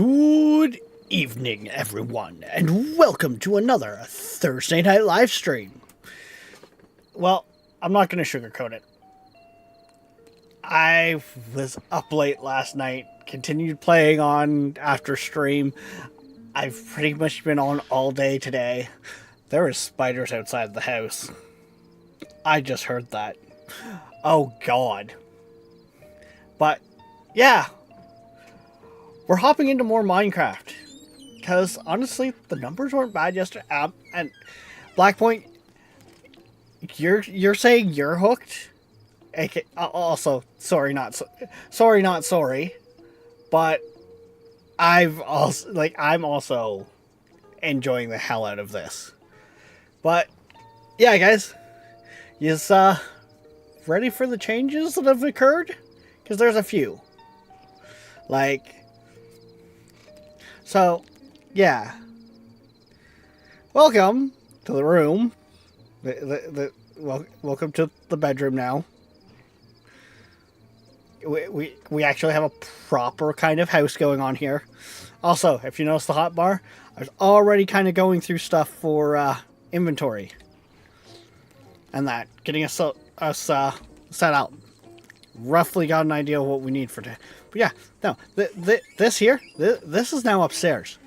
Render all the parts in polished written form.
Good evening, everyone, and welcome to another Thursday night live stream. Well, I'm not going to sugarcoat it. I was up late last night, continued playing on after stream. I've pretty much been on all day today. There were spiders outside the house. I just heard that. Oh, God. But, yeah. We're hopping into more Minecraft. Because, honestly, the numbers weren't bad yesterday. And, Blackpoint, you're saying you're hooked? Also, sorry, not sorry. But, I'm also enjoying the hell out of this. But, yeah, guys. Is, ready for the changes that have occurred? Because there's a few. So, yeah. Welcome to the room. Welcome to the bedroom now. We actually have a proper kind of house going on here. Also, if you notice the hotbar, I was already kind of going through stuff for inventory. And that, getting us set out. Roughly got an idea of what we need for today. But yeah, no, this is now upstairs.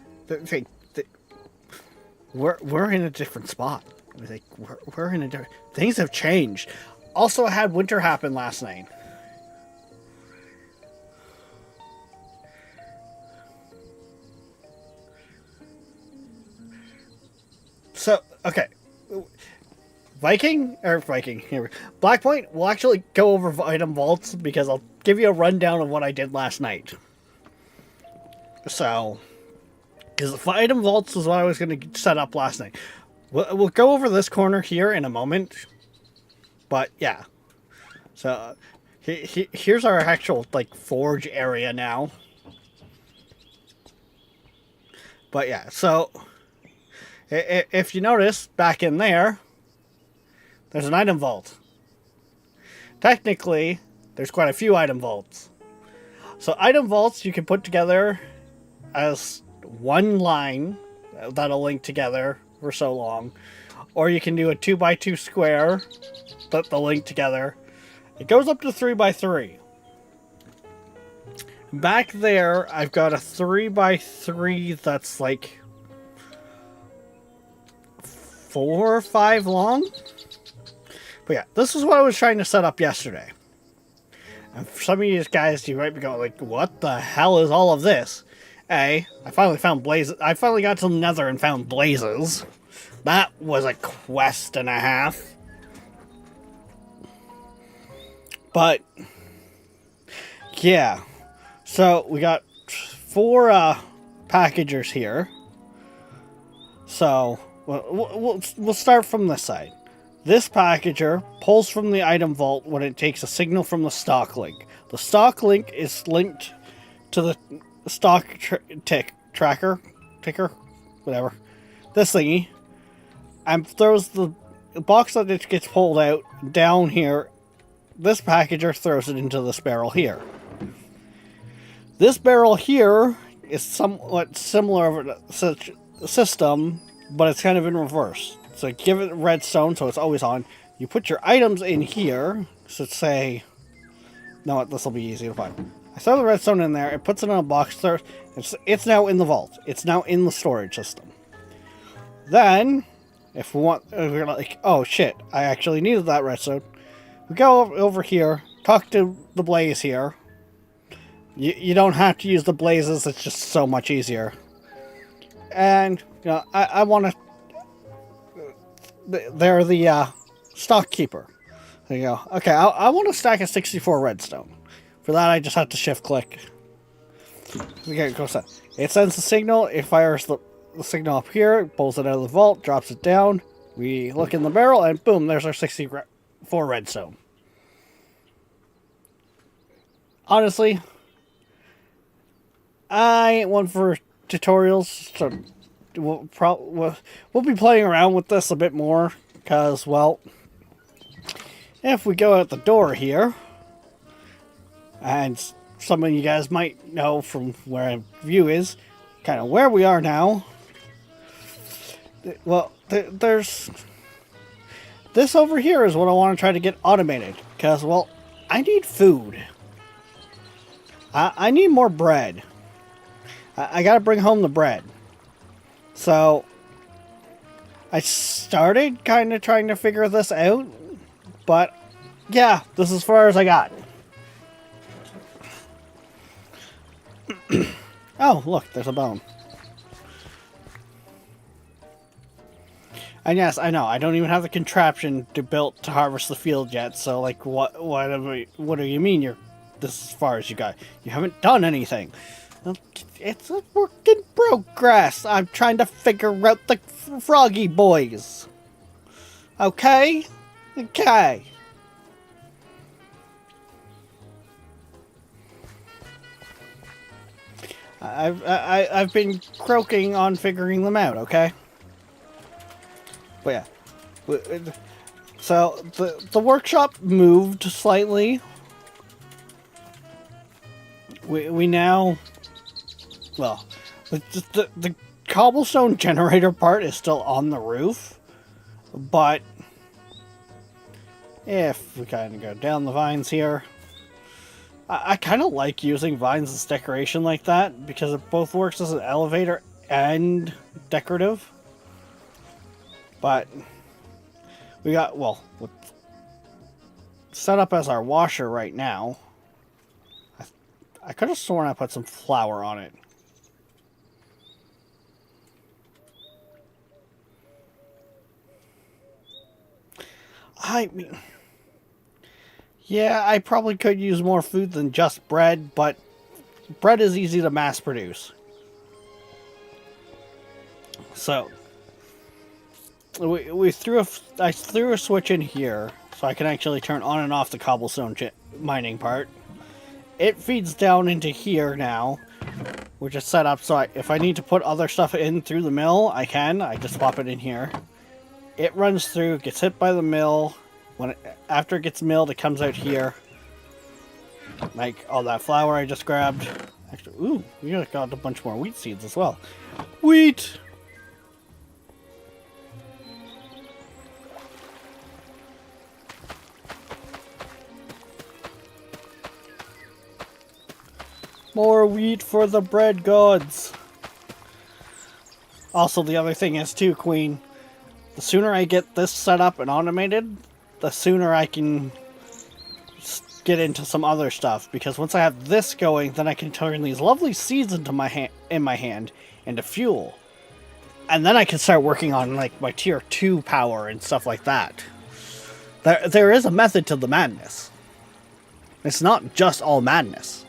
We're in a different spot. We're in a different... Things have changed. Also, I had winter happen last night. So, okay. Viking, here. Blackpoint, we'll actually go over item vaults because I'll give you a rundown of what I did last night. So, because item vaults is what I was going to set up last night. We'll go over this corner here in a moment. But, yeah. So, here's our actual, forge area now. But, yeah, so, if you notice, back in there, there's an item vault. Technically, there's quite a few item vaults. So item vaults you can put together as one line that'll link together for so long. Or you can do a 2x2 square that'll link together. It goes up to 3x3. Back there, I've got a 3x3 that's 4 or 5 long. But yeah, this is what I was trying to set up yesterday. And for some of you guys, you might be going what the hell is all of this? I finally found blazes. I finally got to the nether and found blazes. That was a quest and a half. But, yeah. So, we got 4 packagers here. So, we'll start from this side. This packager pulls from the item vault when it takes a signal from the stock link. The stock link is linked to the stock ticker, whatever, this thingy, and throws the box that it gets pulled out down here. This packager throws it into this barrel here. This barrel here is somewhat similar of a system, but it's kind of in reverse. So give it redstone so it's always on. You put your items in here. So say... No, this will be easy to find. I throw the redstone in there. It puts it in a box. It's now in the vault. It's now in the storage system. Then, if we want... we're like, oh shit, I actually needed that redstone. We go over here. Talk to the blaze here. You don't have to use the blazes. It's just so much easier. And, I want to... They're the stock keeper. There you go. Okay, I want to stack a 64 redstone. For that, I just have to shift click. Okay, go set. It sends the signal. It fires the signal up here. It pulls it out of the vault, drops it down. We look in the barrel, and boom, there's our 64 redstone. Honestly, I ain't one for tutorials, so we'll be playing around with this a bit more, because, well, if we go out the door here, and some of you guys might know from where I view is kind of where we are now. Well, there's this over here is what I want to try to get automated because, well, I need food. I need more bread. I gotta bring home the bread. So I started kind of trying to figure this out, but yeah, this is as far as I got. Oh, look, there's a bone. And yes, I know, I don't even have the contraption to build to harvest the field yet, so like, what do you mean this is as far as you got? You haven't done anything. It's a work in progress. I'm trying to figure out the Froggy Boys. Okay? Okay. I've been croaking on figuring them out, okay? But yeah. So the workshop moved slightly. We now, well, the cobblestone generator part is still on the roof, but if we kind of go down the vines here, I kind of like using vines as decoration like that because it both works as an elevator and decorative. But we got, well, set up as our washer right now. I could have sworn I put some flour on it. I mean, yeah, I probably could use more food than just bread, but bread is easy to mass produce. So I threw a switch in here so I can actually turn on and off the cobblestone mining part. It feeds down into here now, which is set up so if I need to put other stuff in through the mill, I can. I just pop it in here. It runs through, gets hit by the mill. After it gets milled, it comes out here. Like all that flour I just grabbed. Actually, ooh, we got a bunch more wheat seeds as well. Wheat! More wheat for the bread gods. Also, the other thing is too, Queen, the sooner I get this set up and automated, the sooner I can get into some other stuff. Because once I have this going, then I can turn these lovely seeds into my hand into fuel. And then I can start working on like my tier 2 power and stuff like that. There is a method to the madness. It's not just all madness.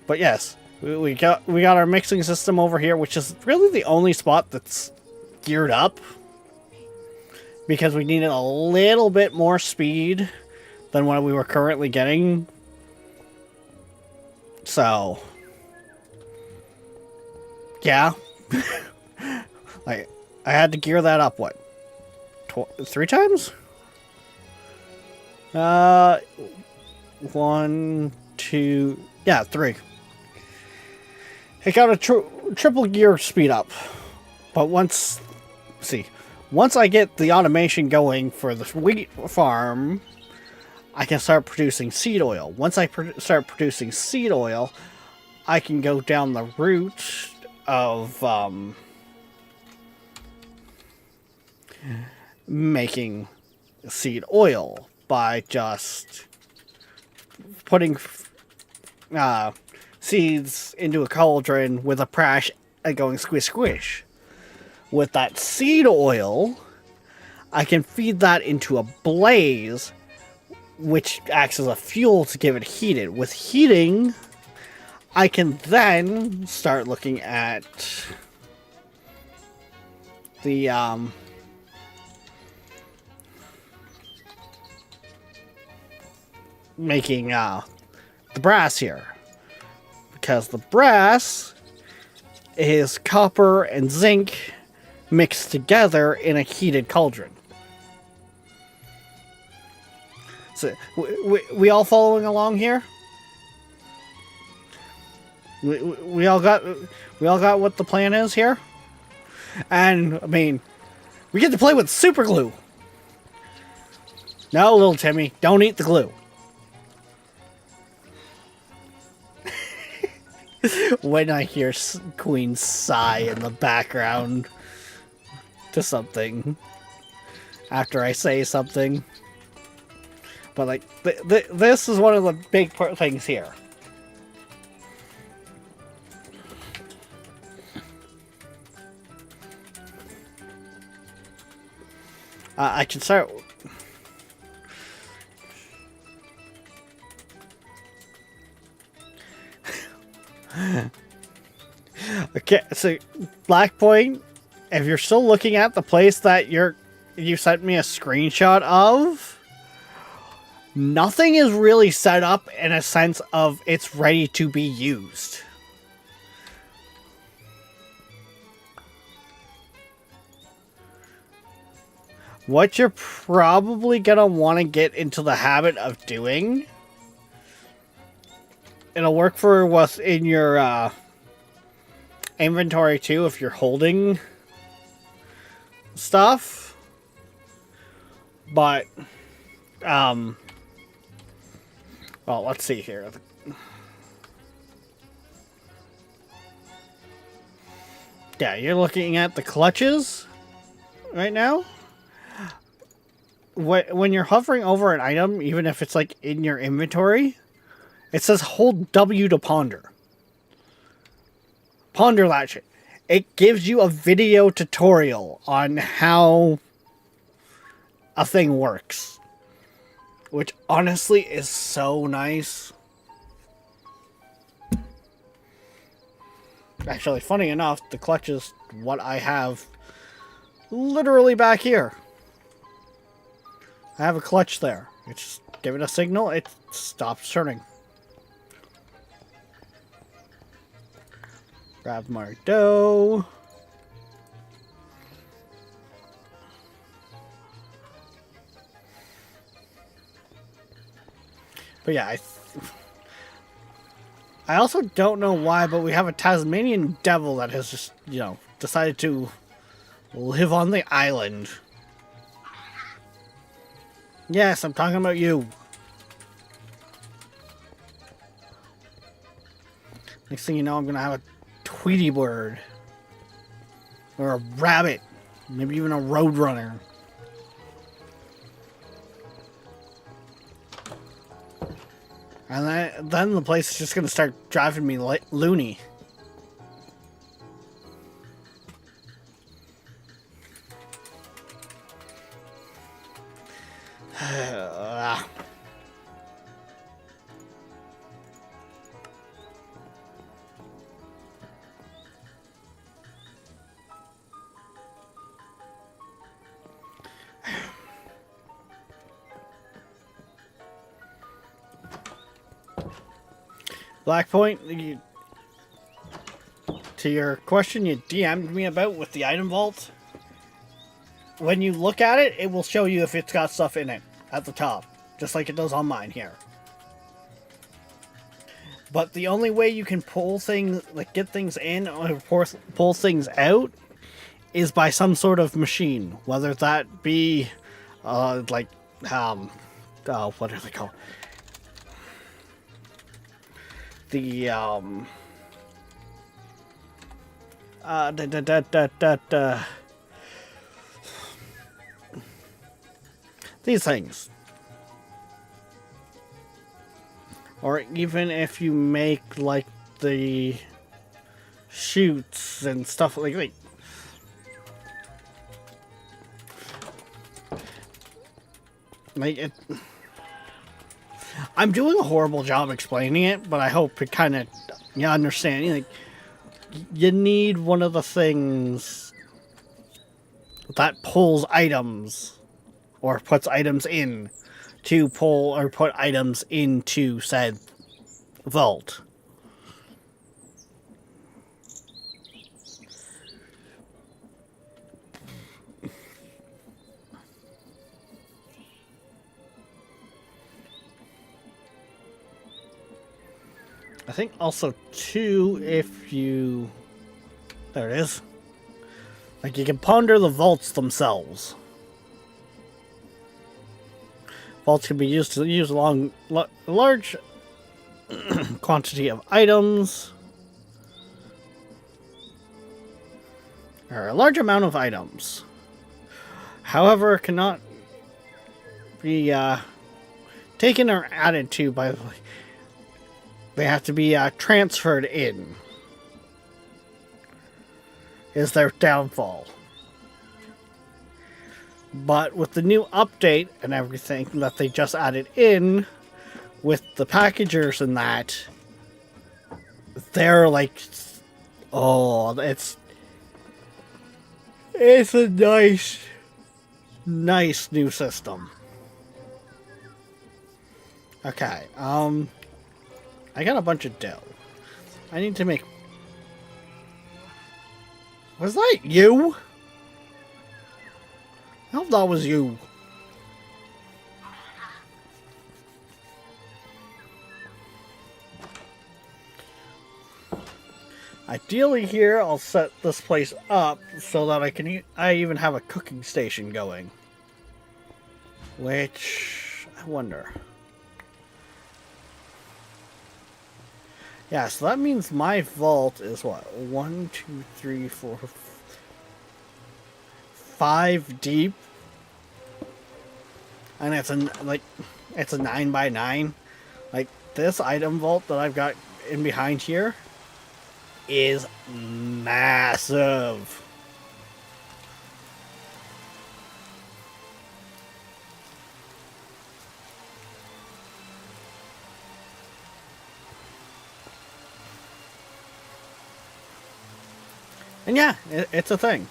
But yes, we got our mixing system over here, which is really the only spot that's geared up. Because we needed a little bit more speed than what we were currently getting. So, yeah. Like, I had to gear that up, what? 3 times? 1, 2... Yeah, 3. It got a triple gear speed up. But once I get the automation going for the wheat farm, I can start producing seed oil. Once I start producing seed oil, I can go down the route of making seed oil by just putting seeds into a cauldron with a prash and going squish squish. With that seed oil, I can feed that into a blaze, which acts as a fuel to give it heated. With heating, I can then start looking at the making the brass here. Because the brass is copper and zinc mixed together in a heated cauldron. So we all following along here? We all got what the plan is here? And I mean, we get to play with super glue. No, little Timmy, don't eat the glue. When I hear Queen sigh in the background to something after I say something. But like, this is one of the big things here. I can start. Okay, so Black Point, if you're still looking at the place that you sent me a screenshot of, nothing is really set up in a sense of it's ready to be used. What you're probably gonna want to get into the habit of doing, it'll work for what's in your inventory too if you're holding stuff, but well, let's see here. Yeah, you're looking at the clutches right now. When you're hovering over an item, even if it's like in your inventory, it says hold W to ponder. Ponder that shit. It gives you a video tutorial on how a thing works, which honestly is so nice. Actually, funny enough, the clutch is what I have literally back here. I have a clutch there. You just give it a signal, it stops turning. Grab more dough. But yeah, I also don't know why, but we have a Tasmanian devil that has just, you know, decided to live on the island. Yes, I'm talking about you. Next thing you know, I'm gonna have a Tweety bird. Or a rabbit. Maybe even a roadrunner. And then the place is just gonna start driving me loony. Black Point, to your question you DM'd me about with the item vault, when you look at it, it will show you if it's got stuff in it at the top, just like it does on mine here. But the only way you can pull things, like get things in or pull things out, is by some sort of machine, whether that be, what are they called? These things. Or even if you make, like, the chutes and stuff like it. I'm doing a horrible job explaining it, but I hope it kind of, you understand. Like, you need one of the things that pulls items, or puts items in, to pull or put items into said vault. I think also too, if you... There it is. Like, you can ponder the vaults themselves. Vaults can be used to use a large quantity of items. Or a large amount of items. However, cannot be taken or added to by... They have to be transferred in. Is their downfall. But with the new update and everything that they just added in, with the packagers and that, they're like, oh, it's a nice new system. Okay, I got a bunch of dough. I need to make... Was that you? I hope that was you. Ideally here, I'll set this place up so that I even have a cooking station going. Which, I wonder. Yeah, so that means my vault is what? 1, 2, 3, 4, 5 deep. And it's a 9 by 9. Like, this item vault that I've got in behind here is massive. And yeah, it's a thing.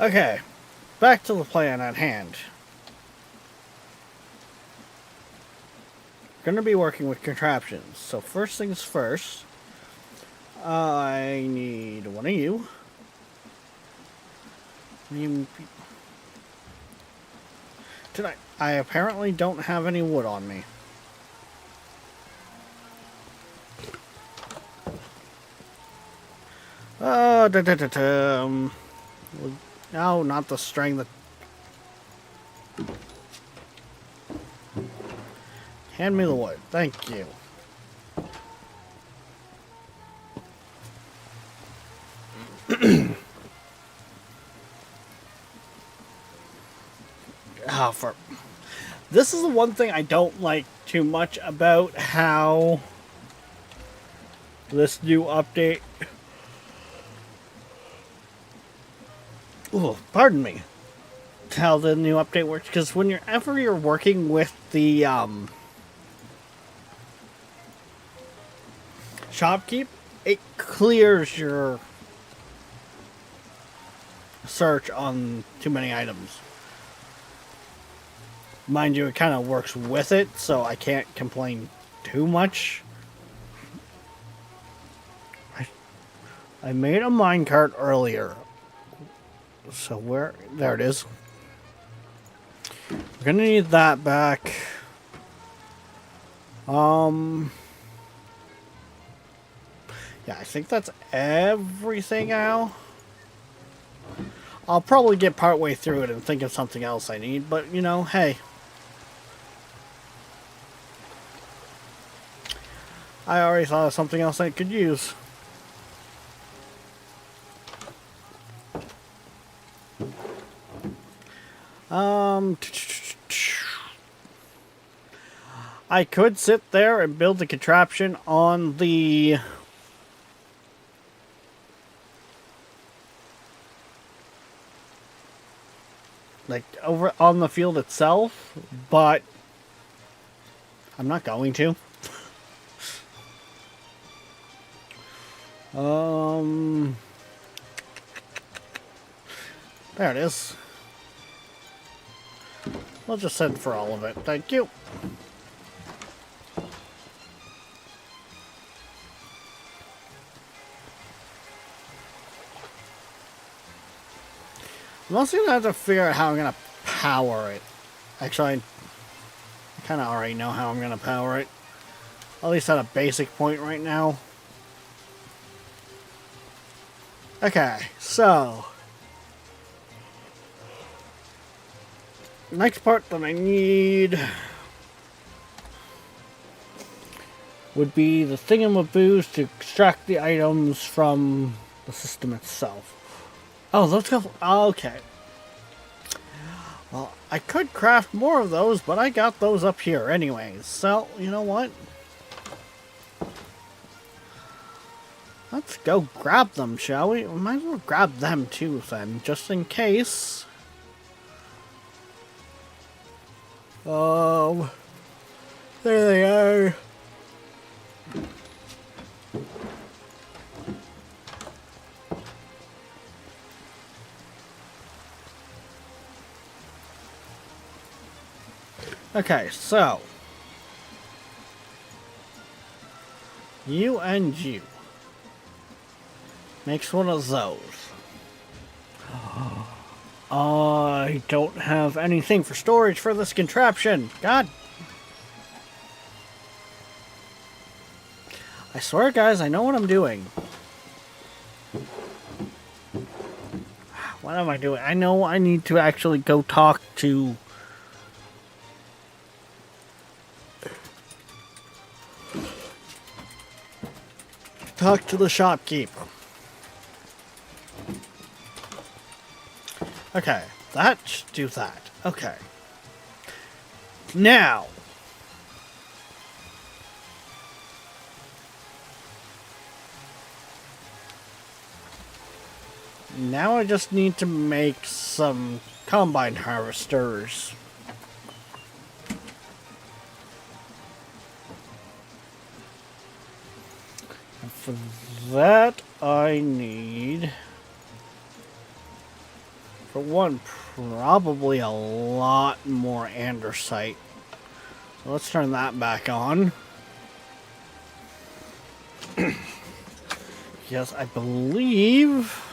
Okay, back to the plan at hand. Going to be working with contraptions. So first things first, I need one of you. I apparently don't have any wood on me. No, not the string that... Hand me the wood. Thank you. This is the one thing I don't like too much about how this new update... Ooh, pardon me. How the new update works, because whenever you're working with the shopkeep, it clears your search on too many items. Mind you, it kind of works with it, so I can't complain too much. I made a minecart earlier. So where... There it is. We're gonna need that back. Yeah, I think that's everything now. I'll probably get partway through it and think of something else I need, but, you know, hey. I already thought of something else I could use. I could sit there and build the contraption on the... like, over on the field itself, but I'm not going to. There it is. We'll just send for all of it. Thank you. I'm also gonna have to figure out how I'm gonna power it. Actually, I kind of already know how I'm going to power it. At least at a basic point right now. Okay, so next part that I need would be the thingamaboos to extract the items from the system itself. Oh, those go. Okay. Well, I could craft more of those, but I got those up here anyways. So, you know what? Let's go grab them, shall we? We might as well grab them too, then, just in case. There they are. Okay, so you and you makes one of those. I don't have anything for storage for this contraption. God. I swear, guys, I know what I'm doing. What am I doing? I know I need to actually go talk to... talk to the shopkeeper. Okay, that should do that. Okay. Now. Now I just need to make some combine harvesters. And for that I need... for one, probably a lot more andesite. So let's turn that back on. Yes, I believe...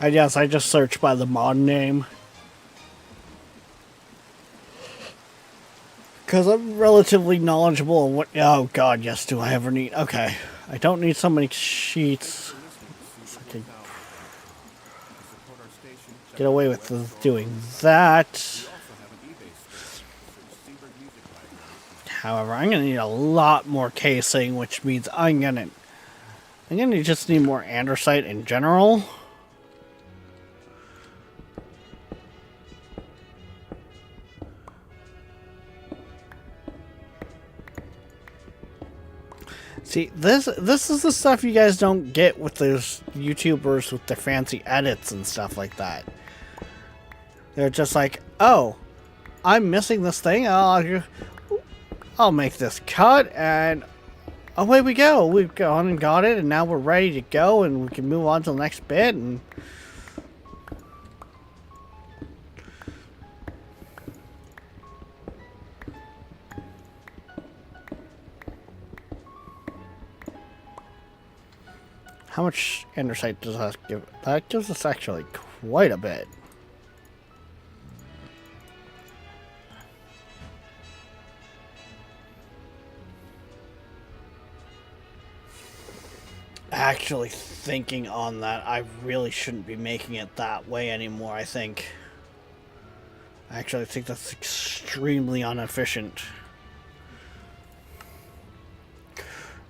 I guess I just searched by the mod name. Because I'm relatively knowledgeable on what... oh god, yes, do I ever need... okay. I don't need so many sheets. So I can get away with doing that. However, I'm going to need a lot more casing, which means I'm going to just need more andesite in general. See, this is the stuff you guys don't get with those YouTubers with their fancy edits and stuff like that. They're just like, oh, I'm missing this thing. I'll make this cut, and away we go. We've gone and got it, and now we're ready to go, and we can move on to the next bit. And how much andesite does that give? That gives us actually quite a bit. Actually, thinking on that, I really shouldn't be making it that way anymore, I think. I actually think that's extremely inefficient.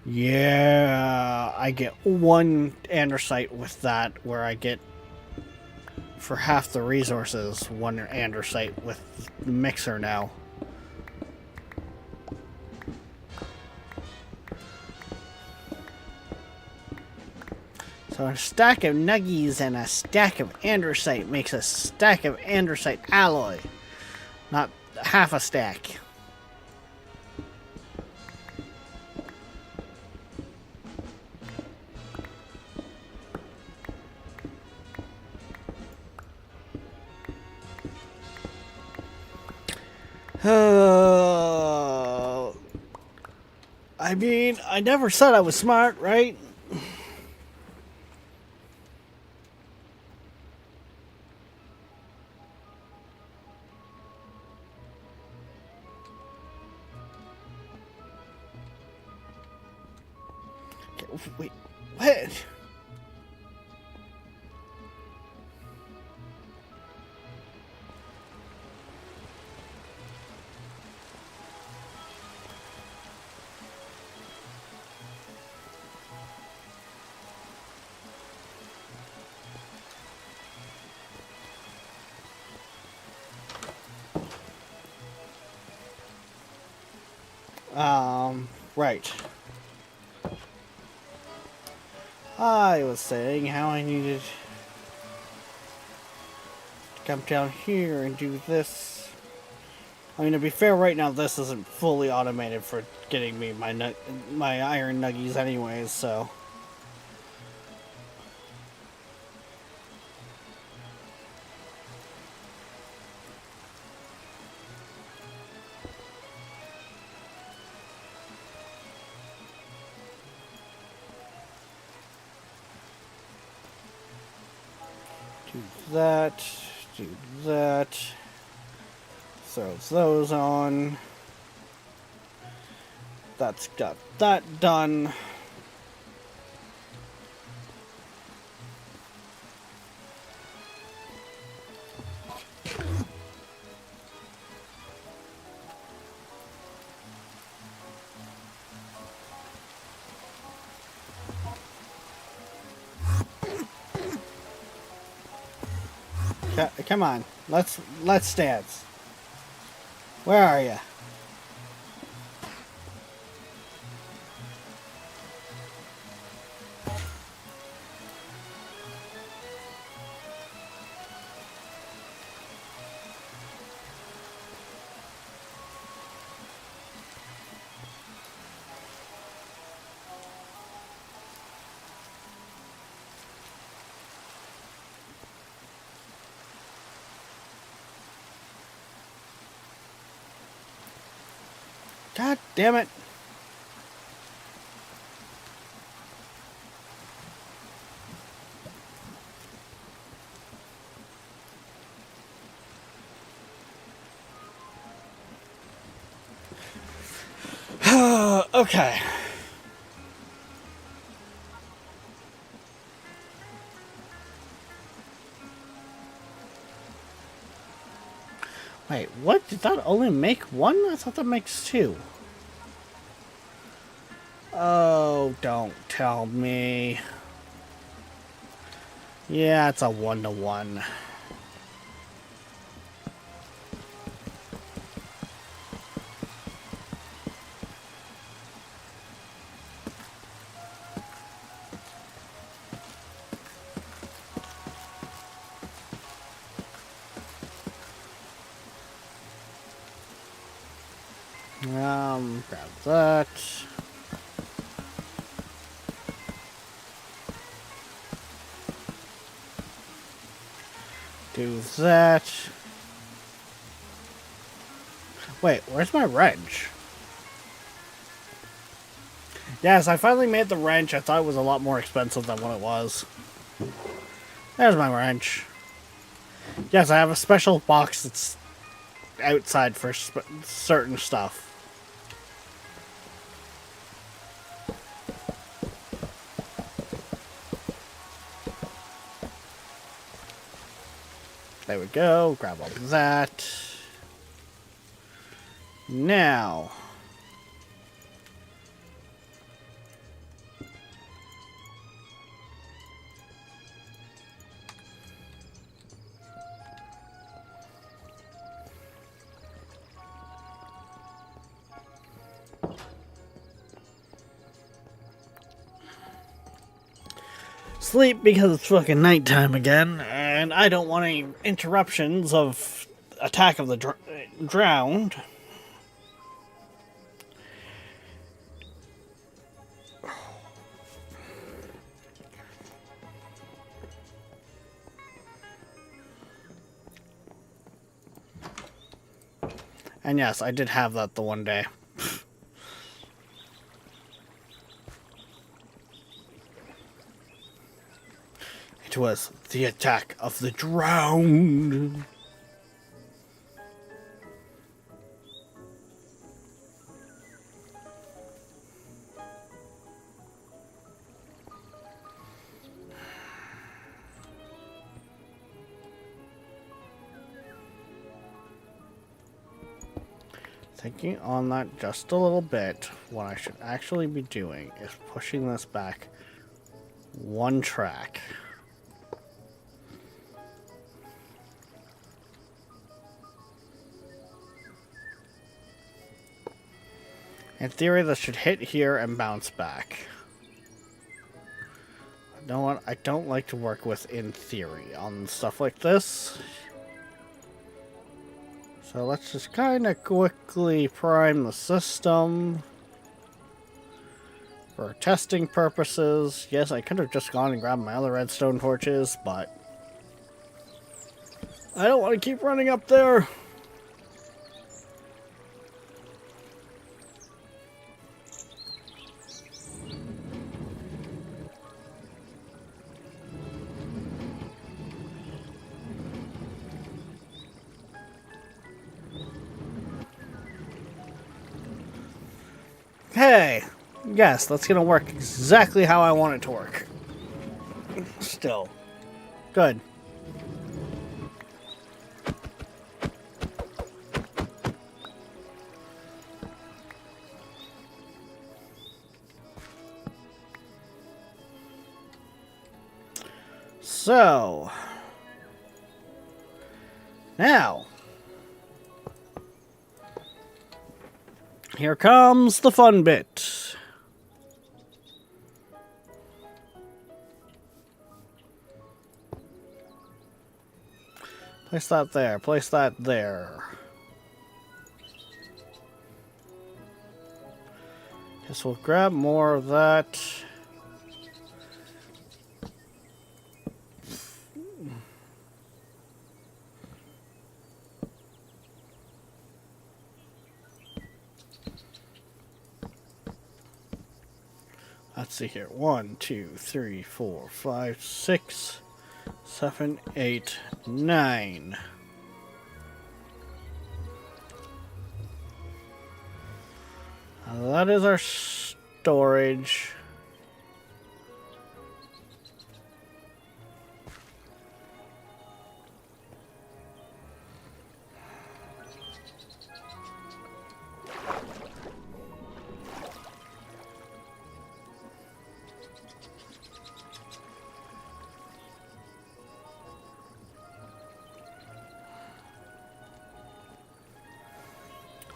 Yeah, I get one andesite with that, where I get, for half the resources, one andesite with the mixer now. So a stack of nuggies and a stack of andesite makes a stack of andesite alloy. Not half a stack. I mean, I never said I was smart, right? Wait, what? Right. I was saying how I needed to come down here and do this. I mean, to be fair, right now this isn't fully automated for getting me my iron nuggies anyways, so... Do that, do that, throws those on. That's got that done. Come on, let's dance. Where are you? God damn it. Okay. Wait, what? Did that only make one? I thought that makes two. Oh, don't tell me. Yeah, it's a 1-to-1. Grab that. Do that. Wait, where's my wrench? Yes, I finally made the wrench. I thought it was a lot more expensive than what it was. There's my wrench. Yes, I have a special box that's outside for certain stuff. There we go. Grab all of that. Now. Sleep because it's fucking nighttime again, and I don't want any interruptions of Attack of the Drowned. And yes, I did have that the one day. It was the Attack of the Drowned. Thinking on that just a little bit, what I should actually be doing is pushing this back one track. In theory, this should hit here and bounce back. You know what? I don't like to work with in theory on stuff like this. So let's just kind of quickly prime the system for testing purposes. Yes, I could have just gone and grabbed my other redstone torches, but I don't want to keep running up there. Hey, yes, that's gonna work exactly how I want it to work. Still. Good. So, now, here comes the fun bit. Place that there, place that there. Guess we'll grab more of that. Let's see here. 1, 2, 3, 4, 5, 6, 7, 8, 9. That is our storage.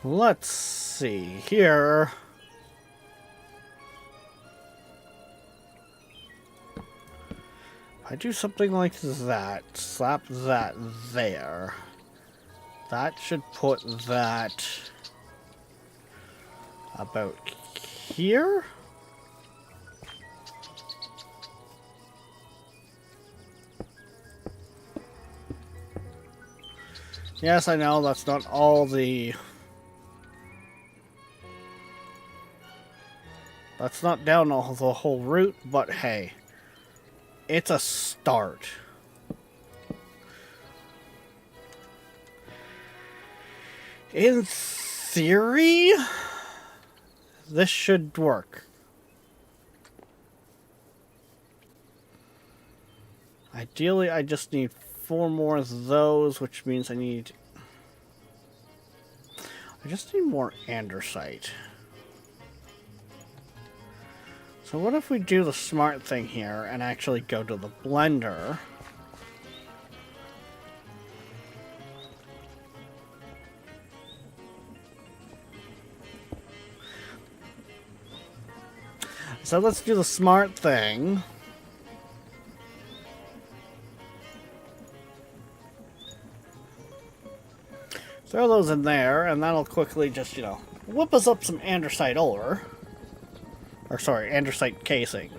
Let's see here. I do something like that. Slap that there. That should put that about here. Yes, I know that's not all the... That's not down the whole route, but hey, it's a start. In theory, this should work. Ideally, I just need 4 more of those, which means I just need more andesite. So what if we do the smart thing here and actually go to the blender? So let's do the smart thing. Throw those in there, and that'll quickly just, whip us up some andesite ore. Or sorry, andesite casing.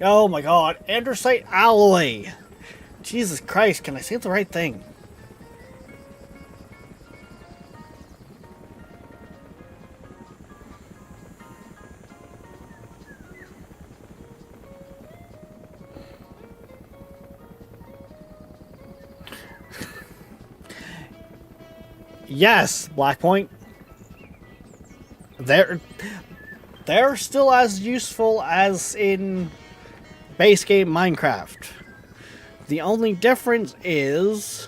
Oh my god, andesite alloy! Jesus Christ, can I say the right thing? Yes, Blackpoint. They're still as useful as in base game Minecraft. The only difference is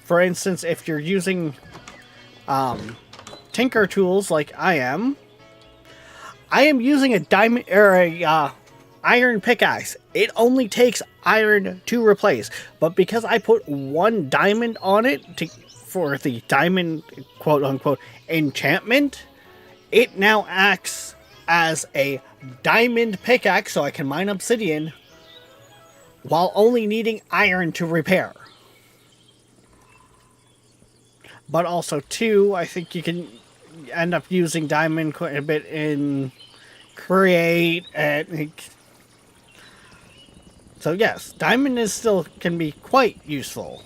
for instance, if you're using tinker tools like I am using a diamond or a iron pickaxe. It only takes iron to replace, but because I put 1 diamond on it for the diamond quote unquote enchantment, it now acts as a diamond pickaxe, so I can mine obsidian while only needing iron to repair. But also, too, I think you can end up using diamond quite a bit in create and so yes, diamond is still can be quite useful.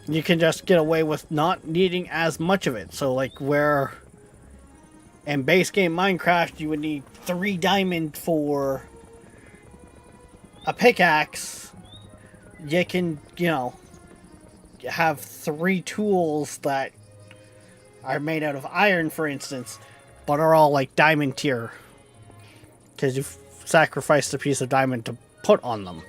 You can just get away with not needing as much of it. So like where in base game Minecraft you would need 3 diamond for a pickaxe, you can, you know, have 3 tools that are made out of iron, for instance, but are all like diamond tier because you've sacrificed a piece of diamond to put on them.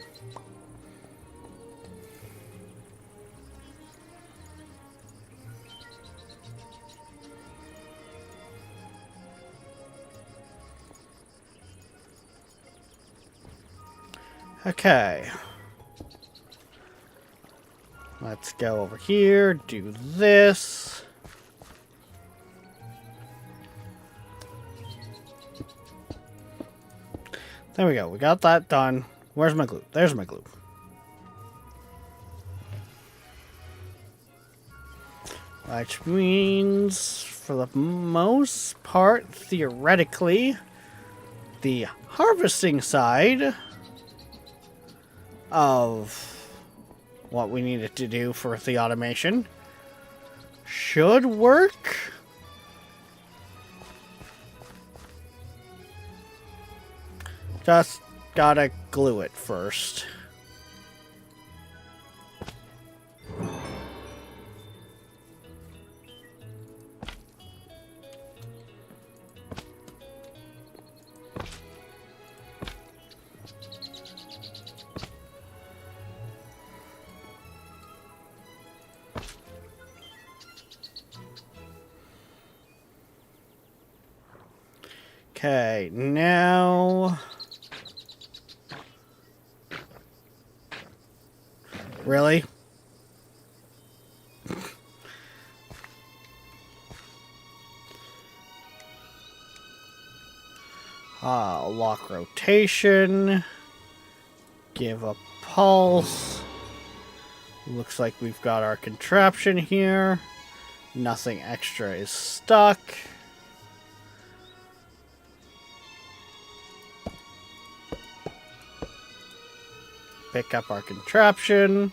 Okay. Let's go over here, do this. There we go. We got that done. Where's my glue? There's my glue. Which means, for the most part, theoretically, the harvesting side of what we needed to do for the automation should work. Just gotta glue it first. Okay, now... Really? Lock rotation. Give a pulse. Looks like we've got our contraption here. Nothing extra is stuck. Pick up our contraption.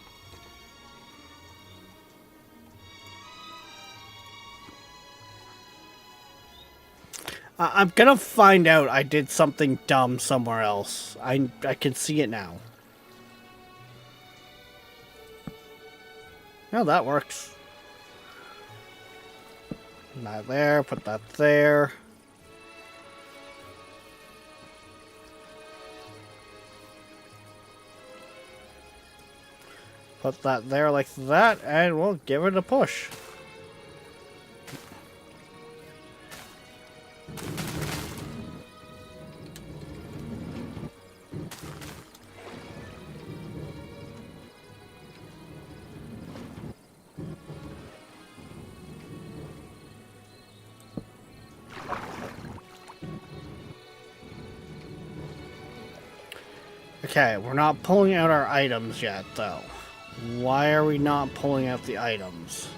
I'm gonna find out I did something dumb somewhere else. I can see it now. Oh, that works. That there, put that there. Put that there like that, and we'll give it a push. Okay, we're not pulling out our items yet, though. Why are we not pulling out the items?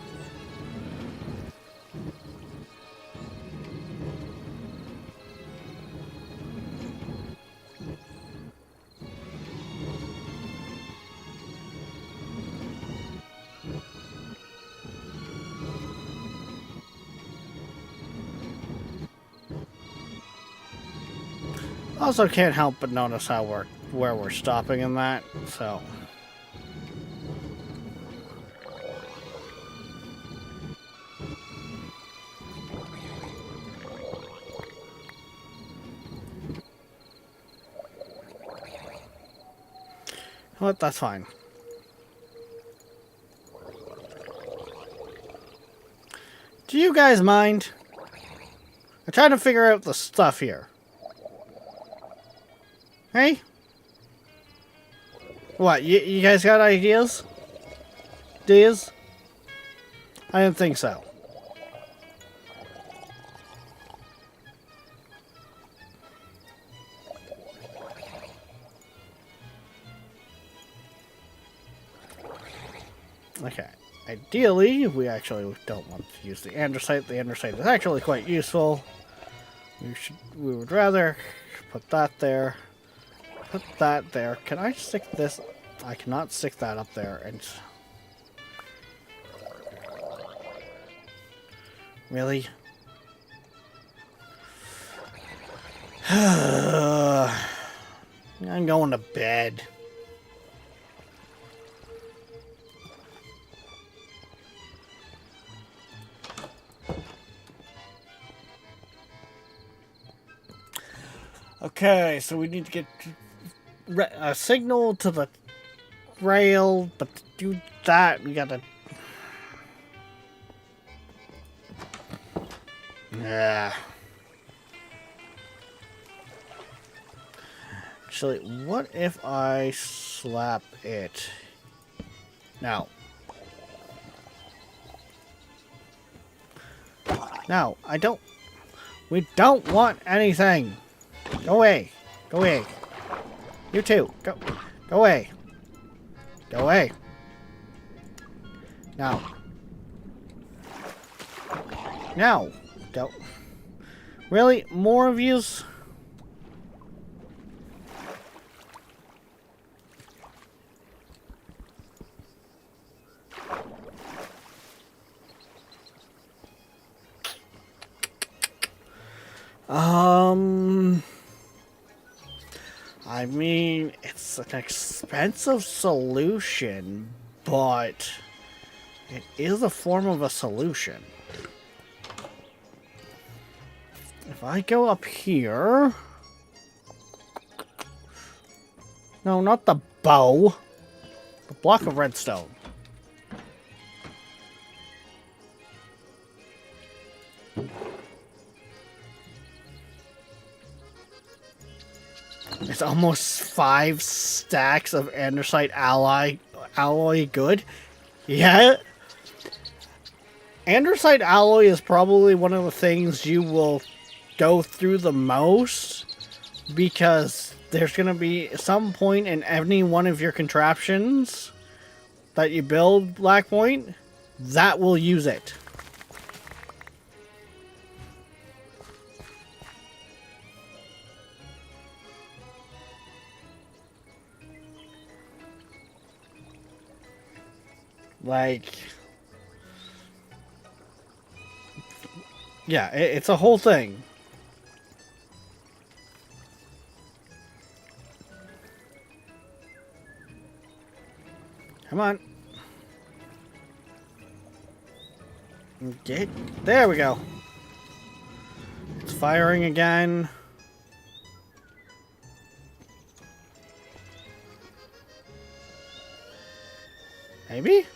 Also can't help but notice how where we're stopping in that, so... What? That's fine. Do you guys mind? I'm trying to figure out the stuff here. Hey? What, you guys got ideas? Ideas? I didn't think so. Okay. Ideally, we actually don't want to use the andesite. The andesite is actually quite useful. We would rather put that there. Put that there. Can I stick this? I cannot stick that up there. And really? I'm going to bed. Okay, so we need to get a signal to the rail, but to do that, we gotta... Yeah. Actually, what if I slap it? Now. No, I don't... We don't want anything. Go away. Go away. You too. Go. Go away. Go away. Now. Now. Don't. Really? More of yous? I mean, it's an expensive solution, but it is a form of a solution. If I go up here... No, not the bow. The block of redstone. It's almost 5 stacks of andesite alloy good. Yeah. Andesite alloy is probably one of the things you will go through the most, because there's going to be some point in any one of your contraptions that you build, Blackpoint, that will use it. Like, yeah, it's a whole thing. Come on. Get, there we go. It's firing again. Maybe?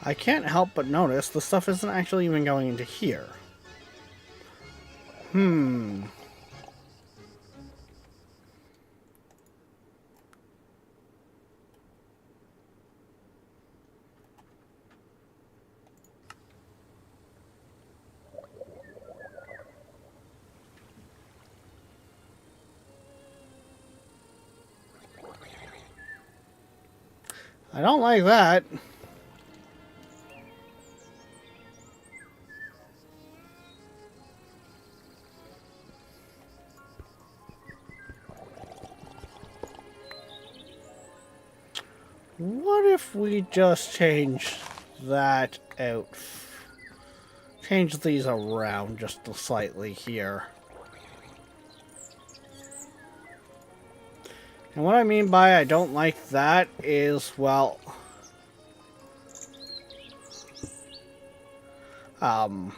I can't help but notice the stuff isn't actually even going into here. I don't like that. What if we just change that out? Change these around just slightly here. And what I mean by I don't like that is, well... um,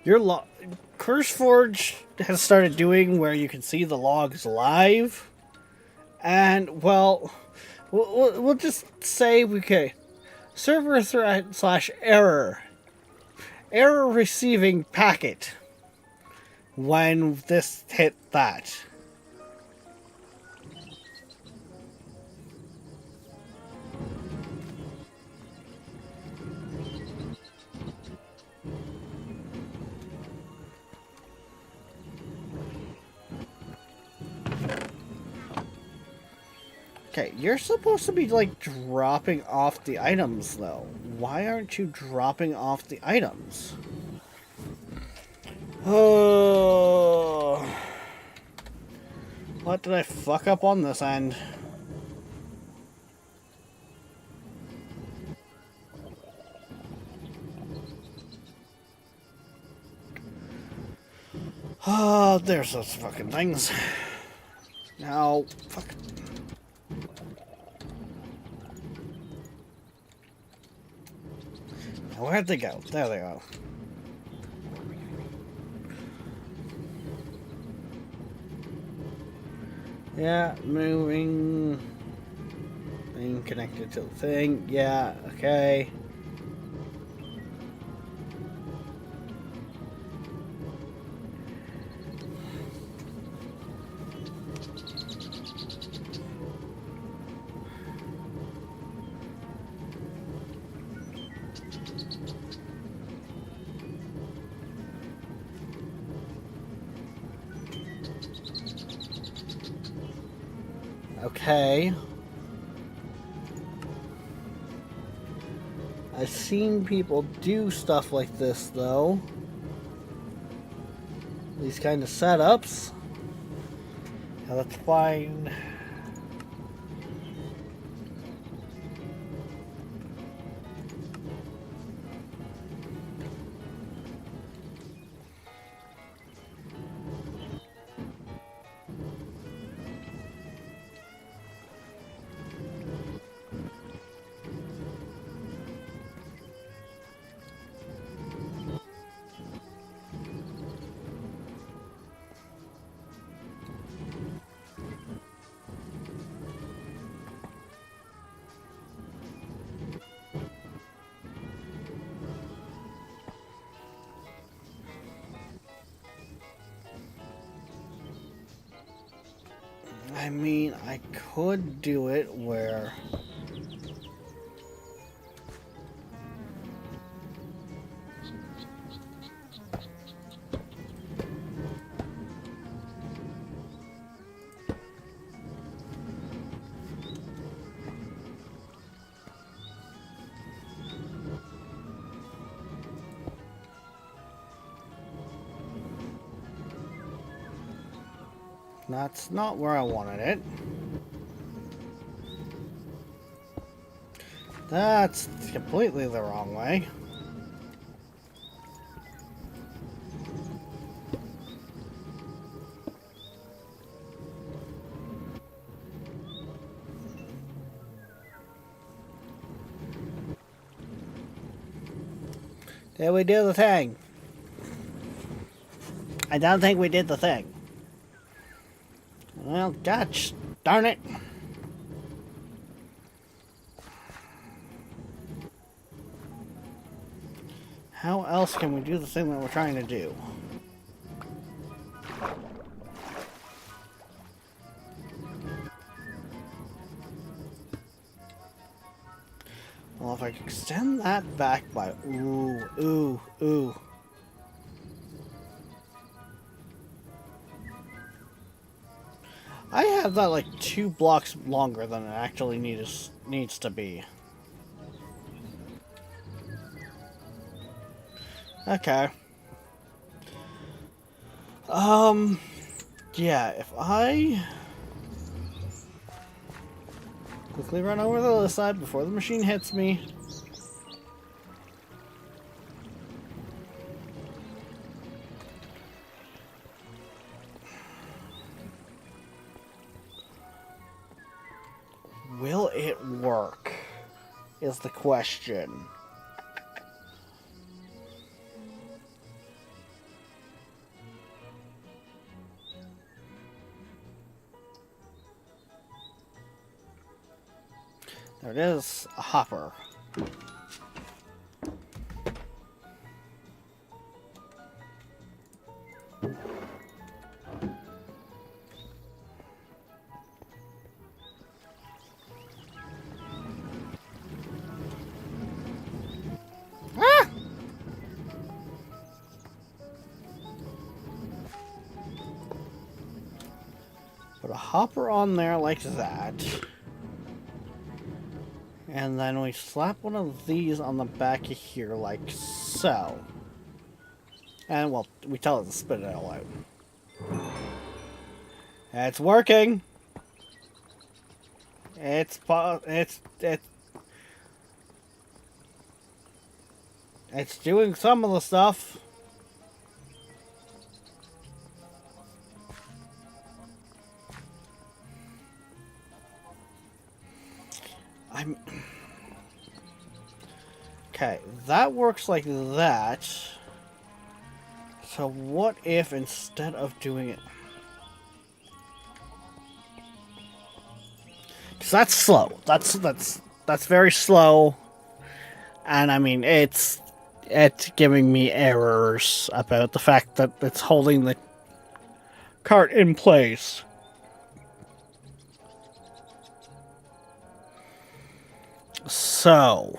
your CurseForge has started doing where you can see the logs live, and well, we'll just say we could server threat / error receiving packet when this hit that. Okay, you're supposed to be like dropping off the items though. Why aren't you dropping off the items? Oh, what did I fuck up on this end? Oh, there's those fucking things. Now, fuck. Now, where'd they go? There they go. Yeah, moving. Being connected to the thing. Yeah, okay. Okay. I've seen people do stuff like this, though. These kind of setups. Yeah, that's fine. I mean, I could do it where... That's not where I wanted it. That's completely the wrong way. Did we do the thing? I don't think we did the thing. Well, gosh, darn it. How else can we do the thing that we're trying to do? Well, if I could extend that back by... Ooh. I have that like 2 blocks longer than it actually needs to be. Okay. Yeah, if I quickly run over to the other side before the machine hits me. Will it work? is the question. There it is, a hopper. Ah! Put a hopper on there like that. And then we slap one of these on the back of here like so. And, well, we tell it to spit it all out. It's working! It's doing some of the stuff. Okay, that works like that. So what if instead of doing it... Because that's slow. That's very slow. And I mean, it's giving me errors about the fact that it's holding the cart in place. So,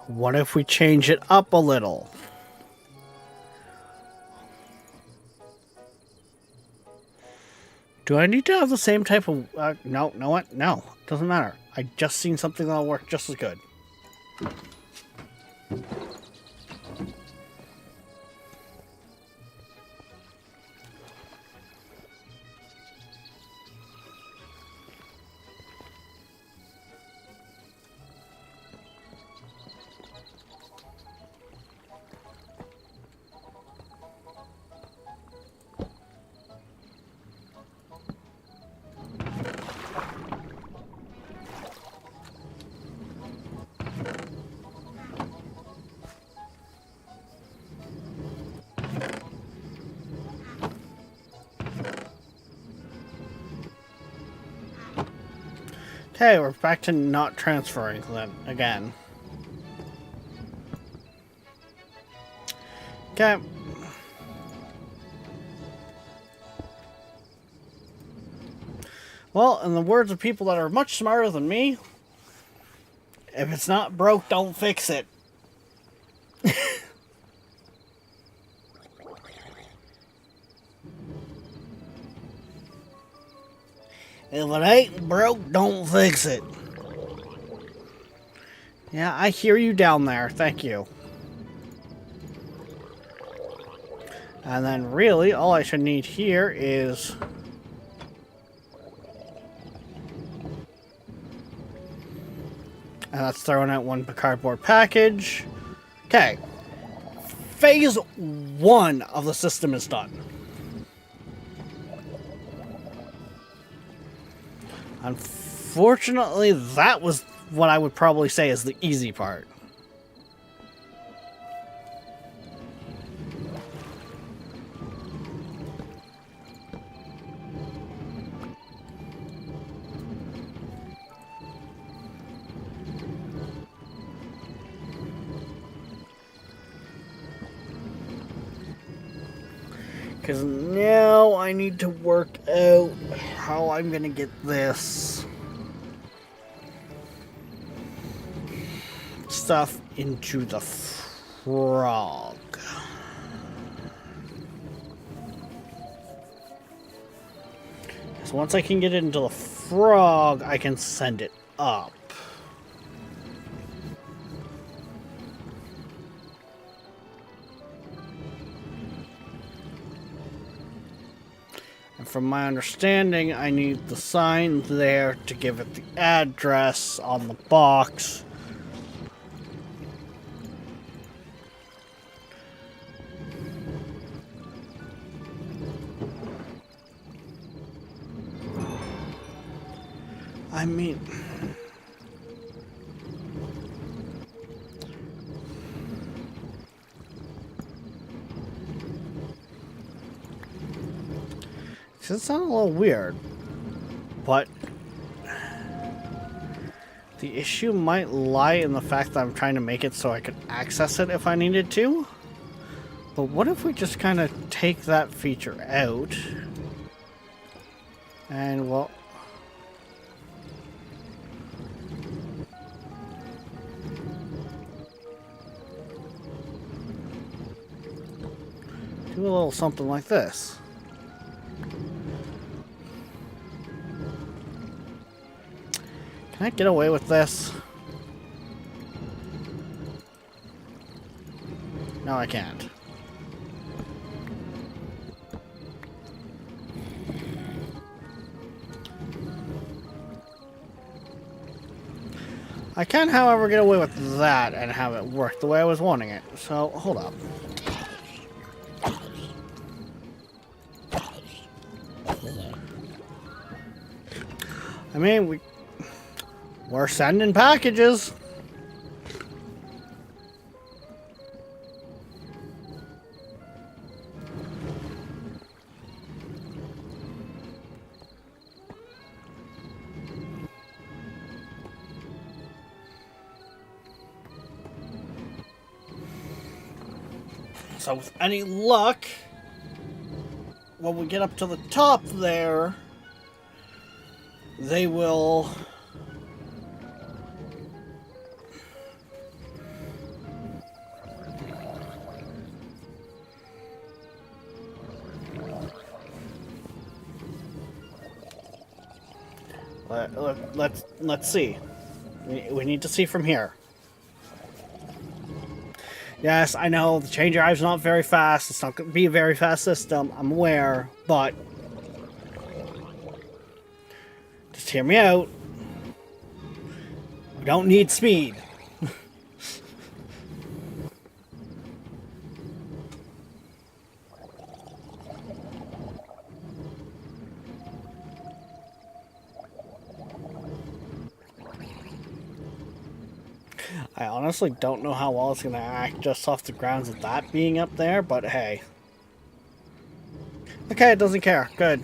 what if we change it up a little? Do I need to have the same type of... no, know what? No, doesn't matter. I just seen something that'll work just as good. Okay, we're back to not transferring then again. Okay. Well, in the words of people that are much smarter than me, if it's not broke, don't fix it. If it ain't broke, don't fix it. Yeah, I hear you down there. Thank you. And then really, all I should need here is... And that's throwing out one cardboard package. Okay. Phase 1 of the system is done. Unfortunately, that was what I would probably say is the easy part. Because now I need to work out how I'm going to get this stuff into the frog. Because once I can get it into the frog, I can send it up. From my understanding, I need the sign there to give it the address on the box. I mean, It sounds a little weird, but the issue might lie in the fact that I'm trying to make it so I could access it if I needed to. But what if we just kind of take that feature out? And, well... do a little something like this. Can I get away with this? No, I can't. I can, however, get away with that and have it work the way I was wanting it. So, hold up. I mean, we're sending packages. So with any luck, when we get up to the top there, they will... Let's see. We need to see from here. Yes, I know the chain drive's not very fast. It's not going to be a very fast system. I'm aware, but just hear me out. We don't need speed. I honestly don't know how well it's going to act just off the grounds of that being up there, but hey. Okay, it doesn't care. Good.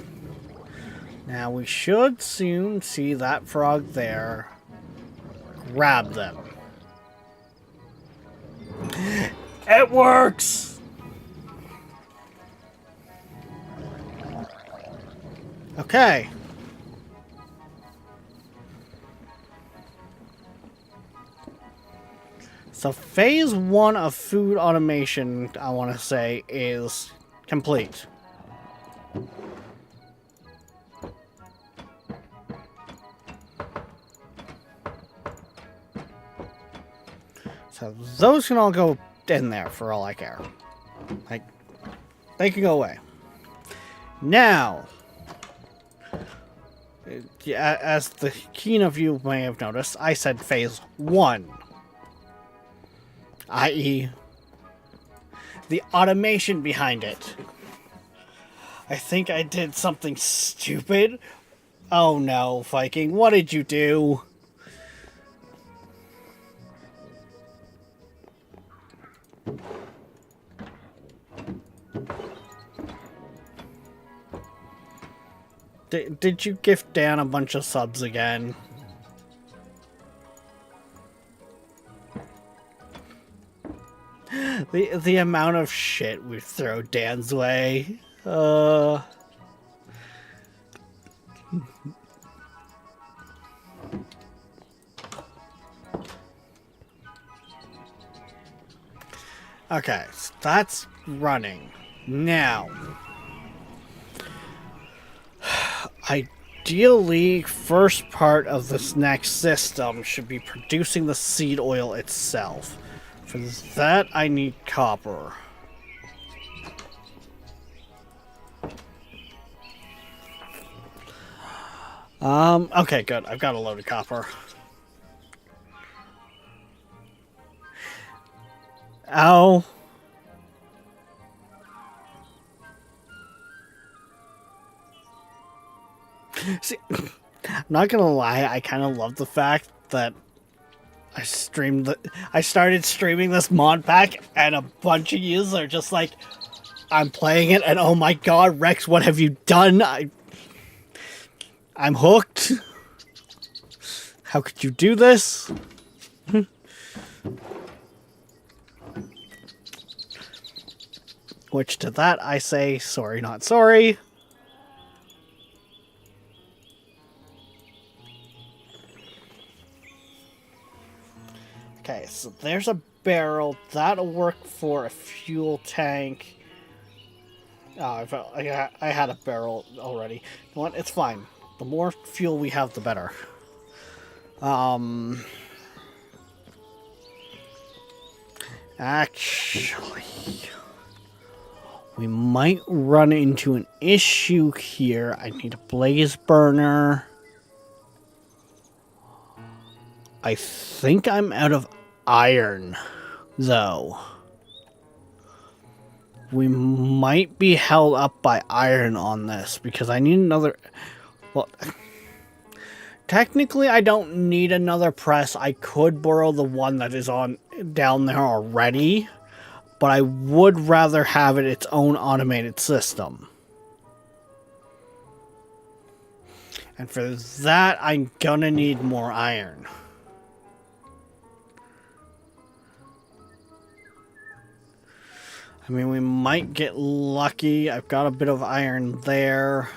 Now we should soon see that frog there. Grab them. It works! Okay. So phase 1 of food automation, I want to say, is complete. So those can all go in there for all I care. Like, they can go away. Now, as the keen of you may have noticed, I said phase 1. I.e., the automation behind it. I think I did something stupid. Oh no, Viking, what did you do? Did you gift Dan a bunch of subs again? The amount of shit we throw Dan's way. Okay, so that's running. Now, ideally, first part of this next system should be producing the seed oil itself. For that, I need copper. Okay, good. I've got a load of copper. Ow. See, I'm not gonna lie, I kind of love the fact that I started streaming this mod pack, and a bunch of yous are just like, I'm playing it, and oh my god, Rex, what have you done? I'm hooked. How could you do this? Which to that I say, sorry, not sorry. Okay, so there's a barrel. That'll work for a fuel tank. Oh, I had a barrel already. You know what? It's fine. The more fuel we have, the better. Actually, we might run into an issue here. I need a blaze burner. I think I'm out of iron, though. We might be held up by iron on this, because I need another... Well, technically I don't need another press. I could borrow the one that is on down there already, but I would rather have it its own automated system. And for that, I'm gonna need more iron. I mean, we might get lucky. I've got a bit of iron there.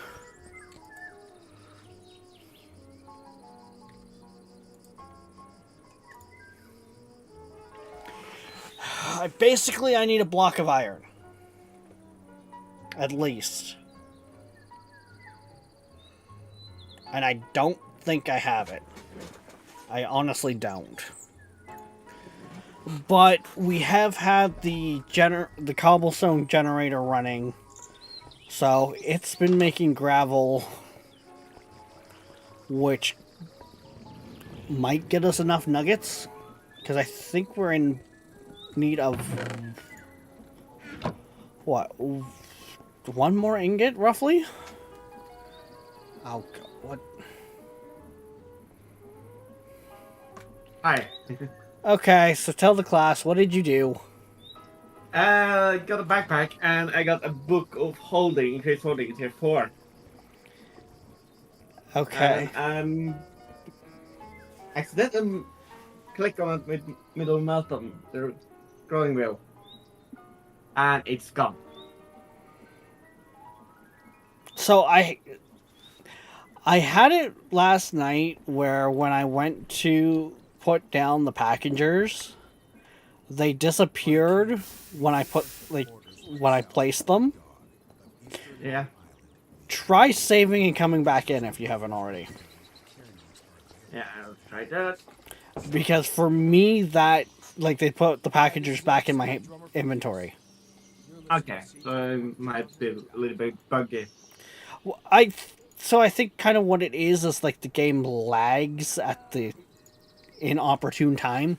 I need a block of iron. At least. And I don't think I have it. I honestly don't. But we have had the cobblestone generator running, so it's been making gravel, which might get us enough nuggets, because I think we're in need of what, one more ingot roughly? Oh, what? Hi. Okay, so tell the class, what did you do? Got a backpack and I got a book of holding, increased holding tier 4. Okay. And accidentally click on it with middle mouse button, the growing wheel. And it's gone. So I had it last night where when I went to put down the packagers, they disappeared when I placed them. Yeah. Try saving and coming back in if you haven't already. Yeah, I'll try that. Because for me, that, like, they put the packagers back in my inventory. Okay, so it might be a little bit buggy. Well, I think kind of what it is like the game lags at the inopportune time.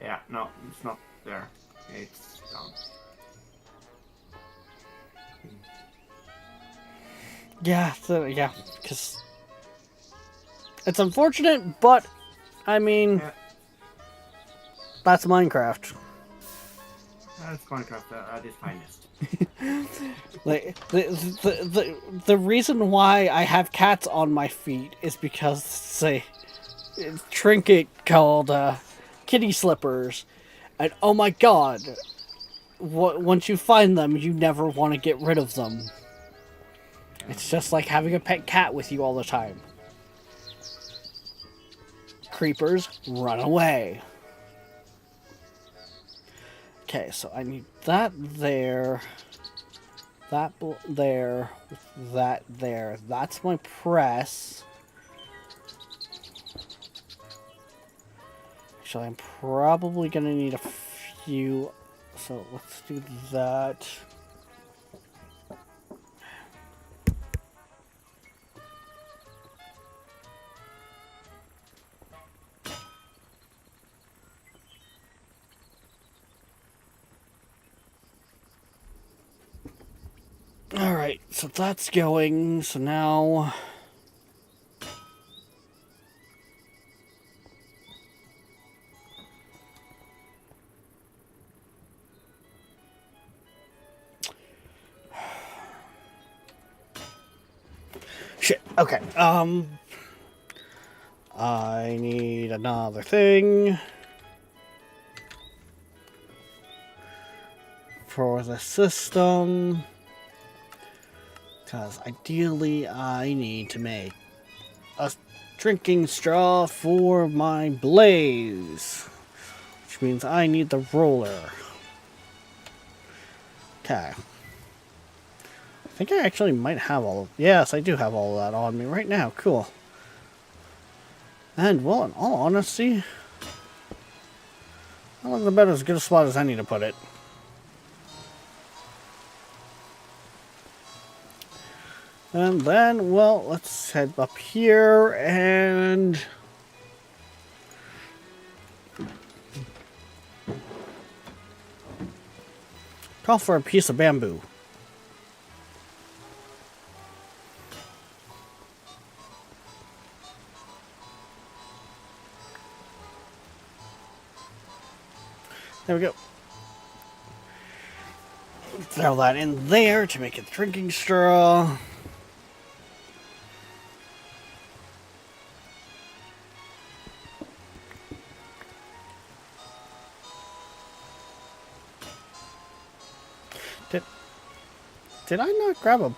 Yeah, no, it's not there. It's gone. Yeah, yeah, because it's unfortunate, but I mean, Yeah. That's Minecraft. That's Minecraft at its finest. Like the reason why I have cats on my feet is because it's a trinket called kitty slippers, and oh my god, once you find them, you never want to get rid of them. It's just like having a pet cat with you all the time. Creepers, run away. Okay, so I need that there, that there, that there. That's my press. Actually, I'm probably gonna need a few, so let's do that. Alright, so that's going, so now... shit. Okay. I need another thing for the system. Because ideally, I need to make a drinking straw for my blaze. Which means I need the roller. Okay. I think I actually might have all of... Yes, I do have all of that on me right now. Cool. And, well, in all honesty, that looks about as good a spot as I need to put it. And then, well, let's head up here and... call for a piece of bamboo. There we go. Throw that in there to make it drinking straw. Did I not grab a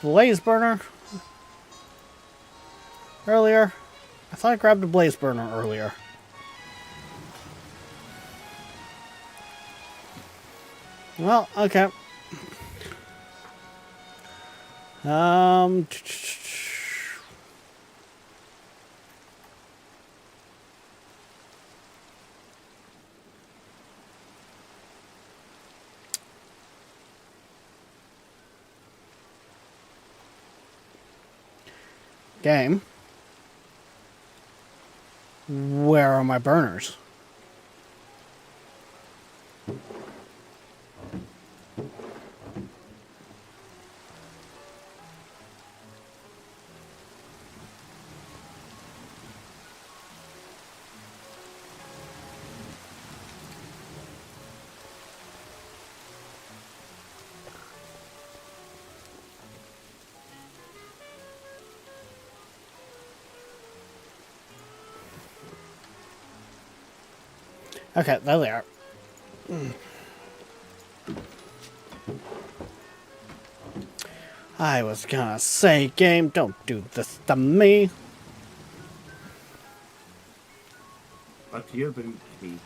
blaze burner earlier? I thought I grabbed a blaze burner earlier. Well, okay. Game. Where are my burners? Okay, there they are. I was gonna say, game, don't do this to me. But you bring me.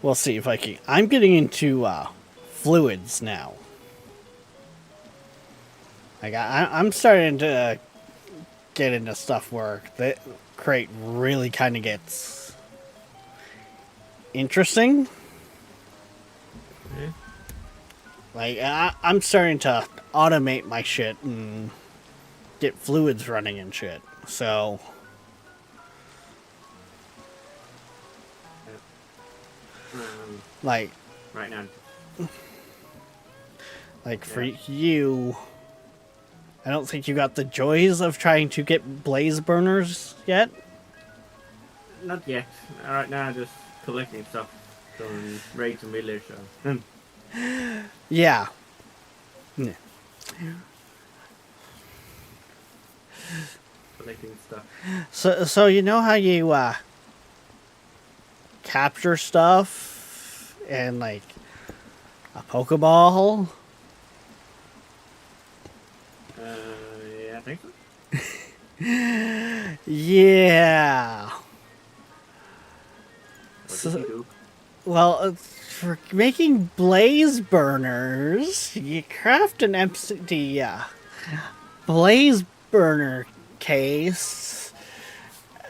We'll see if I can. I'm getting into fluids now. Like I'm starting to get into stuff where the crate really kind of gets interesting. Yeah. Like I'm starting to automate my shit and get fluids running and shit. So. Like, Right now. like for you, I don't think you got the joys of trying to get blaze burners yet. Not yet. Right now, I'm just collecting stuff from raids and village. So. Yeah. Yeah. Collecting stuff. So you know how you capture stuff and like a Pokeball? Yeah, I think so. Yeah. What did you do? Well, for making blaze burners, you craft an empty blaze burner case,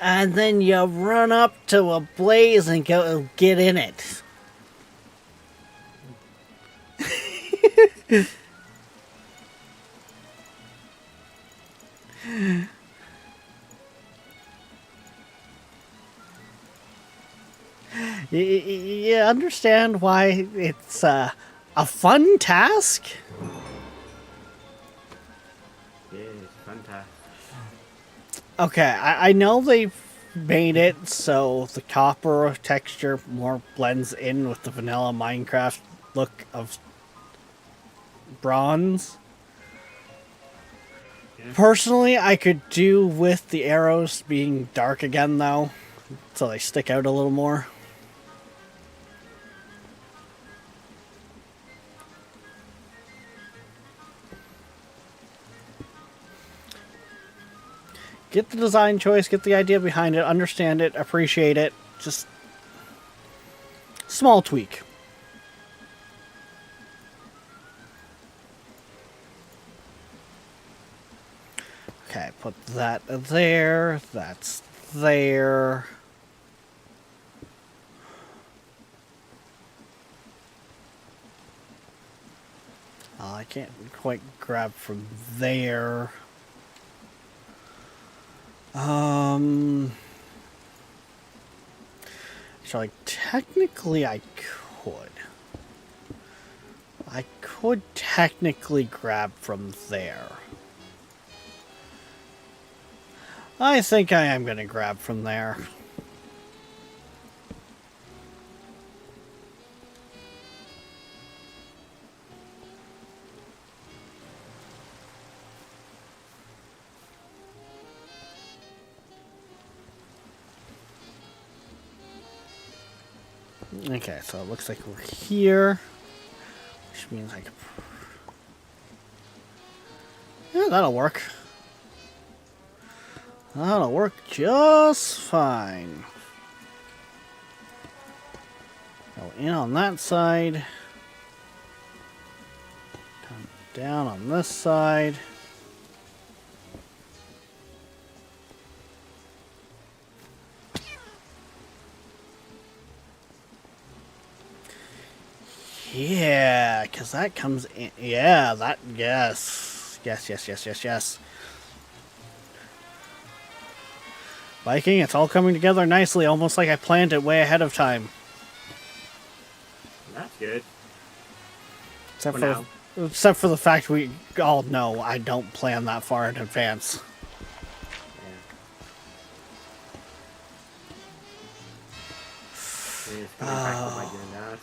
and then you run up to a blaze and go get in it. You understand why it's a fun task? Yes. test. Okay, I know they've made it so the copper texture more blends in with the vanilla Minecraft look of bronze. Yeah. Personally, I could do with the arrows being dark again, though, so they stick out a little more. Get the design choice, get the idea behind it, understand it, appreciate it. Just small tweak. Okay, put that there. That's there. I can't quite grab from there. So technically I could. I could technically grab from there. I think I am going to grab from there. Okay, so it looks like we're here, which means I can... Yeah, that'll work. That'll work just fine. Go in on that side. Come down on this side. Yeah, because that comes in. Yeah, that, yes. Yes. Viking, it's all coming together nicely, almost like I planned it way ahead of time. That's good. Except for the fact we all know I don't plan that far in advance. Yeah. It's coming back to my doing that.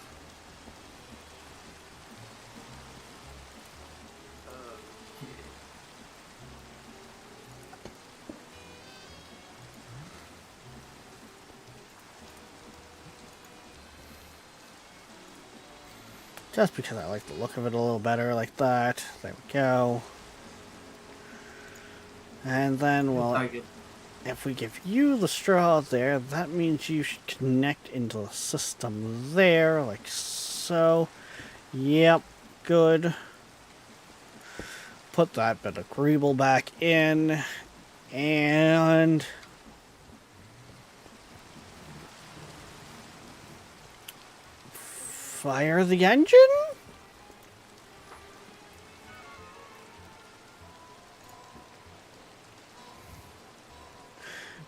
Just because I like the look of it a little better, like that. There we go. And then, well, if we give you the straw there, that means you should connect into the system there, like so. Yep, good. Put that bit of greeble back in, and... fire the engine?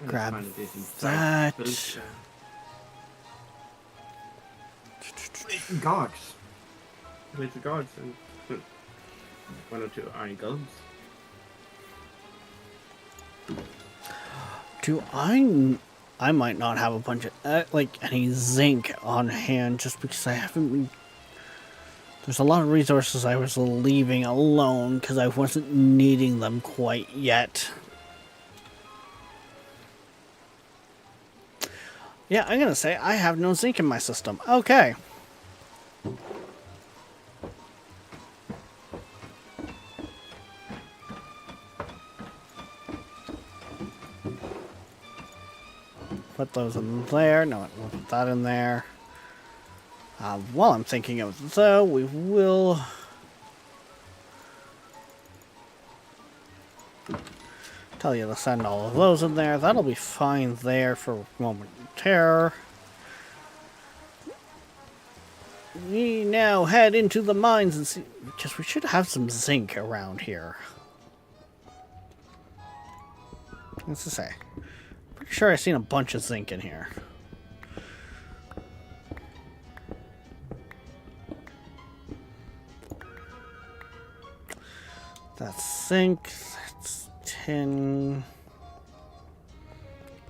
Grab that. Guards. With the guards and one or two iron guns. Do I might not have a bunch of, like, any zinc on hand just because I haven't been... There's a lot of resources I was leaving alone because I wasn't needing them quite yet. Yeah, I'm gonna say I have no zinc in my system. Okay. Put those in there. No, we'll put that in there. While I'm thinking of it, though, we will... tell you to send all of those in there. That'll be fine there for a moment of terror. We now head into the mines and see... because we should have some zinc around here. What's to say? Pretty sure I've seen a bunch of zinc in here. That's zinc. That's tin.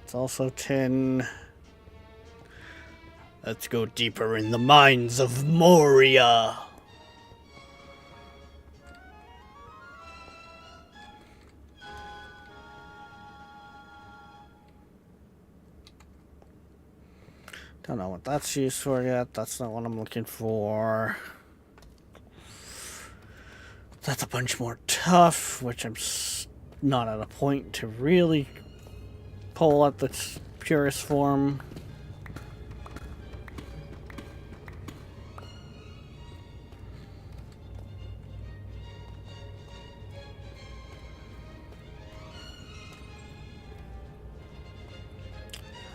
It's also tin. Let's go deeper in the mines of Moria. Don't know what that's used for yet. That's not what I'm looking for. That's a bunch more tough, which I'm not at a point to really pull at the purest form.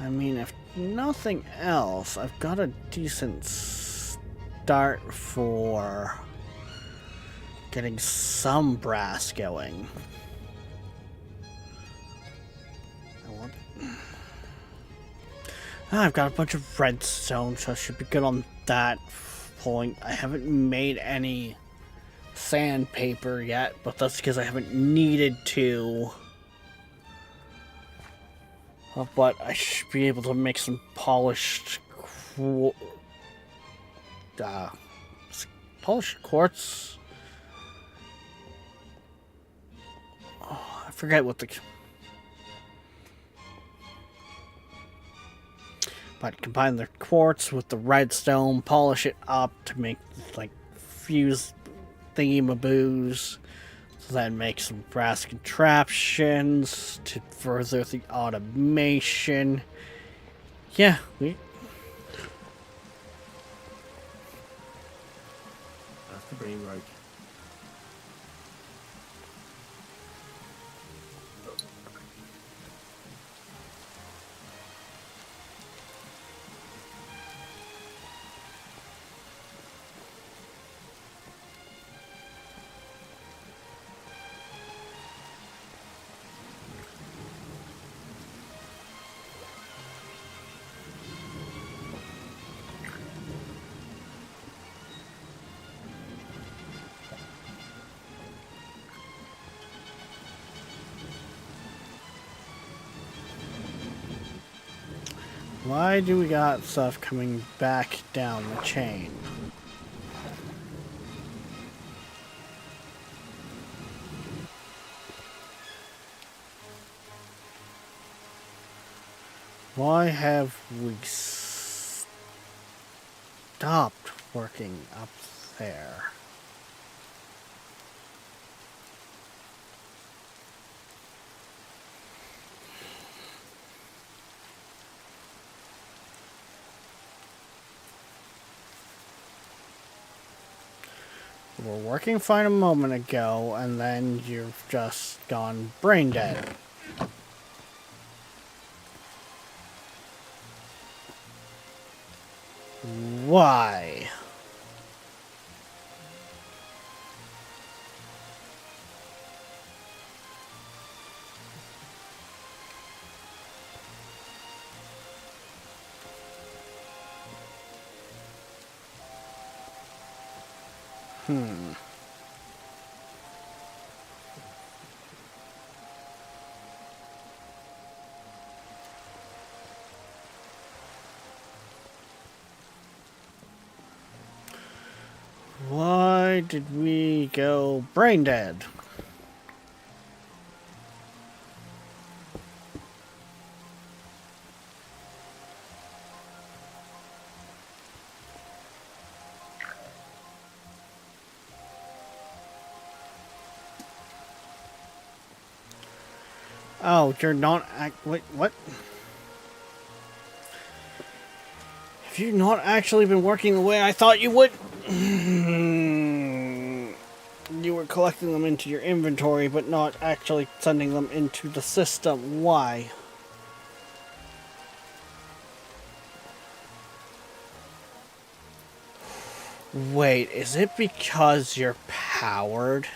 I mean, if nothing else, I've got a decent start for getting some brass going. I've got a bunch of redstone, so I should be good on that point. I haven't made any sandpaper yet, but that's because I haven't needed to. But I should be able to make some polished quartz. Oh, I forget what the... But combine the quartz with the redstone, polish it up to make, like, fuse thingy-maboos. Then make some brass contraptions to further the automation. Yeah, That's the brain right. why do we got stuff coming back down the chain? Why have we stopped working up there? We were working fine a moment ago, and then you've just gone brain dead. Why? Why did we go brain dead? Oh, you're not wait, what? Have you not actually been working the way I thought you would? You were collecting them into your inventory, but not actually sending them into the system. Why? Wait, is it because you're powered?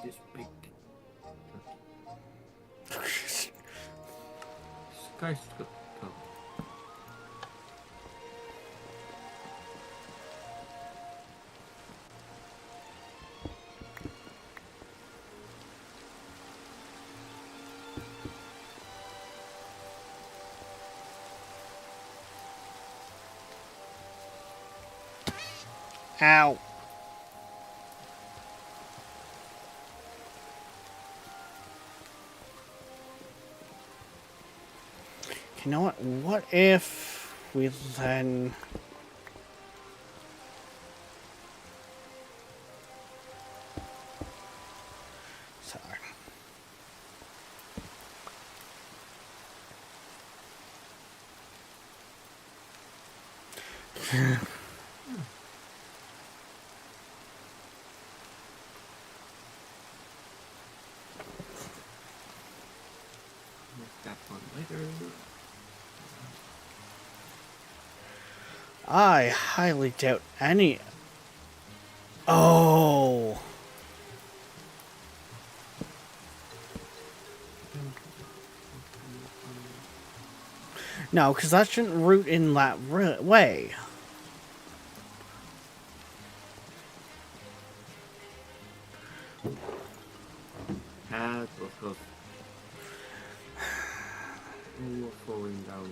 this big skyscraper. Ow. You know what? What if we then... Sorry. That one later. I highly doubt any... Oh! No, because that shouldn't root in that way. That was close. We were falling down.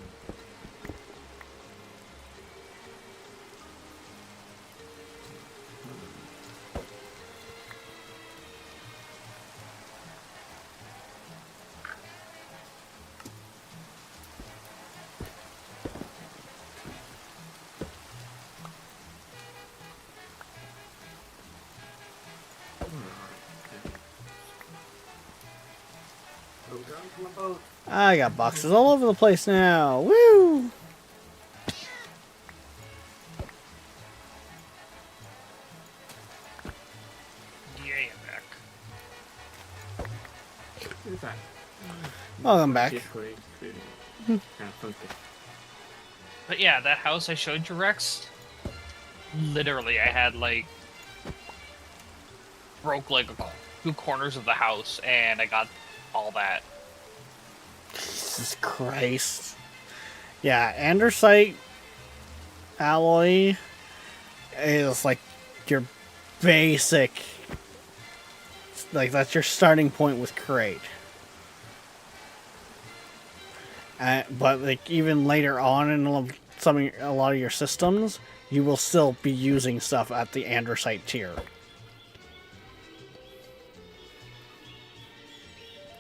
I got boxes all over the place now. Woo! Yeah, back. Who's that? Welcome back. But yeah, that house I showed you, Rex, literally I had like broke like two corners of the house and I got all that. Jesus Christ. Yeah, andesite alloy is like your basic, like that's your starting point with crate. But like even later on in a lot of your systems, you will still be using stuff at the andesite tier.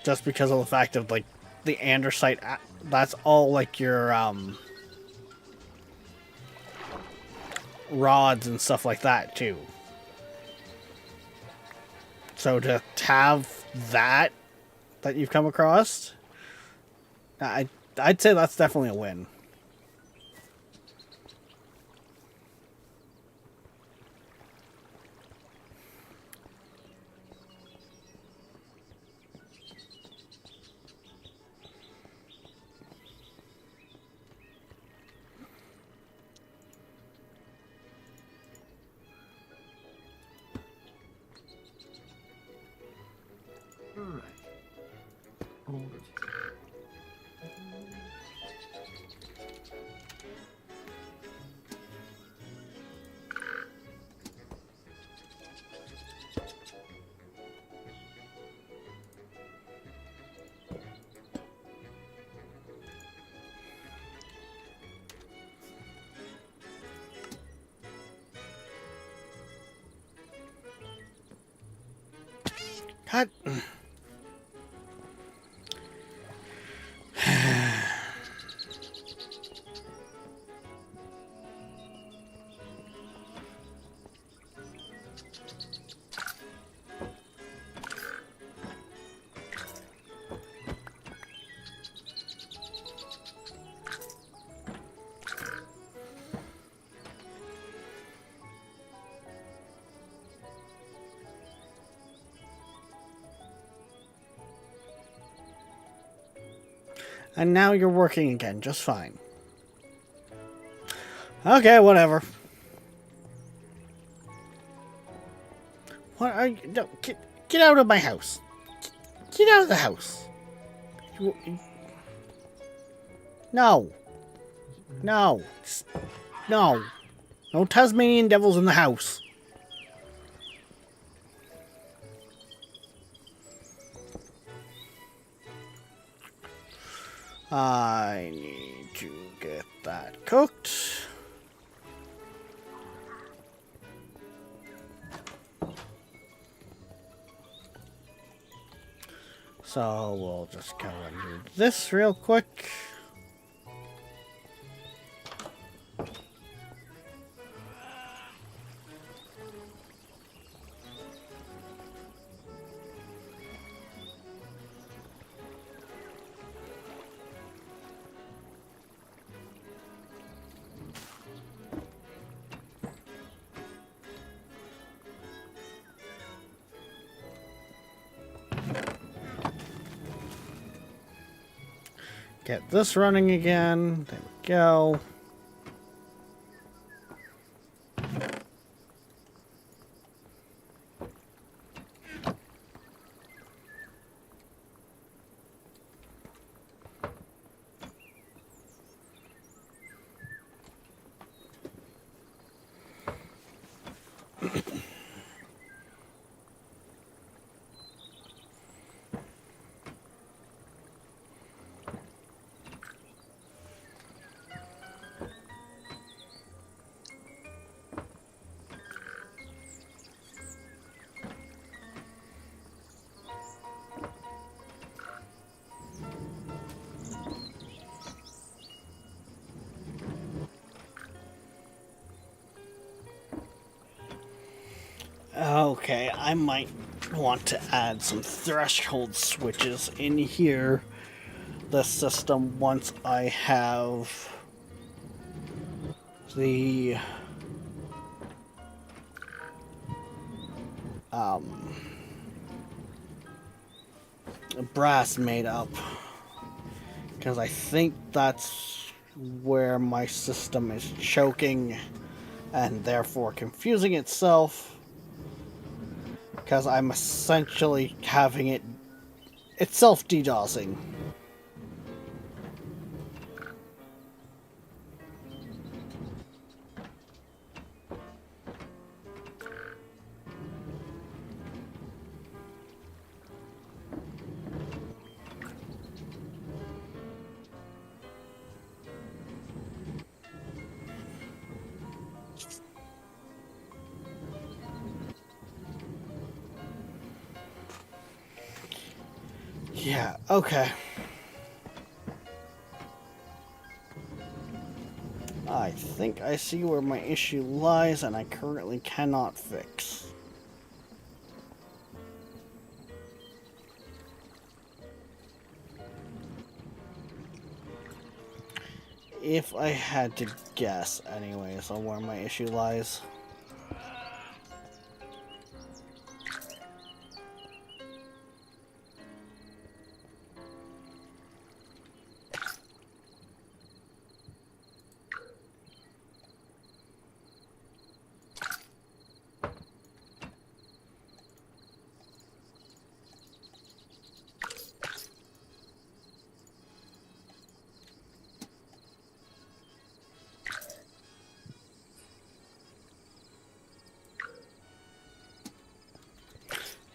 Just because of the fact of like the andesite, that's all like your rods and stuff like that too. So to have that you've come across, I'd say that's definitely a win. God. And now you're working again, just fine. Okay, whatever. What are you... No, Get out of my house. Get out of the house. No. No. No. No Tasmanian devils in the house. I need to get that cooked. So we'll just go and do this real quick. Get this running again. There we go. Okay, I might want to add some threshold switches in here. The system once I have the brass made up, because I think that's where my system is choking and therefore confusing itself, because I'm essentially having it itself DDoSing. Yeah, okay. I think I see where my issue lies, and I currently cannot fix. If I had to guess, anyways, on where my issue lies.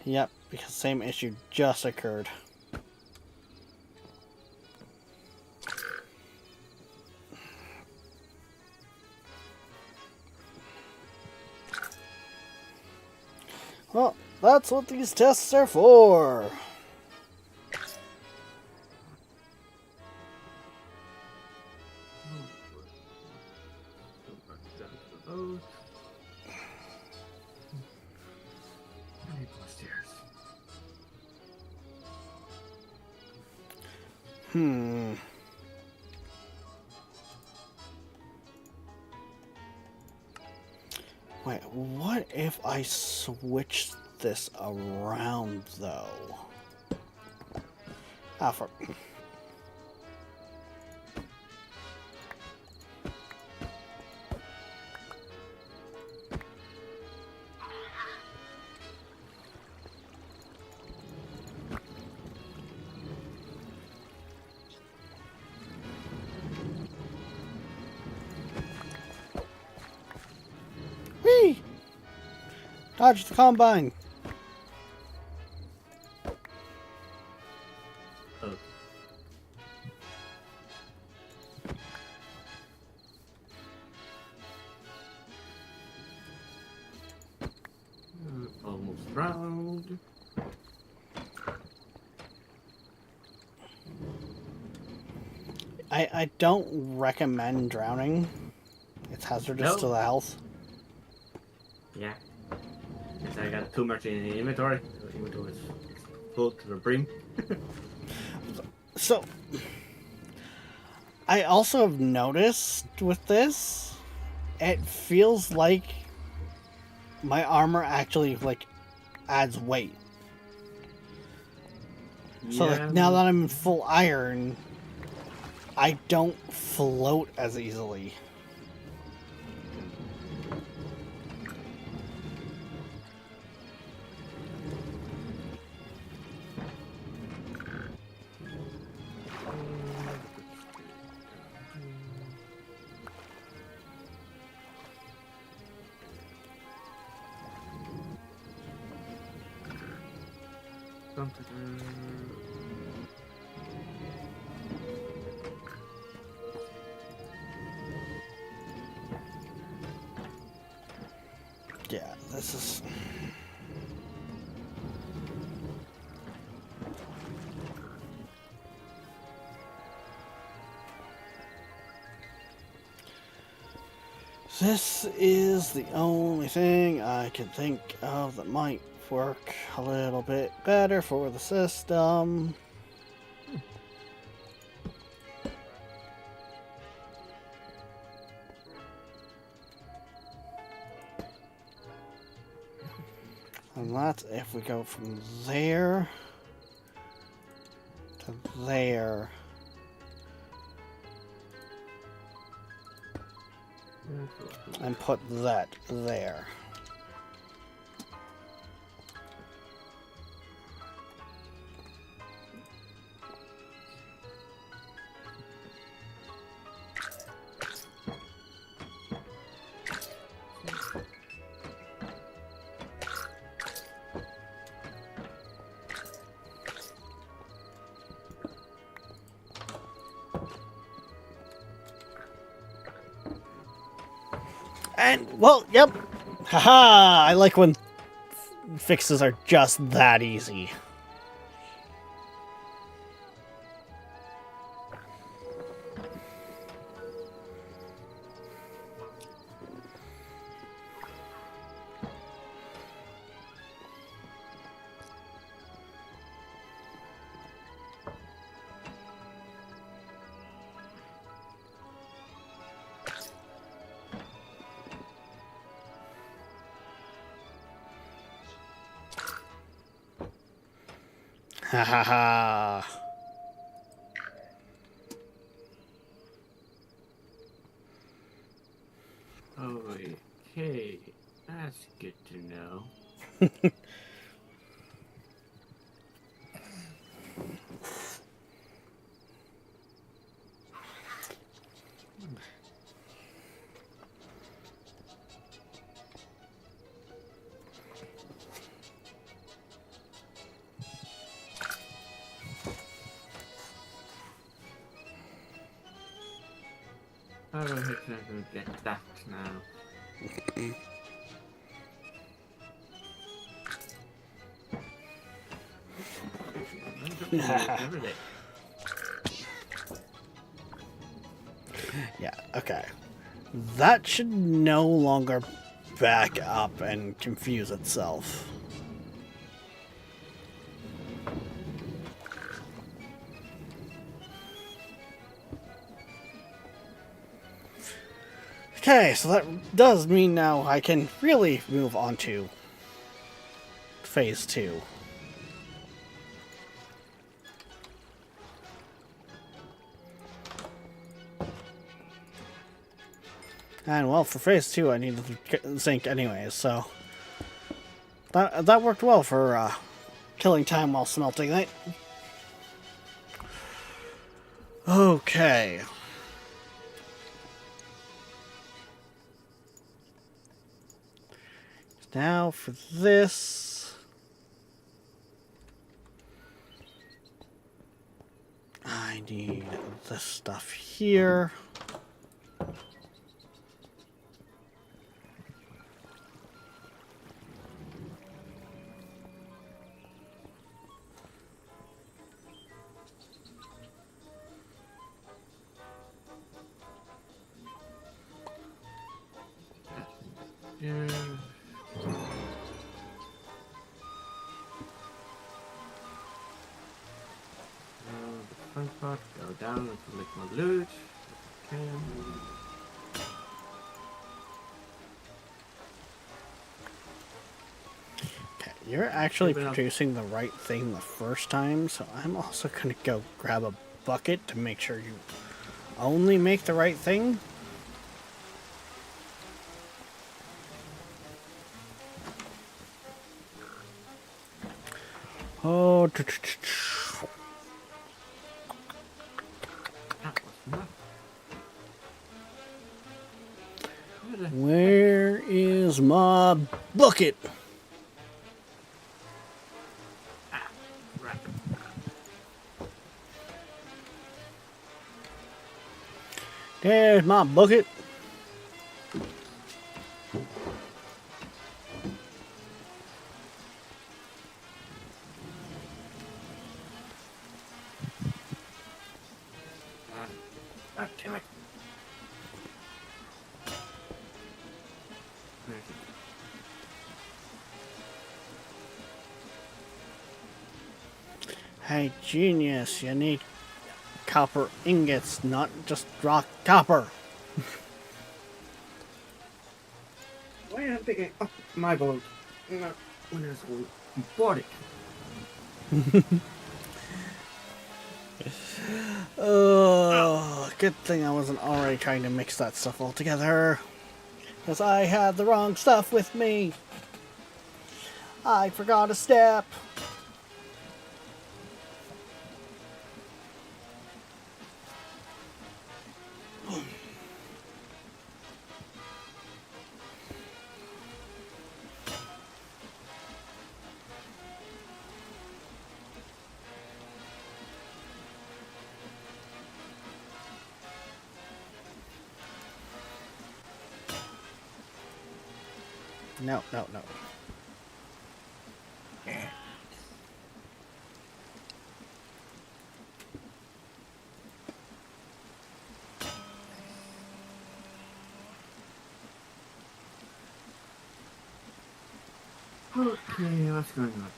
Yep, because same issue just occurred. Well, that's what these tests are for. Wait, what if I switch this around, though? Ah, for... Dodge the combine. Oh. Almost round. I don't recommend drowning. It's hazardous No. to the health. Yeah. Since I got too much in the inventory. The inventory is full to the brim. So, I also have noticed with this, it feels like my armor actually like adds weight. So like now that I'm in full iron, I don't float as easily. Yeah, this is... This is the only thing I can think of that might work a little bit better for the system. And that's if we go from there to there. And put that there. And, well, yep. Haha, I like when fixes are just that easy. Ha ha ha. Okay, that's good to know. How the heck am I going to get that now? Every day. Yeah, okay. That should no longer back up and confuse itself. Okay, so that does mean now I can really move on to phase 2. And well, for phase 2 I needed the zinc anyways, so that worked well for killing time while smelting it. Okay. Now for this. I need this stuff here. Yeah. The front part, go down and collect my loot. Okay. Okay, you're actually Keep it up. producing the right thing the first time, so I'm also gonna go grab a bucket to make sure you only make the right thing. Oh, That was not. where is my bucket? Right. There's my bucket. God damn it. There's it. Hey, genius, you need copper ingots, not just rock copper. Why am I picking up my gold? No, when it's all bought it. Oh, good thing I wasn't already trying to mix that stuff all together. Because I had the wrong stuff with me. I forgot a step. No, no, no. Okay, what's going on?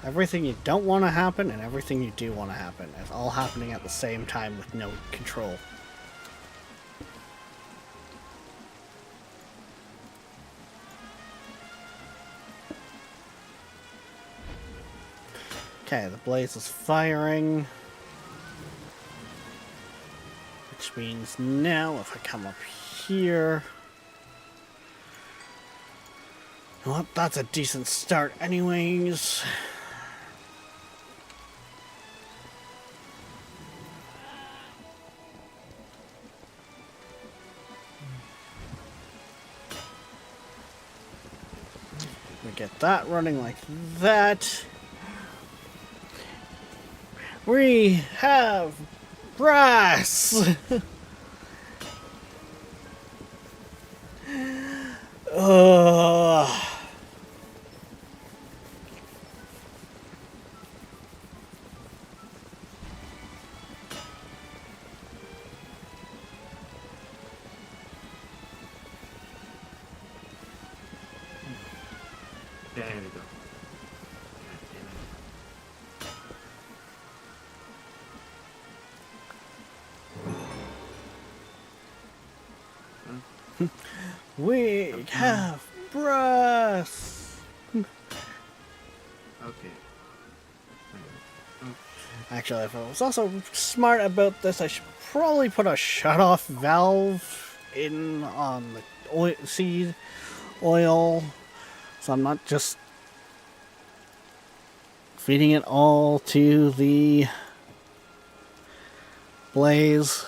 Everything you don't want to happen and everything you do want to happen is all happening at the same time with no control. Okay, the blaze is firing. Which means now if I come up here... You know what? That's a decent start anyways. We get that running like that. We have brass! Ugh. There we go. God damn it. We have brass! Okay. Actually, if I was also smart about this, I should probably put a shut-off valve in on the seed oil, so I'm not just feeding it all to the blaze.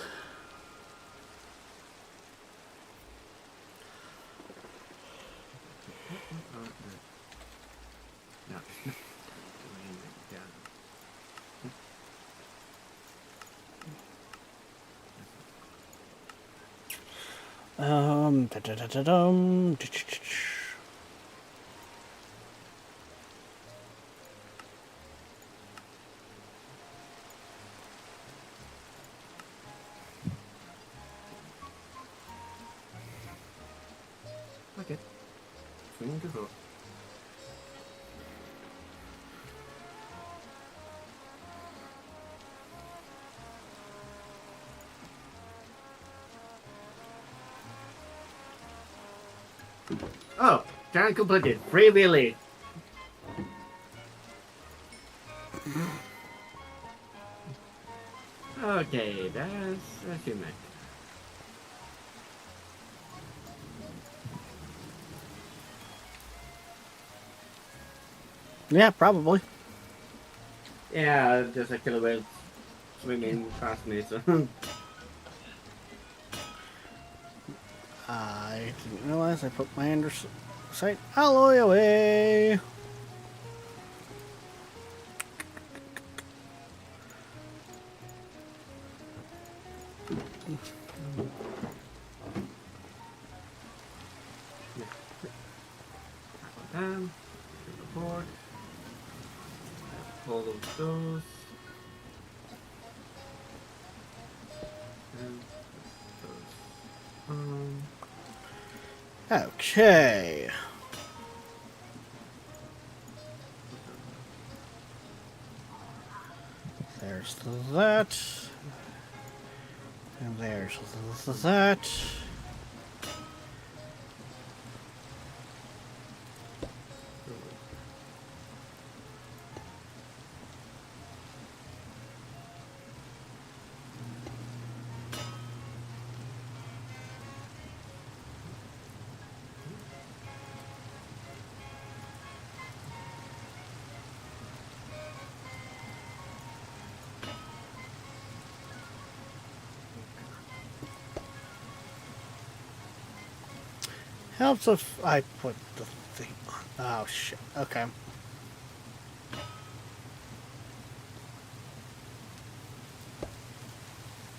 No. Da-da-da-da-dum. Okay. Swinging to throw. Oh, challenge completed. Free Willy. Okay, that's achievement. Yeah, probably. Yeah, just a killer whale swimming past me, so. I didn't realize I put my andesite alloy away. Report. All of those. And those. Okay. There's that. And there's that. Helps if I put the thing on. Oh shit. Okay.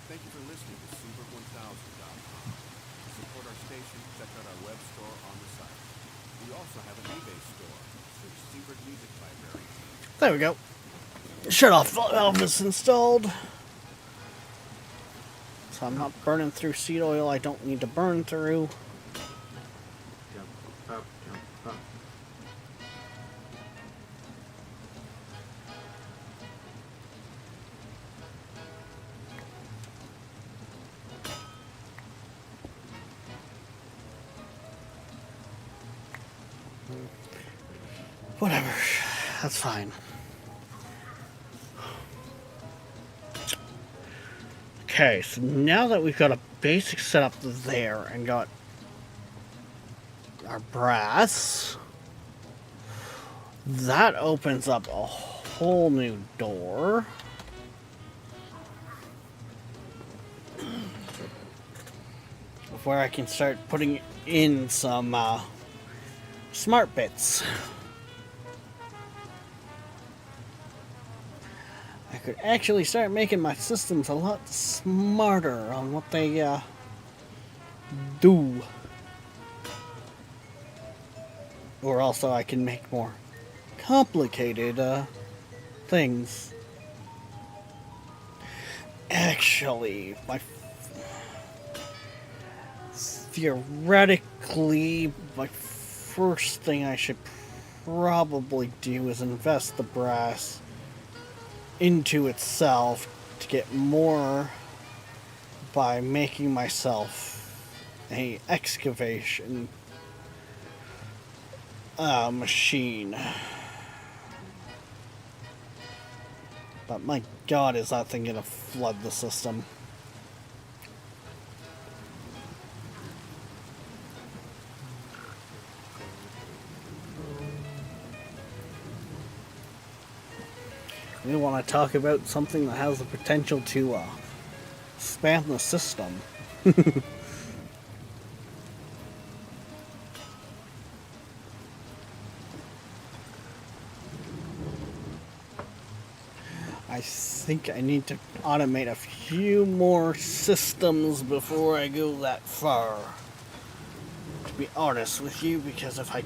Thank you for listening to Super1000.com. To support our station, check out our web store on the site. We also have an eBay store. Search Secret Music Library. There we go. Shut off valve is installed. So I'm not burning through seed oil I don't need to burn through. Jump up, jump up. Whatever. That's fine. Okay, so now that we've got a basic setup there and got our brass, that opens up a whole new door. Where I can start putting in some smart bits. I could actually start making my systems a lot smarter on what they do. Or also I can make more complicated things. Actually, theoretically, my first thing I should probably do is invest the brass into itself to get more by making myself a excavation machine. But my god, is that thing gonna flood the system. We want to talk about something that has the potential to spam the system. I think I need to automate a few more systems before I go that far. To be honest with you, because if I...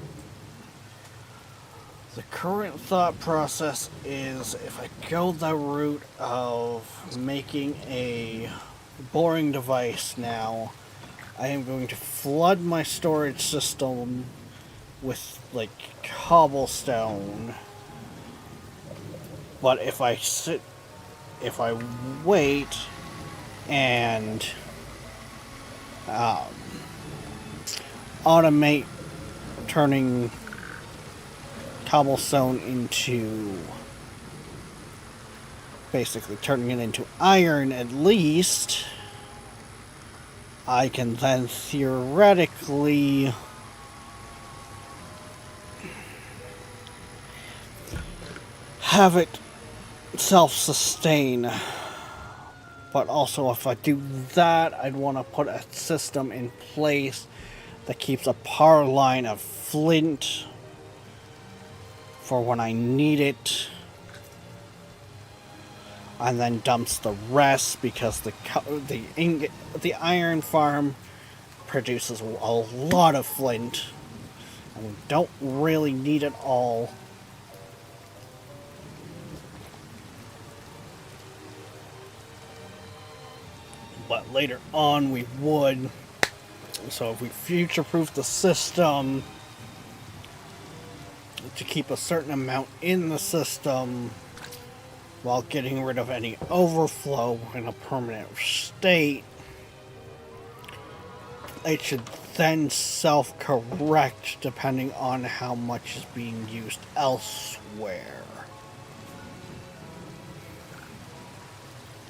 The current thought process is if I go the route of making a boring device now, I am going to flood my storage system with, like, cobblestone. But if I wait and automate turning cobblestone into, basically turning it into iron at least, I can then theoretically have it self-sustain. But also, if I do that, I'd want to put a system in place that keeps a power line of flint for when I need it, and then dumps the rest because the iron farm produces a lot of flint, and we don't really need it all. But later on we would. So if we future-proof the system to keep a certain amount in the system while getting rid of any overflow in a permanent state, it should then self-correct depending on how much is being used elsewhere.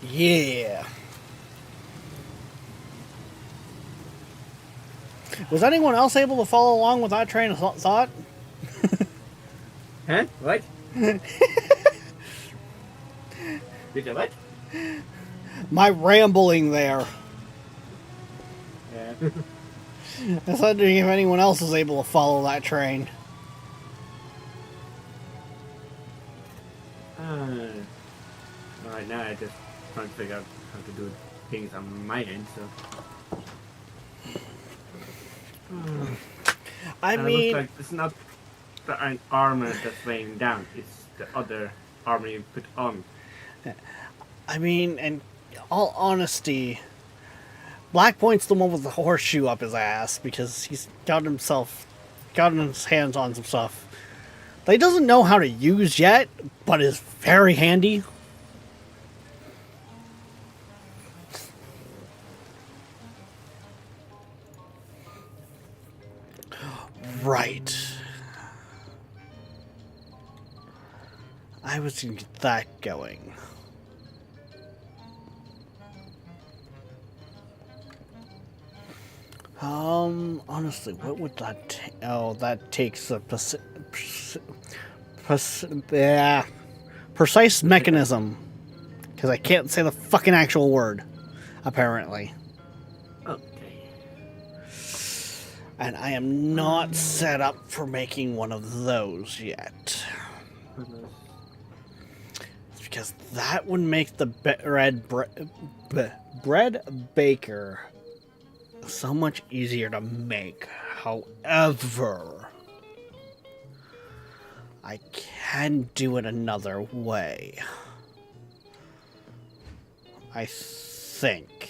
Yeah. Was anyone else able to follow along with that train of thought? Huh? What? Did you what? My rambling there. Yeah. I was wondering if anyone else was able to follow that train. Right now I just trying to figure out how to do things on my end, so. I And it mean, looks like it's not the armor that's weighing down, it's the other armor you put on. in all honesty, Blackpoint's the one with the horseshoe up his ass because he's got his hands on some stuff that he doesn't know how to use yet, but is very handy. Right. I was gonna get that going. Honestly, what would that take? Oh, that takes a precise mechanism. Because I can't say the fucking actual word, apparently. Okay. And I am not set up for making one of those yet. Because that would make the bread baker so much easier to make. However, I can do it another way. I think.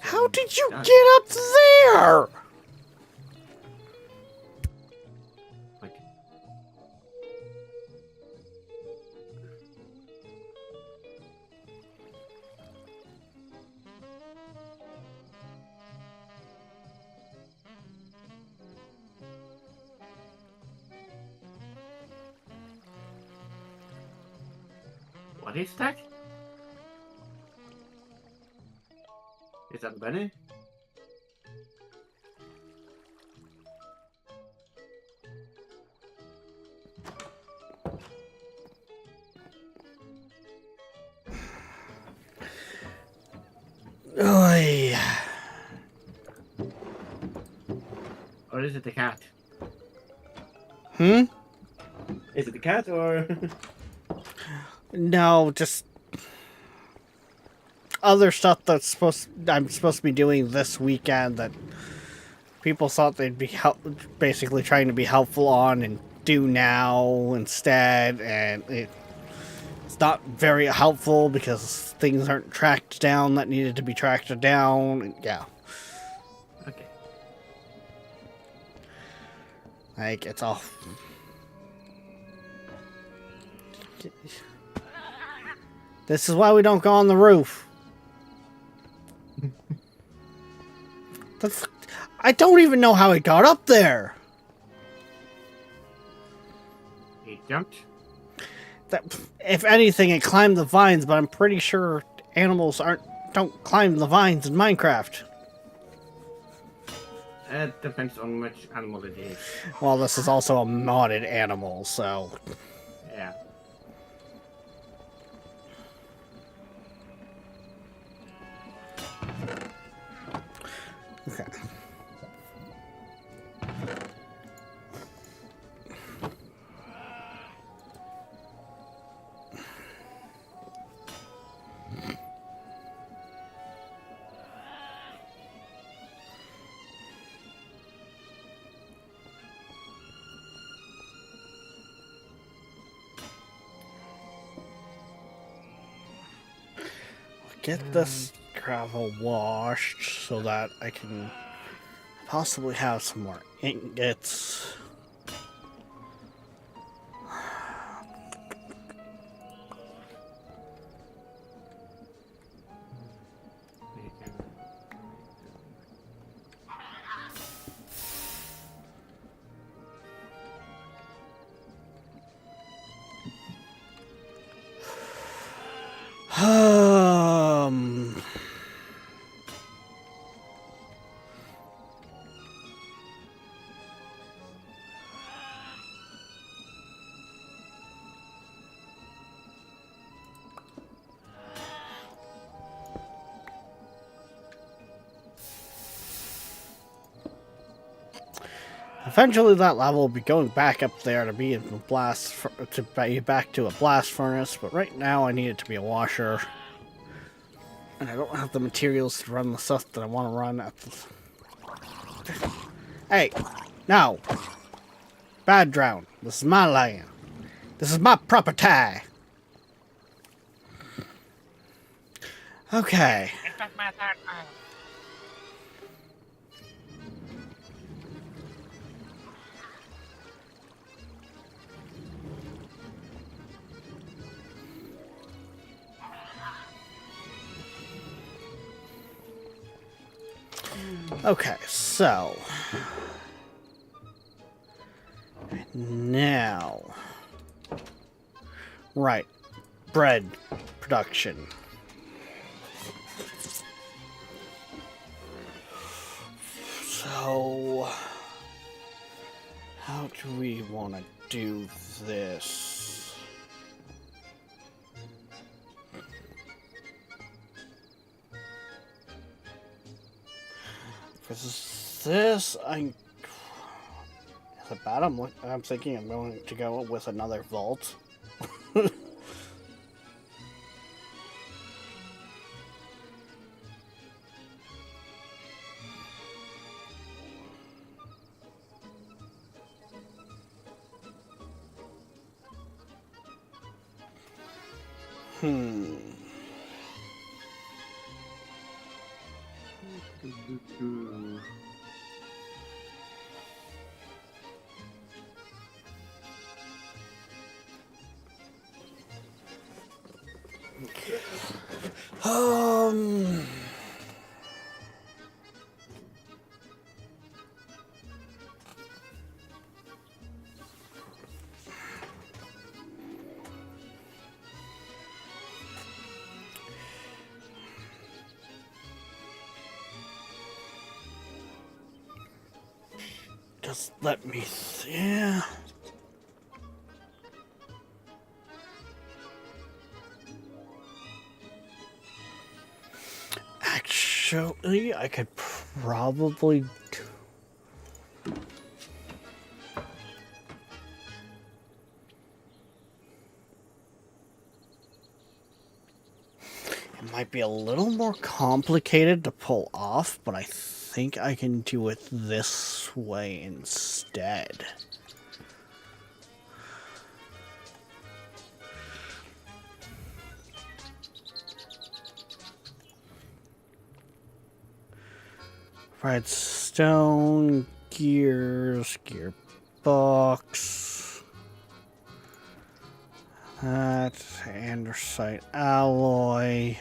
How did you get up there? Like, Body stack? Is that Benny? Oy. Or is it the cat? Hmm? Is it the cat or? No, just other stuff I'm supposed to be doing this weekend that people thought they'd be basically trying to be helpful on and do now instead, and it's not very helpful because things aren't tracked down that needed to be tracked down. Yeah, Okay. like it's all. This is why we don't go on the roof. I don't even know how it got up there. He jumped. If anything, it climbed the vines, but I'm pretty sure animals don't climb the vines in Minecraft. It depends on which animal it is. Well, this is also a modded animal, so... Yeah. Okay. Get this gravel washed so that I can possibly have some more ingots. Um, Eventually, that level will be going back up there to be in the to be back to a blast furnace. But right now, I need it to be a washer, and I don't have the materials to run the stuff that I want to run at the... Hey, no, bad drown. This is my land. This is my property. Okay. It's not my turn. Okay, so now, right, bread production. So, how do we want to do this? Because this, is it bad? I'm thinking I'm going to go with another vault. Um... Just let me yeah. Actually, I could probably it might be a little more complicated to pull off, but I think I can do it this way instead. Redstone, gears, gearbox. That, andesite alloy.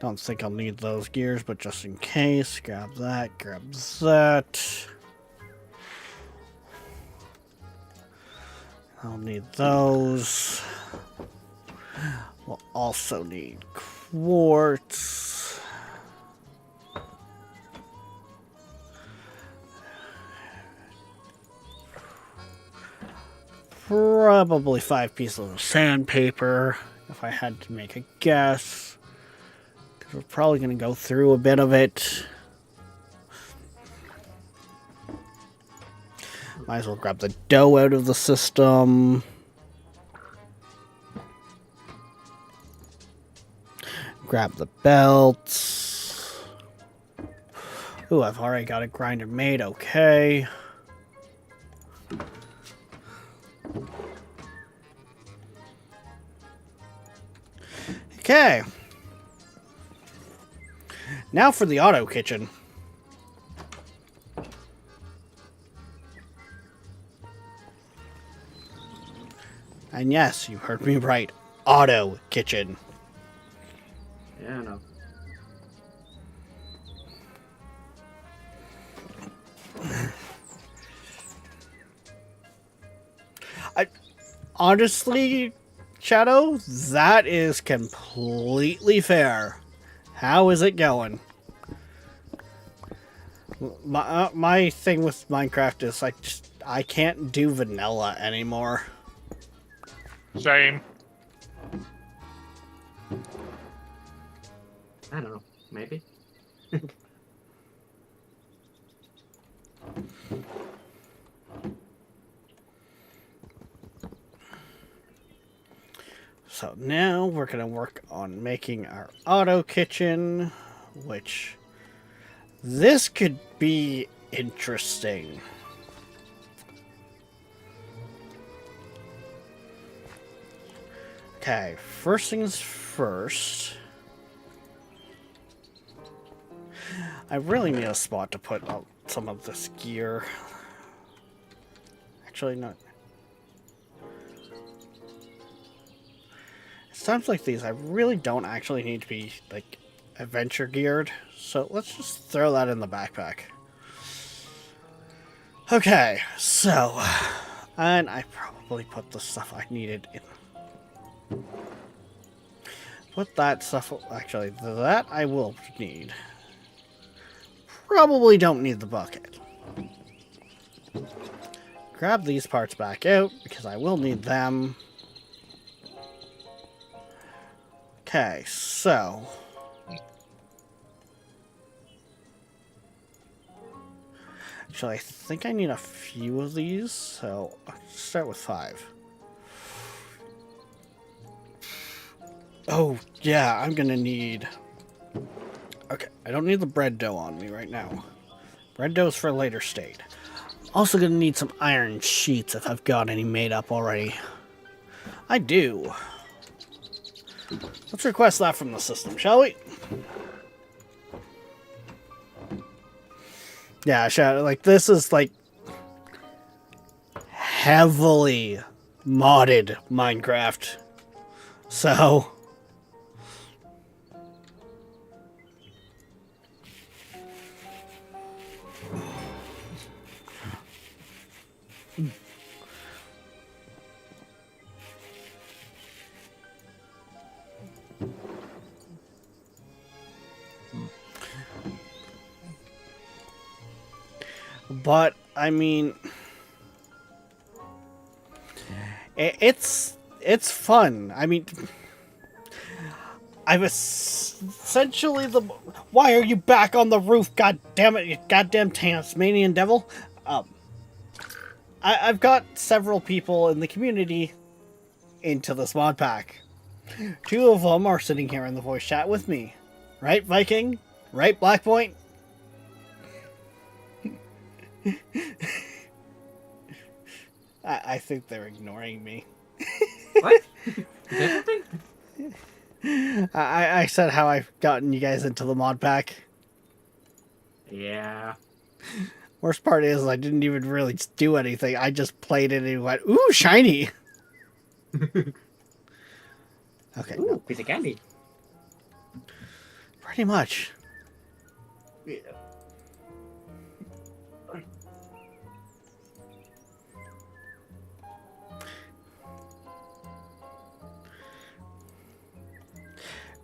Don't think I'll need those gears, but just in case, grab that, grab that. I'll need those. We'll also need quartz. Probably 5 pieces of sandpaper, if I had to make a guess. Because we're probably going to go through a bit of it. Might as well grab the dough out of the system. Grab the belts. Ooh, I've already got a grinder made, okay. Okay. Now for the auto kitchen. And yes, you heard me right. Auto kitchen. Yeah, I know. Honestly, Shadow, that is completely fair. How is it going? My thing with Minecraft is I can't do vanilla anymore. Same. I don't know. Maybe. So now we're going to work on making our auto kitchen, which this could be interesting. Okay, first things first. I really need a spot to put out some of this gear. Actually, not. Times like these, I really don't actually need to be, like, adventure geared. So let's just throw that in the backpack. Okay, so... And I probably put the stuff I needed in. Put that stuff... Actually, that I will need. Probably don't need the bucket. Grab these parts back out, because I will need them. Okay, so... Actually, I think I need a few of these, so I'll start with 5. Oh, yeah, I'm gonna need... Okay, I don't need the bread dough on me right now. Bread dough's for a later state. Also gonna need some iron sheets if I've got any made up already. I do. Let's request that from the system, shall we? Yeah, like, this is, like, heavily modded Minecraft. So... But I mean, it's fun. I mean, essentially the. Why are you back on the roof? God damn it, you goddamn Tasmanian devil! I've got several people in the community into this mod pack. 2 of them are sitting here in the voice chat with me. Right, Viking? Right, Blackpoint? I think they're ignoring me. What? Is that I said how I've gotten you guys into the mod pack. Yeah. Worst part is I didn't even really do anything. I just played it and went, ooh, shiny! Okay, Ooh, no, piece of candy. pretty much. Yeah.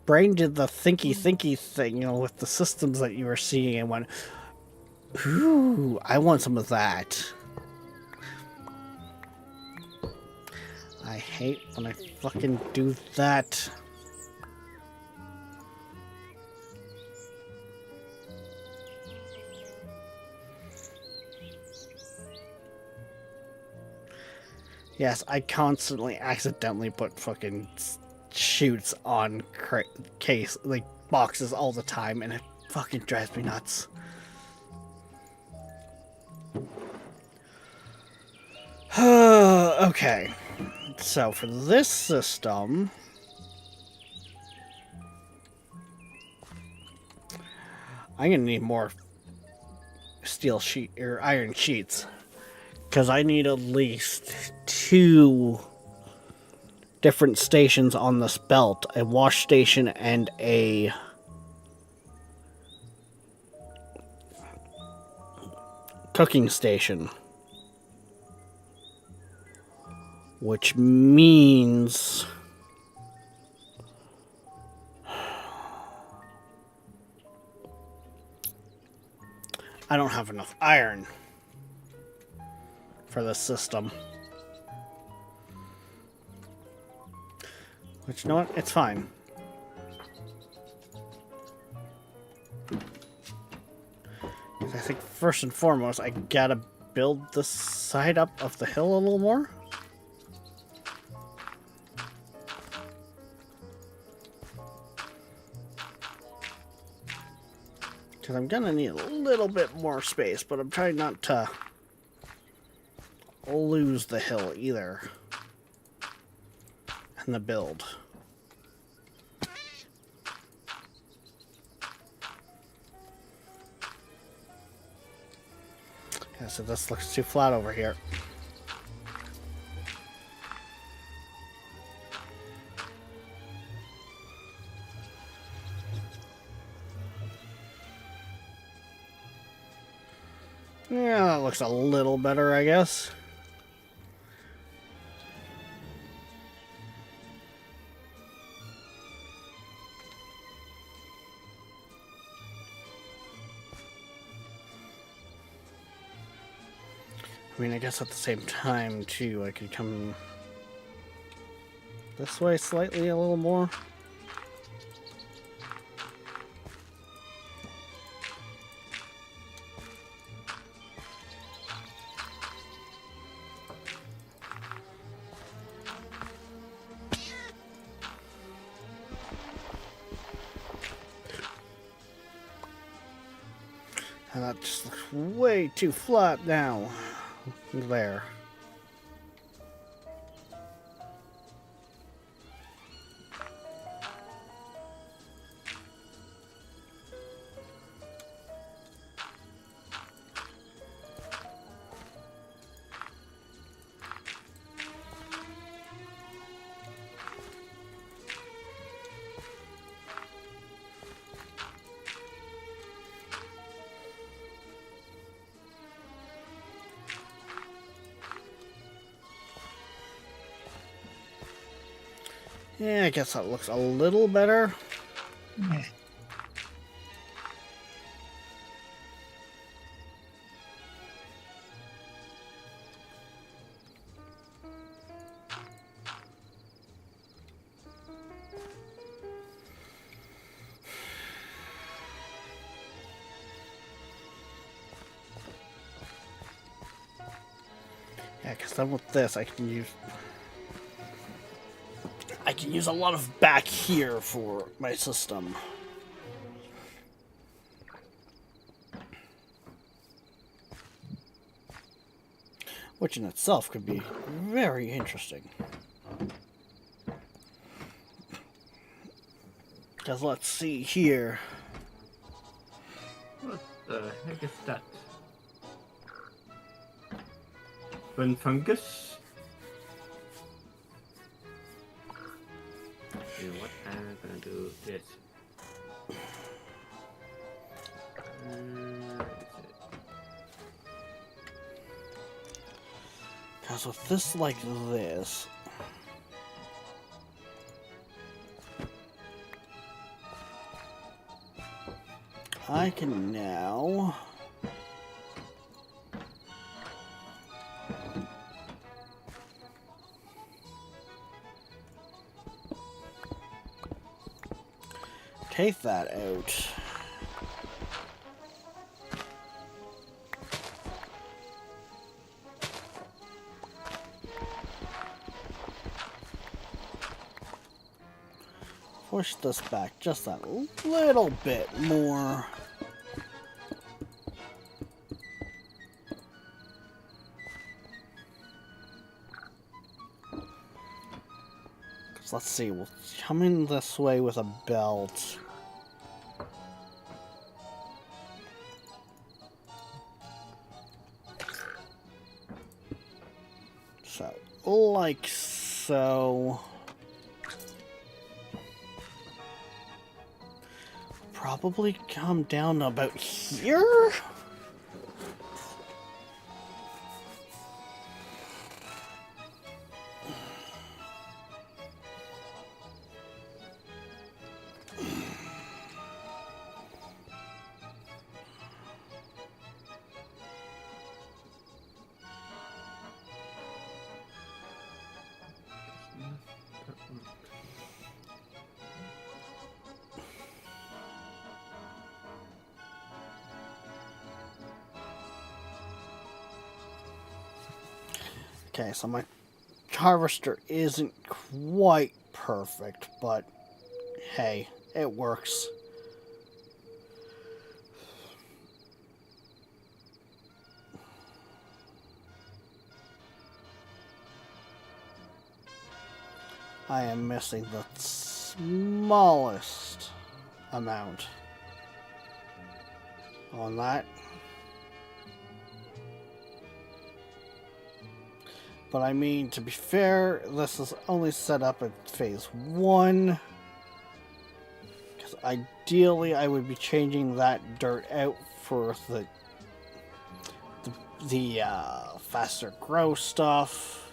Brain did the thinky thing, with the systems that you were seeing and went, ooh, I want some of that. I hate when I fucking do that. Yes, I constantly accidentally put fucking shoots on boxes all the time, and it fucking drives me nuts. Okay, so for this system, I'm gonna need more steel sheet or iron sheets, because I need at least 2 different stations on this belt, a wash station and a cooking station, which means I don't have enough iron for this system. Which, you know what? It's fine. I think first and foremost, I gotta build the side up of the hill a little more. Because I'm gonna need a little bit more space, but I'm trying not to lose the hill either in the build. Yeah, so this looks too flat over here. Yeah, that looks a little better, I guess. I mean, I guess at the same time, too, I could come this way slightly a little more. And that just looks way too flat now. There. Yeah, I guess that looks a little better. Yeah, because then with this, I can use a lot of back here for my system. Which in itself could be very interesting. Because let's see here. What the heck is that? Fun fungus? You know what? I'm gonna do this. Because with this like this, I can now take that out. Push this back just that little bit more. Let's see, we'll come in this way with a belt. So, like so. Probably come down about here? Okay, so my harvester isn't quite perfect, but hey, it works. I am missing the smallest amount on that. But I mean, to be fair, this is only set up at phase 1. Because ideally, I would be changing that dirt out for the faster grow stuff.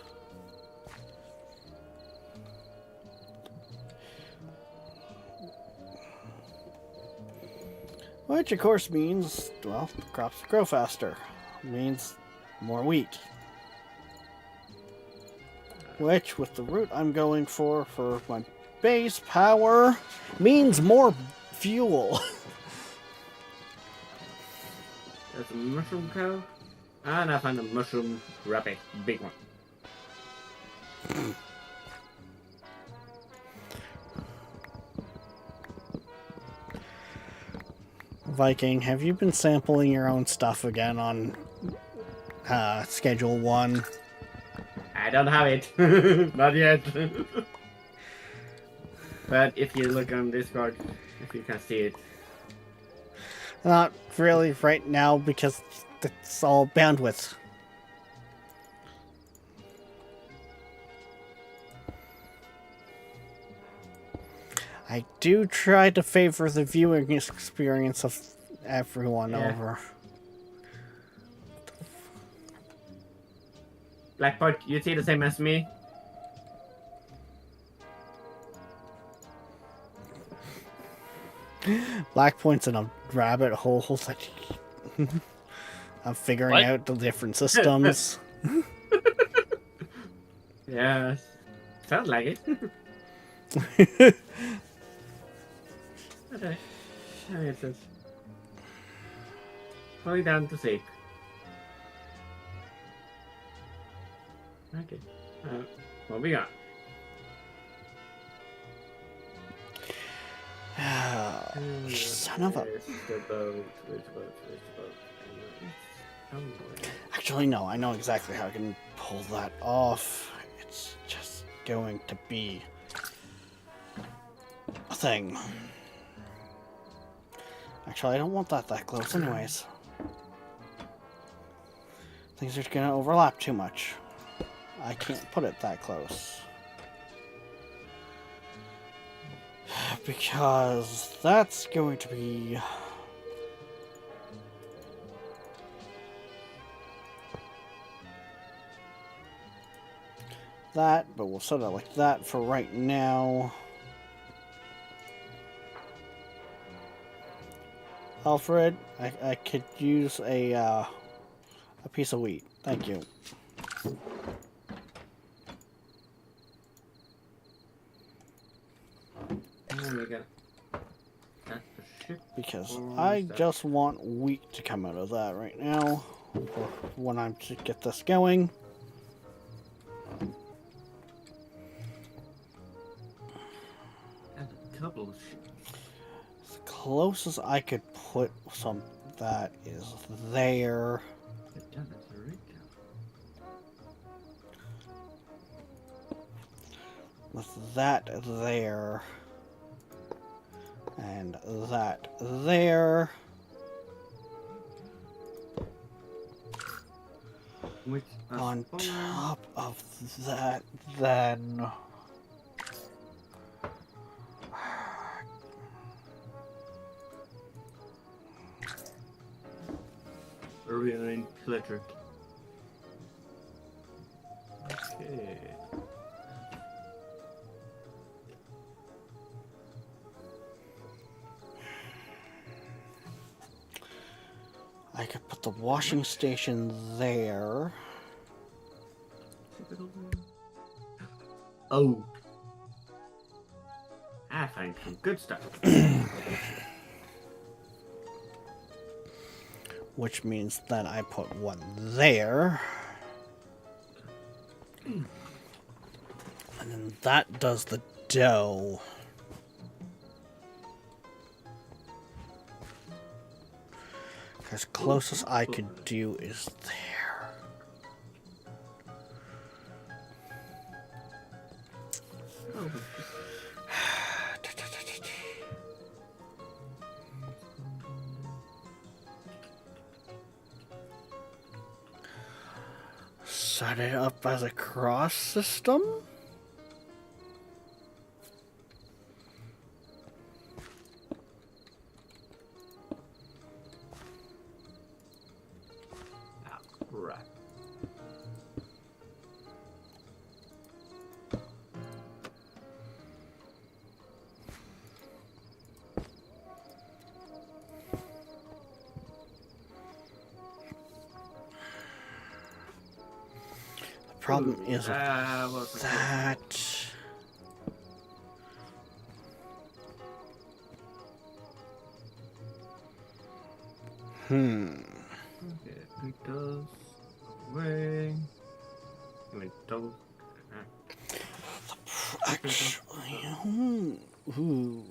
Which, of course, means, well, the crops grow faster. Means more wheat. Which, with the route I'm going for my base power, means more fuel. There's a mushroom cow. And I found a mushroom rabbit. Big one. Viking, have you been sampling your own stuff again on Schedule 1? I don't have it. Not yet. But if you look on Discord, if you can see it. Not really right now because it's all bandwidth. I do try to favor the viewing experience of everyone over. Blackpot, you see the same as me? Black Point's in a rabbit hole that of figuring out the different systems. Yeah, sounds like it. Okay, that makes sense. Going down to 6. Okay. What we got? Son of a... Where's the boat? Where's the boat? Where's the boat? Somewhere. Actually, no, I know exactly how I can pull that off. It's just going to be a thing. Actually, I don't want that close anyways. Things are gonna overlap too much. I can't put it that close. Because that's going to be... that, but we'll set it like that for right now. Alfred, I could use a piece of wheat. Thank you. And we got that ship. Because I just want wheat to come out of that right now. For when I'm to get this going. And a couple of ships. The closest I could put some that is there. Yeah, that's right. With that there. And that there. Which On top of that, then... Orion Electric. Okay. I could put the washing station there. Oh. I find some good stuff. Which means that I put one there. And then that does the dough. As closest I could do is there. Oh. Set it up as a cross system. Ah, right. The problem is with what's the that. Okay, it goes away. Wait, double. Actually, ooh.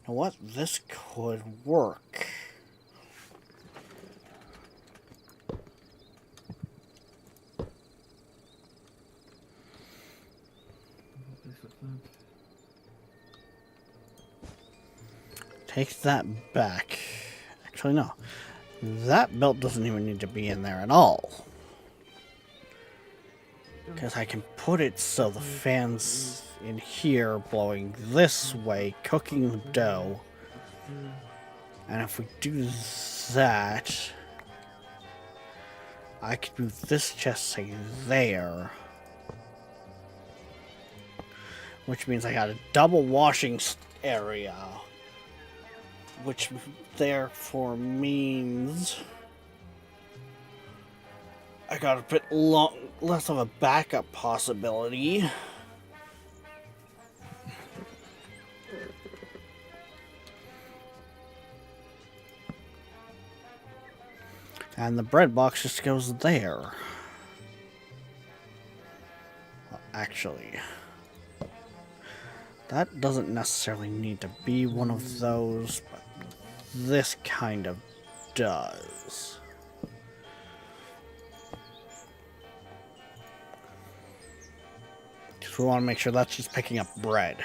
Now what? This could work. Take that back. Actually, no. That belt doesn't even need to be in there at all. Because I can put it so the fan's in here blowing this way, cooking the dough. And if we do that, I could move this chest, say, there. Which means I got a double washing area. Which therefore means I got a bit less of a backup possibility. And the bread box just goes there. Actually, that doesn't necessarily need to be one of those, but this kind of does. Because we want to make sure that's just picking up bread.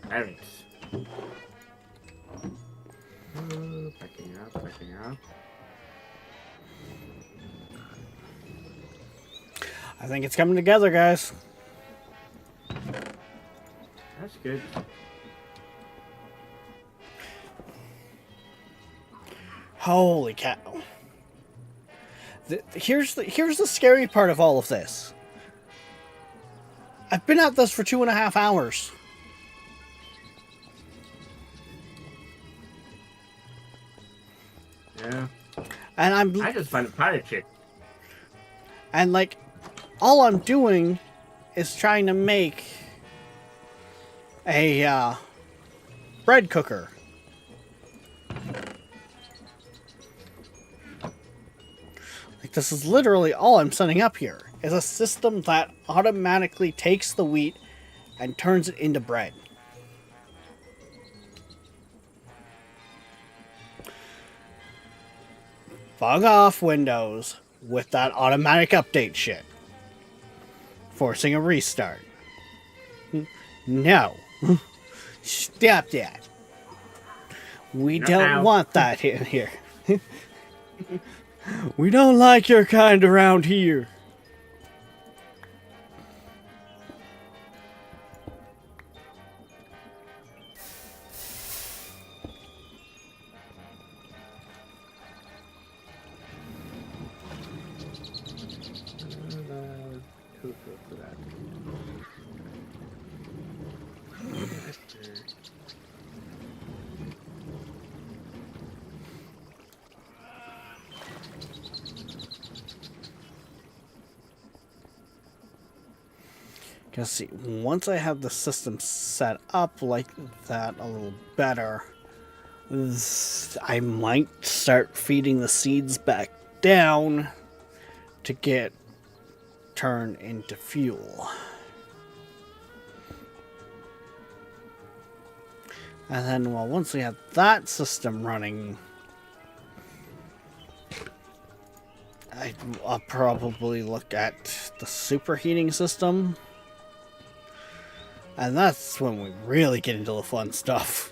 Berries. Packing up, packing up. I think it's coming together, guys. That's good. Holy cow. Here's the scary part of all of this. I've been at this for 2.5 hours. Yeah. And I just find a pirate ship. and like all I'm doing is trying to make a bread cooker. Like this is literally all I'm setting up here. Is a system that automatically takes the wheat and turns it into bread. Bug off Windows with that automatic update shit. Forcing a restart. No. Stop that. We don't want that in here. We don't like your kind around here. Because see, once I have the system set up like that a little better, I might start feeding the seeds back down to get turned into fuel. And then, well, once we have that system running, I'll probably look at the superheating system. And that's when we really get into the fun stuff.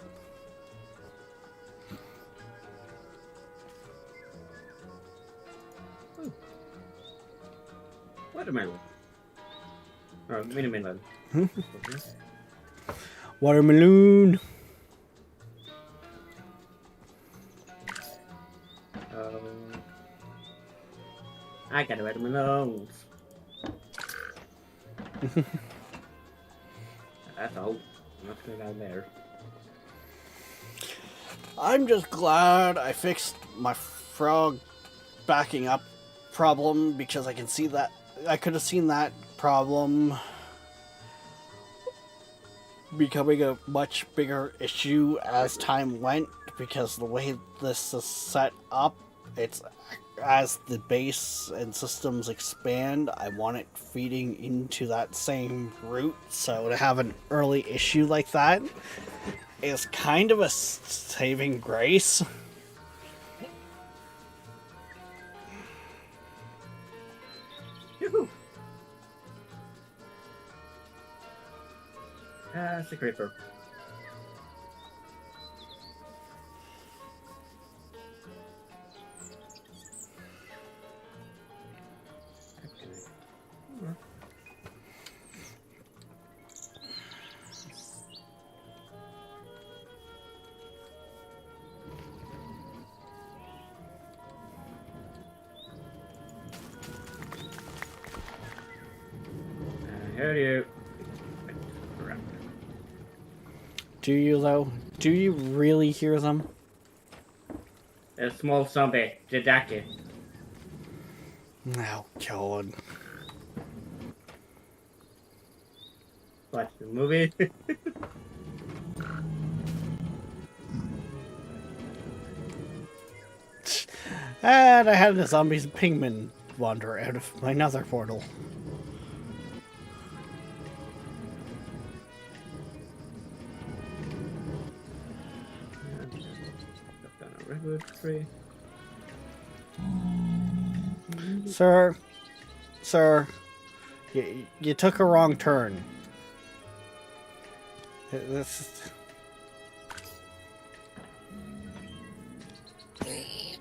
Watermelon. Or mini melon. Watermelon. I got watermelons. That's all. Not going down there. I'm just glad I fixed my frog backing up problem, because I can see that I could have seen that problem becoming a much bigger issue as time went, because the way this is set up, it's as the base and systems expand, I want it feeding into that same route, so to have an early issue like that is kind of a saving grace. Yoo-hoo! It's a creeper. I heard you. Do you, though? Do you really hear them? A small zombie, Jadaki. Oh, God. Watch the movie. And I had the zombies and pigmen wander out of my nether portal. Got down a redwood tree. Sir, you took a wrong turn. This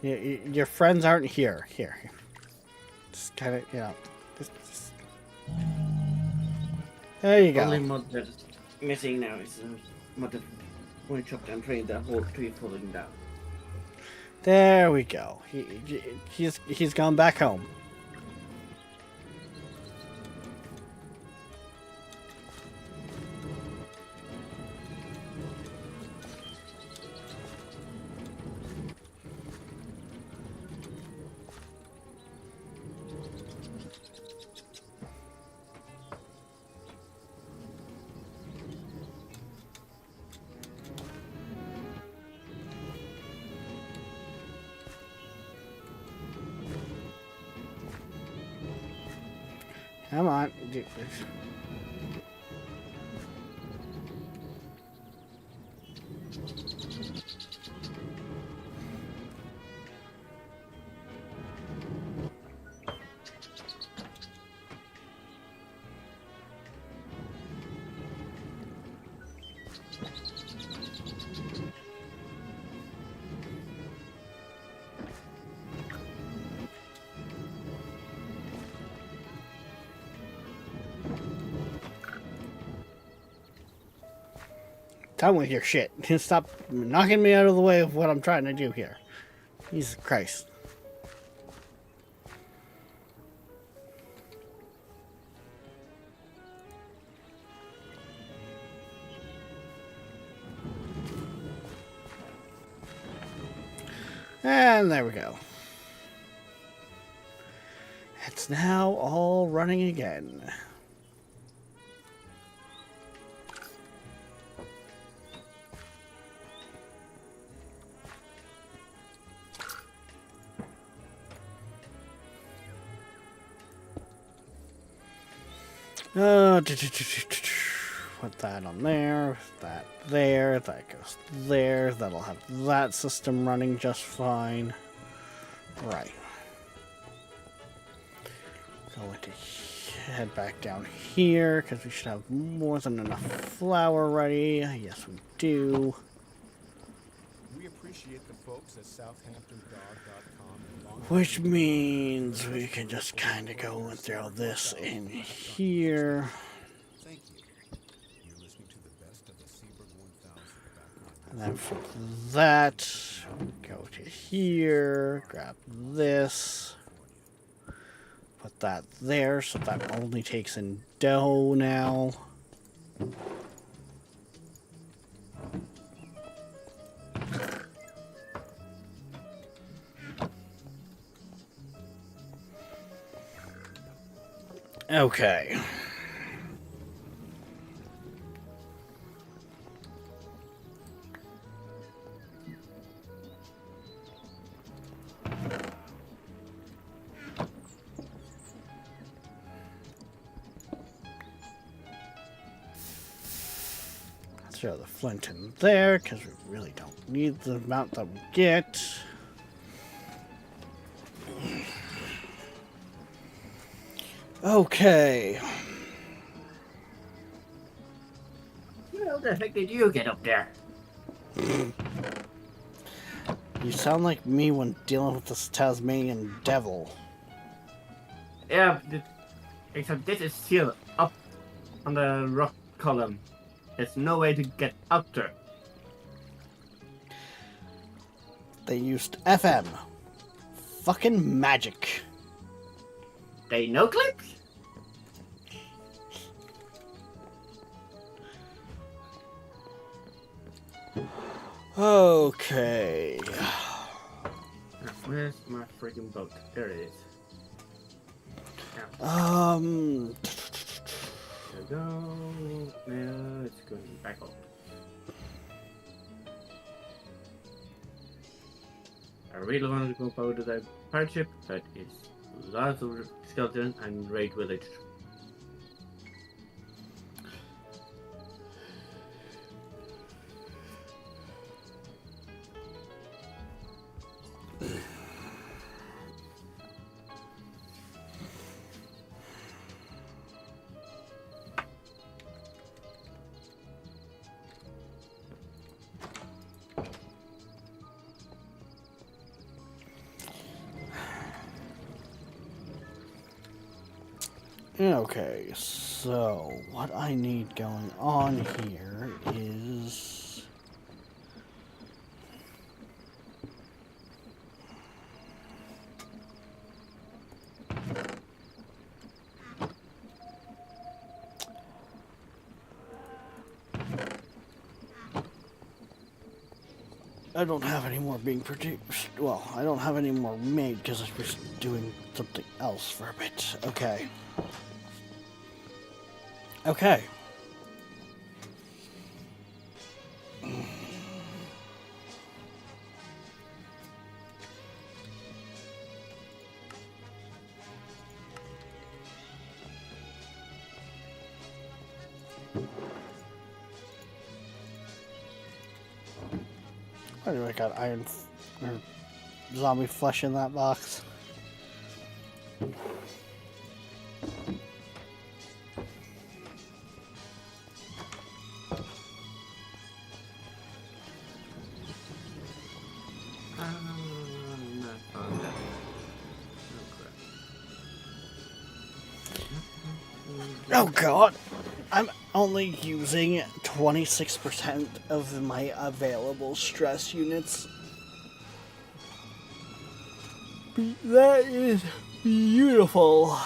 your friends aren't here. Here. Just kind of, you know. Just... There you Only go. mod that is missing now is mod that when you chop down tree, the whole tree falling down. There we go. He's gone back home. Come on. Done with your shit. Stop knocking me out of the way of what I'm trying to do here. Jesus Christ. And there we go. It's now all running again. Put that on there, that there, that goes there. That'll have that system running just fine. Right. Going to head back down here because we should have more than enough flour ready. Yes, we do. We appreciate the folks at SouthamptonDog.com. Which means we can just kind of go and throw this in here. Thank you. You're listening to the best of the Seaberg 1000 And then from that, go to here, grab this, put that there, so that only takes in dough now. Okay. Throw the flint in there because we really don't need the amount that we get. Okay. How the heck did you get up there? You sound like me when dealing with this Tasmanian devil. Yeah, except this is still up on the rock column. There's no way to get up there. They used FM. Fucking magic. They no clips? Okay. Where's my freaking boat? There it is. Um. There we go. Now it's going back up. I really wanted to go to the pirate ship, but it's lots of skeleton and raid village. Okay, so what I need going on here is... I don't have any more being produced. Well, I don't have any more made because I was doing something else for a bit. Okay. Okay. Why do I got or zombie flesh in that box? Not found that. Oh god! I'm only using 26% of my available stress units. That is beautiful.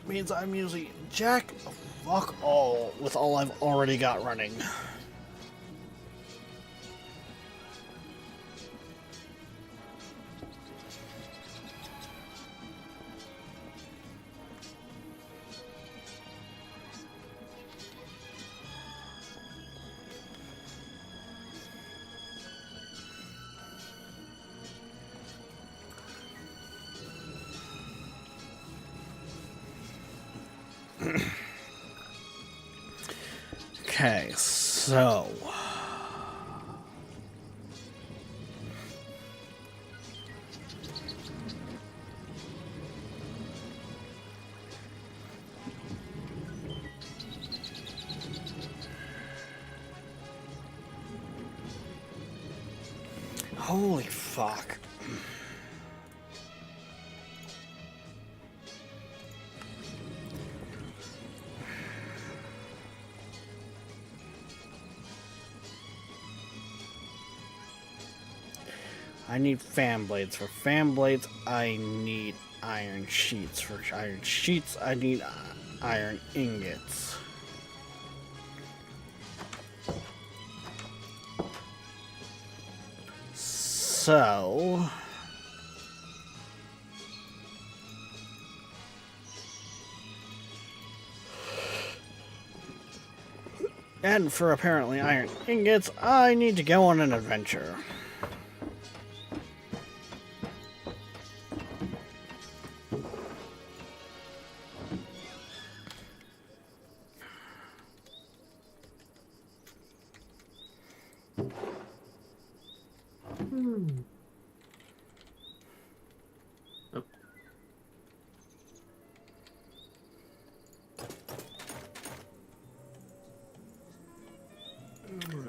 Means I'm using jack fuck all with all I've already got running. Okay, so... Holy fuck. I need fan blades. For fan blades, I need iron sheets. For iron sheets, I need iron ingots. So... And for apparently iron ingots, I need to go on an adventure.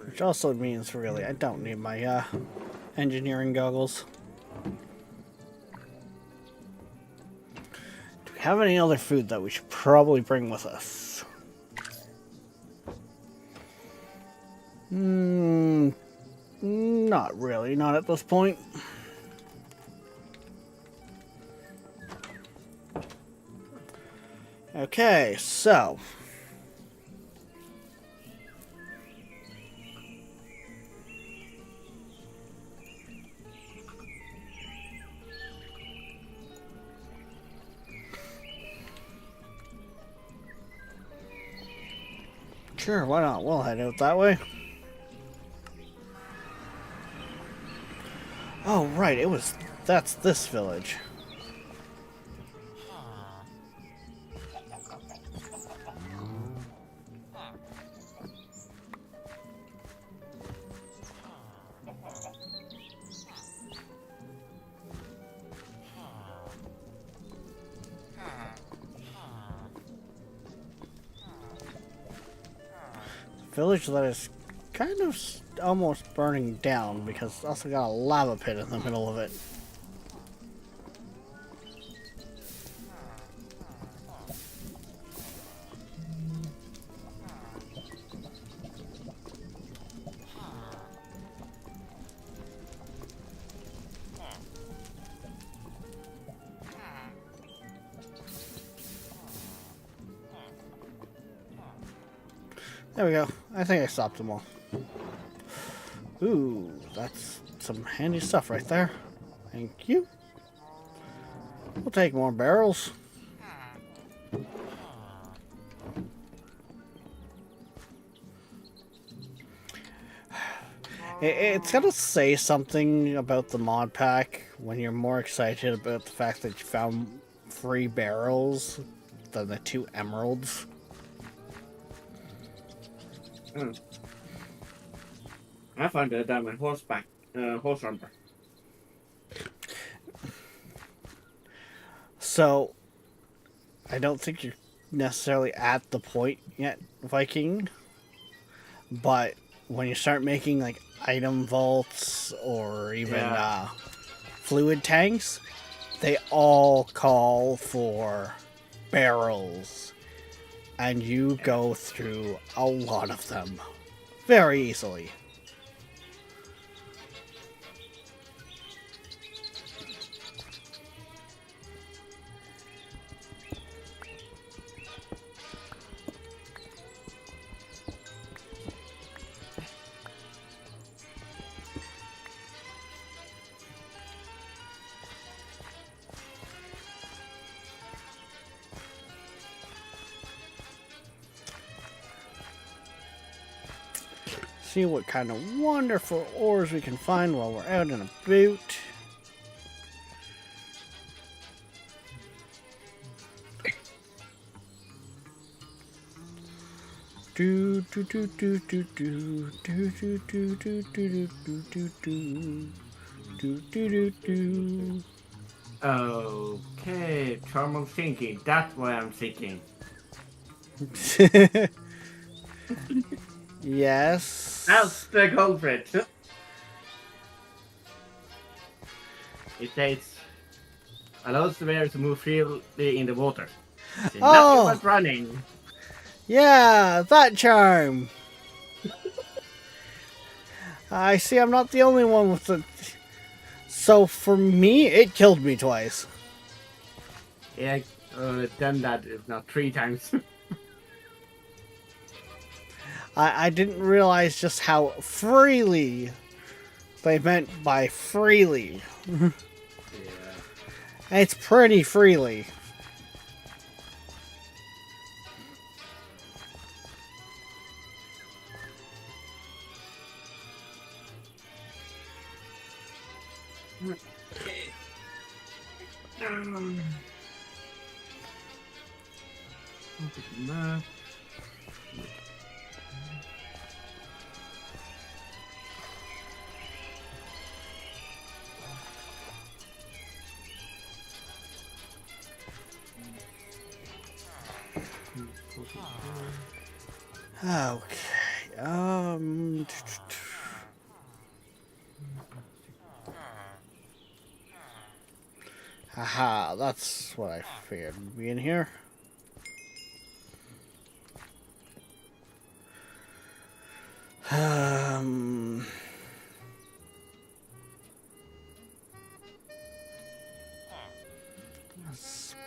Which also means, really, I don't need my engineering goggles. Do we have any other food that we should probably bring with us? Not really, not at this point. Okay, so... Sure, why not? We'll head out that way. Oh, right, it was... That's this village. Village that is kind of almost burning down because it's also got a lava pit in the middle of it. There we go. I think I stopped them all. Ooh, that's some handy stuff right there. Thank you. We'll take more barrels. It's gonna say something about the mod pack when you're more excited about the fact that you found 3 barrels than the 2 emeralds. I found a diamond horse rumper. So, I don't think you're necessarily at the point yet, Viking. But when you start making like item vaults or even fluid tanks, they all call for barrels. And you go through a lot of them very easily. See what kind of wonderful ores we can find while we're out and about. Do do do do do do do do do do do do do do do do. Okay, thermal thinking. That's what I'm thinking. Yes. That's the culprit. It says allows the bear to move freely in the water. See, nothing but running. Yeah, that charm. I see I'm not the only one with the... So for me, it killed me twice. Yeah, done that if not 3 times. I didn't realize just how freely they meant by freely. Yeah. It's pretty freely. Map. Okay. Haha, that's what I figured would be in here.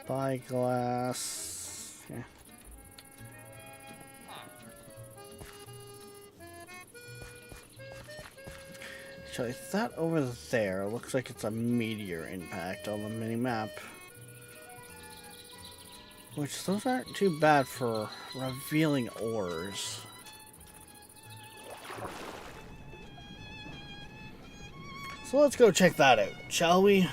Spyglass. Yeah. Actually, that over there looks like it's a meteor impact on the mini-map. Which, those aren't too bad for revealing ores. So let's go check that out, shall we?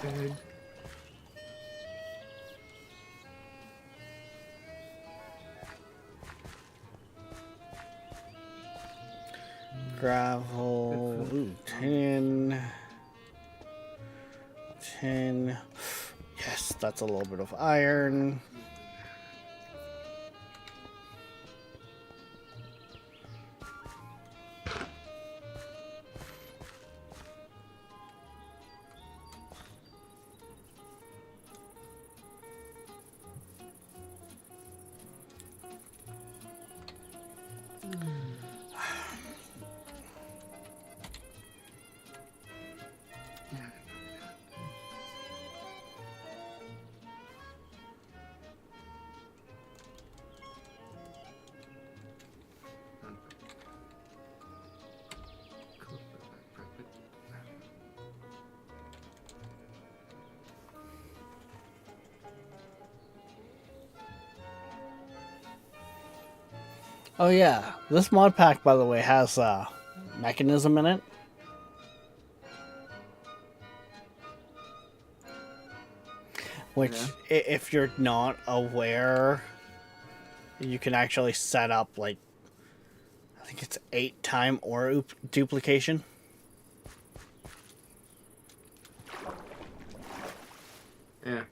Bed. Gravel. Ooh, 10. 10. Yes, that's a little bit of iron. Oh yeah, this mod pack, by the way, has a mechanism in it. Which, if you're not aware, you can actually set up, like, I think it's 8-time ore duplication. Yeah.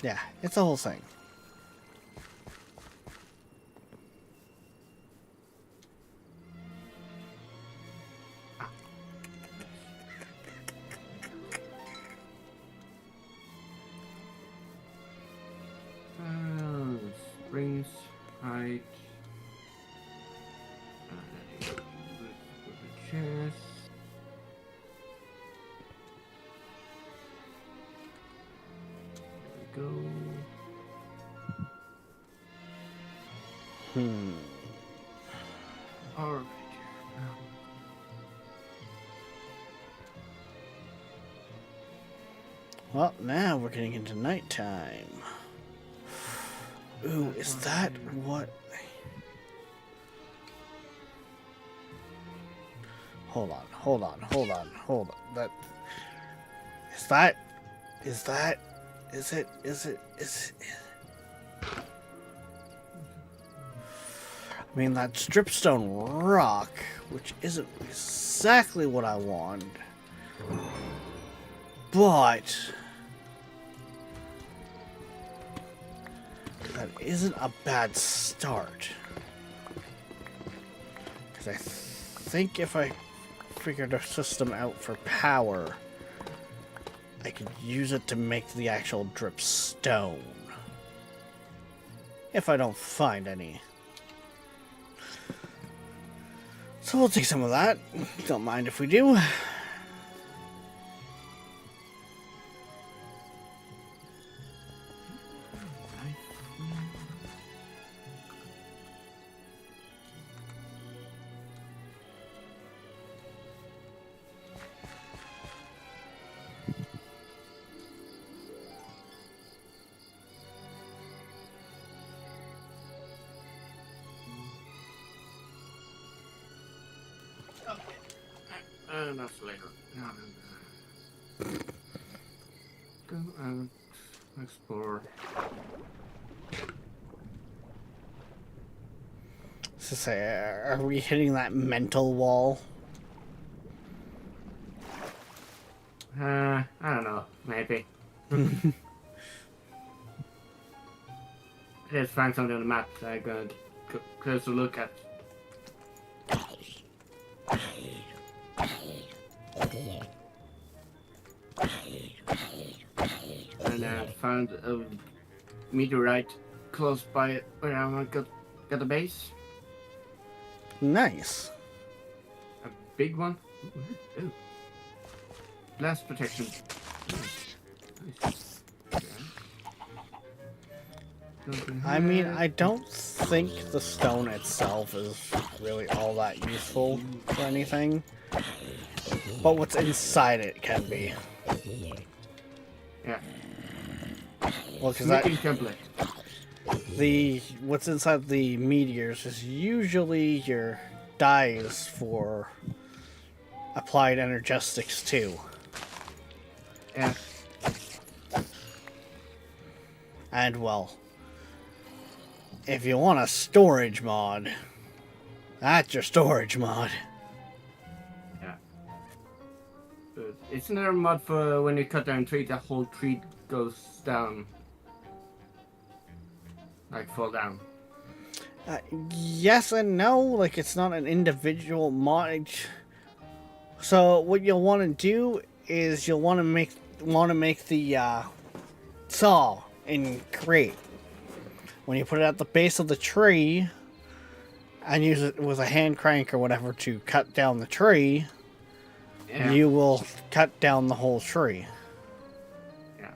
Yeah, it's a whole thing. Springs, right. With the chest. There we go. Alright. Well, now we're getting into nighttime. Ooh, is that what... Hold on. That... Is it... I mean, that stripstone rock, which isn't exactly what I want, but that isn't a bad start. Because I think if I figured a system out for power, I could use it to make the actual drip stone. If I don't find any. So we'll take some of that. Don't mind if we do. That's later. Go and explore. So say, are we hitting that mental wall? I don't know. Maybe. Let's find something on the map that I'm gonna closer look at. And I found a meteorite close by where I want to get a base. Nice. A big one. Ooh. Blast protection. Nice. Okay. I mean, I don't think the stone itself is really all that useful for anything. but what's inside it can be. Yeah. Well, because Sneaking template. what's inside the meteors is usually your dyes for applied energetics too. Yeah. And well, if you want a storage mod, that's your storage mod. Yeah. Isn't there a mod for when you cut down a tree, the whole tree goes down? Like fall down. Yes and no. Like, it's not an individual mod. So what you'll want to do is you'll want to make the saw in crate. When you put it at the base of the tree and use it with a hand crank or whatever to cut down the tree, Yeah. you will cut down the whole tree. Yeah.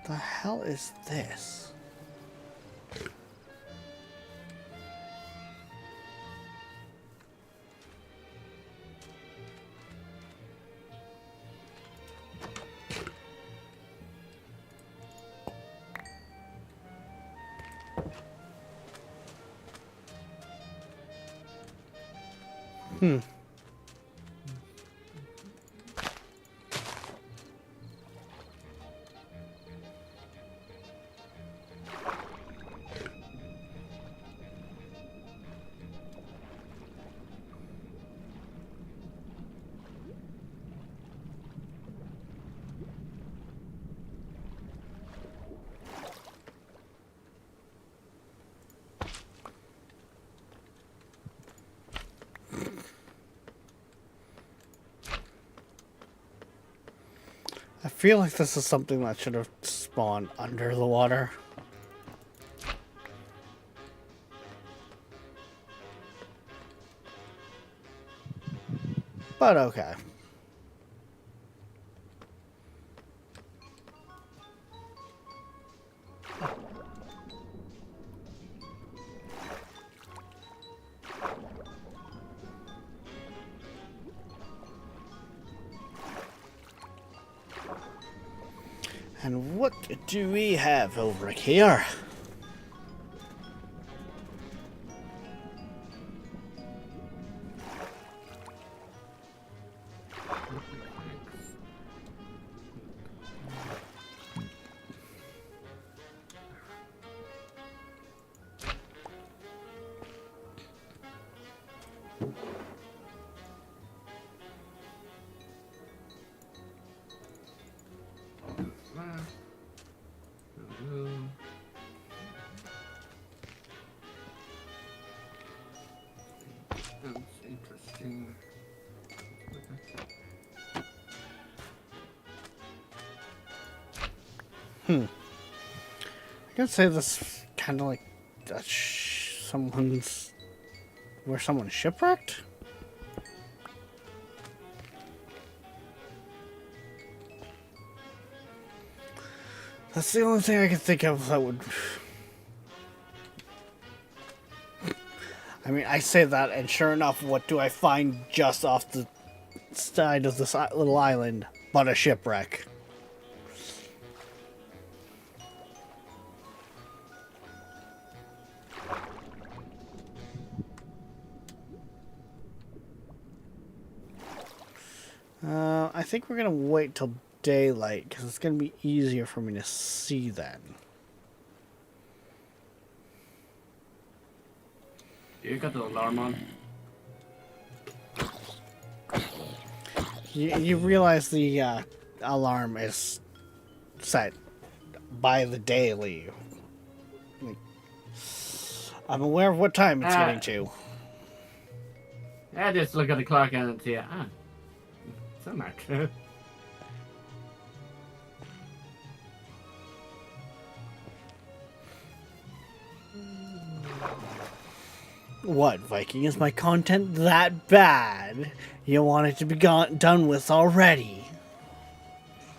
The hell is this? Hmm. I feel like this is something that should have spawned under the water. But okay. And what do we have over here? That's interesting. I can say this kind of like where someone's shipwrecked. That's the only thing I can think of that would. I mean, I say that, and sure enough, what do I find just off the side of this little island but a shipwreck? I think we're gonna wait till daylight because it's gonna be easier for me to see then. You got the alarm on? You realize the alarm is set by the daily. Like, I'm aware of what time it's getting to. Yeah, just look at the clock and see, so much. What, Viking? Is my content that bad? You want it to be done with already?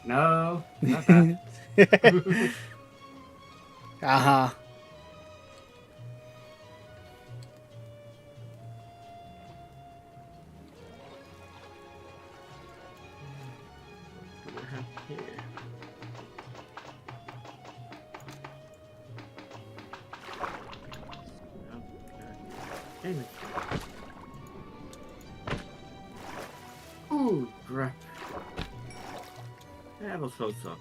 No, not that. Uh-huh. What do we have here? Damn it. Ooh, crap. That was close up.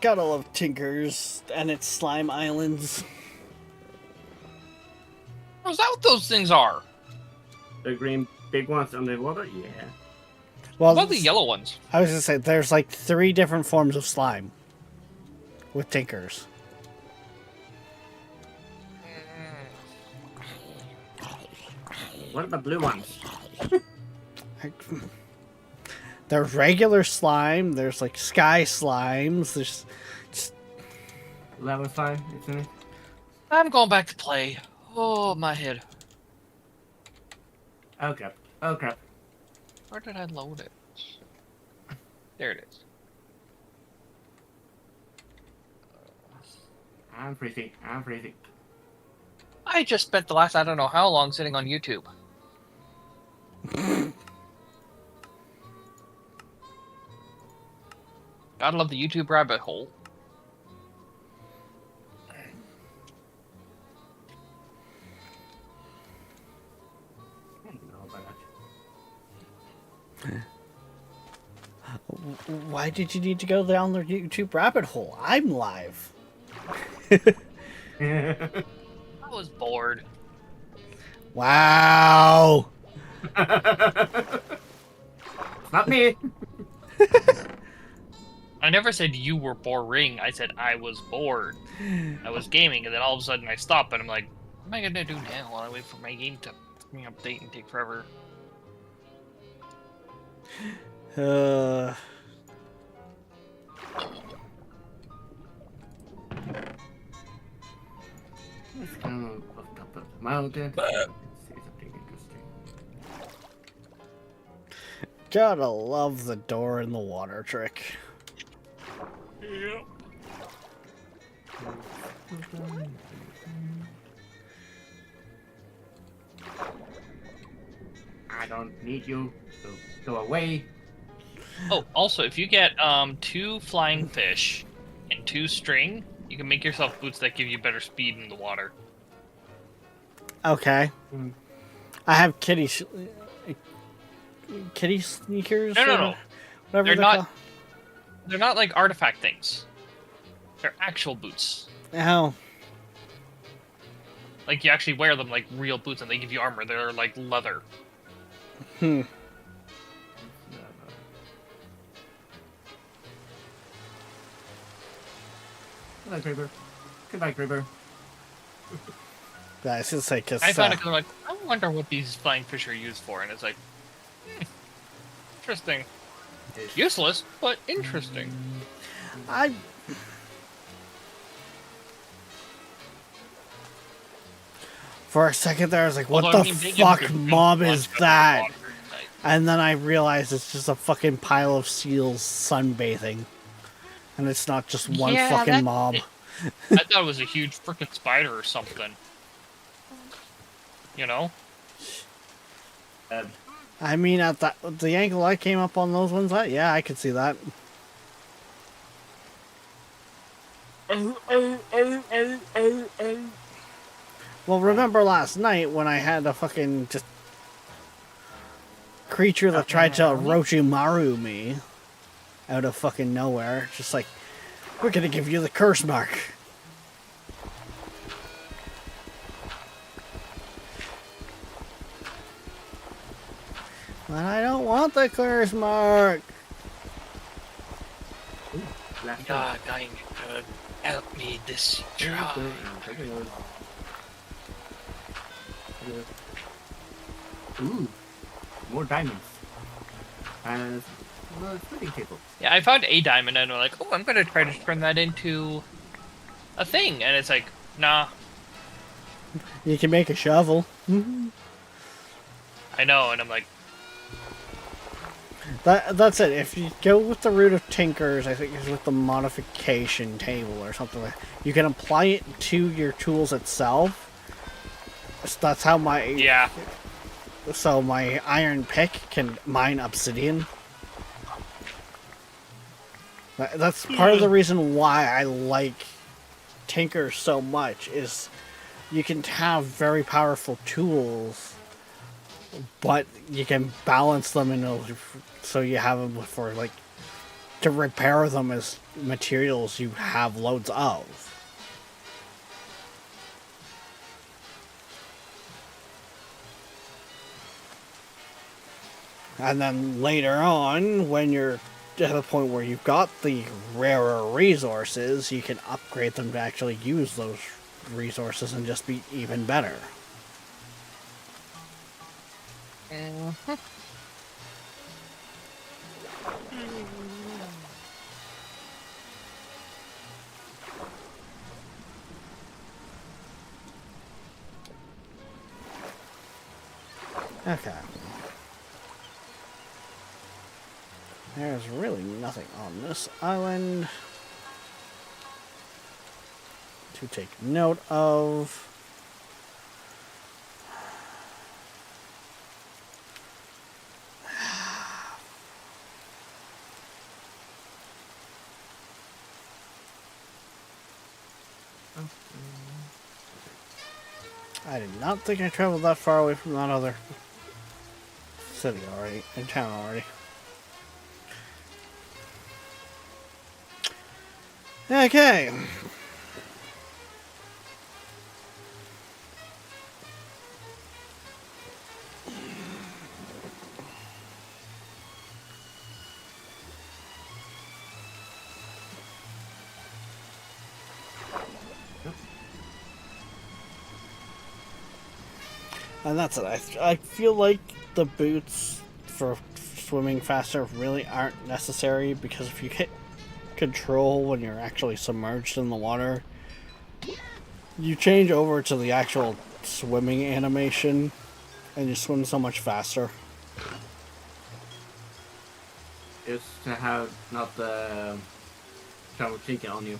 Gotta love Tinkers and its slime islands. Is that what those things are? The green big ones under the water? Yeah. Well, What about the yellow ones? I was gonna say, there's like 3 different forms of slime with Tinkers. What are the blue ones? There's regular slime, there's like sky slimes, there's... Level 5, isn't it? I'm going back to play. Oh, my head. Oh crap. Oh crap. Where did I load it? There it is. I'm freezing. I'm freezing. I just spent the last I don't know how long sitting on YouTube. Gotta love the YouTube rabbit hole. I don't know about that. Why did you need to go down the YouTube rabbit hole? I'm live. I was bored. Wow. Not me. I never said you were boring. I said I was bored. I was gaming, and then all of a sudden I stopped, and I'm like, what am I gonna do now while I wait for my game to update and take forever? Let's go up top of the mountain. Let's see something interesting. Gotta love the door in the water trick. Yeah. I don't need you, so go away. Oh, also, if you get 2 flying fish and 2 string, you can make yourself boots that give you better speed in the water. Okay. Mm. I have kitty sneakers? No. Whatever They're not- called. They're not like artifact things. They're actual boots. Oh. Like, you actually wear them like real boots, and they give you armor. They're like leather. Hmm. Goodbye, Creeper. Goodbye, Creeper. Yeah, I was gonna say, because... I found it because I'm like, I wonder what these flying fish are used for, and it's like, interesting. Useless, but interesting. I... For a second there, I was like, what Although, I the mean, they give fuck you mob one is shot of that? water at night. And then I realized it's just a fucking pile of seals sunbathing. And it's not just one Yeah, fucking that- mob. I thought it was a huge freaking spider or something. You know? I mean, at the angle I came up on those ones, yeah, I could see that. Well, remember last night when I had a fucking just creature that tried to Orochimaru me out of fucking nowhere? Just like, we're gonna give you the curse mark. But I don't want the curse mark. Last God, dying. Help me this try. Ooh, more diamonds. And a splitting table. Yeah, I found a diamond and I'm like, oh, I'm gonna try to turn that into a thing, and it's like, nah. You can make a shovel. I know, and I'm like, That's it. If you go with the route of Tinkers, I think it's with the modification table or something like that. You can apply it to your tools itself. So that's how my yeah. So my iron pick can mine obsidian. That's part of the reason why I like Tinker so much, is you can have very powerful tools, but you can balance them in a, so you have them for like to repair them as materials you have loads of. And then later on, when you're at the point where you've got the rarer resources, you can upgrade them to actually use those resources and just be even better. Okay. There's really nothing on this island to take note of. I did not think I traveled that far away from that other city already, in town already. Okay. And that's it. I feel like the boots for swimming faster really aren't necessary, because if you hit control when you're actually submerged in the water, you change over to the actual swimming animation and you swim so much faster. Just to have not the travel trinket on you.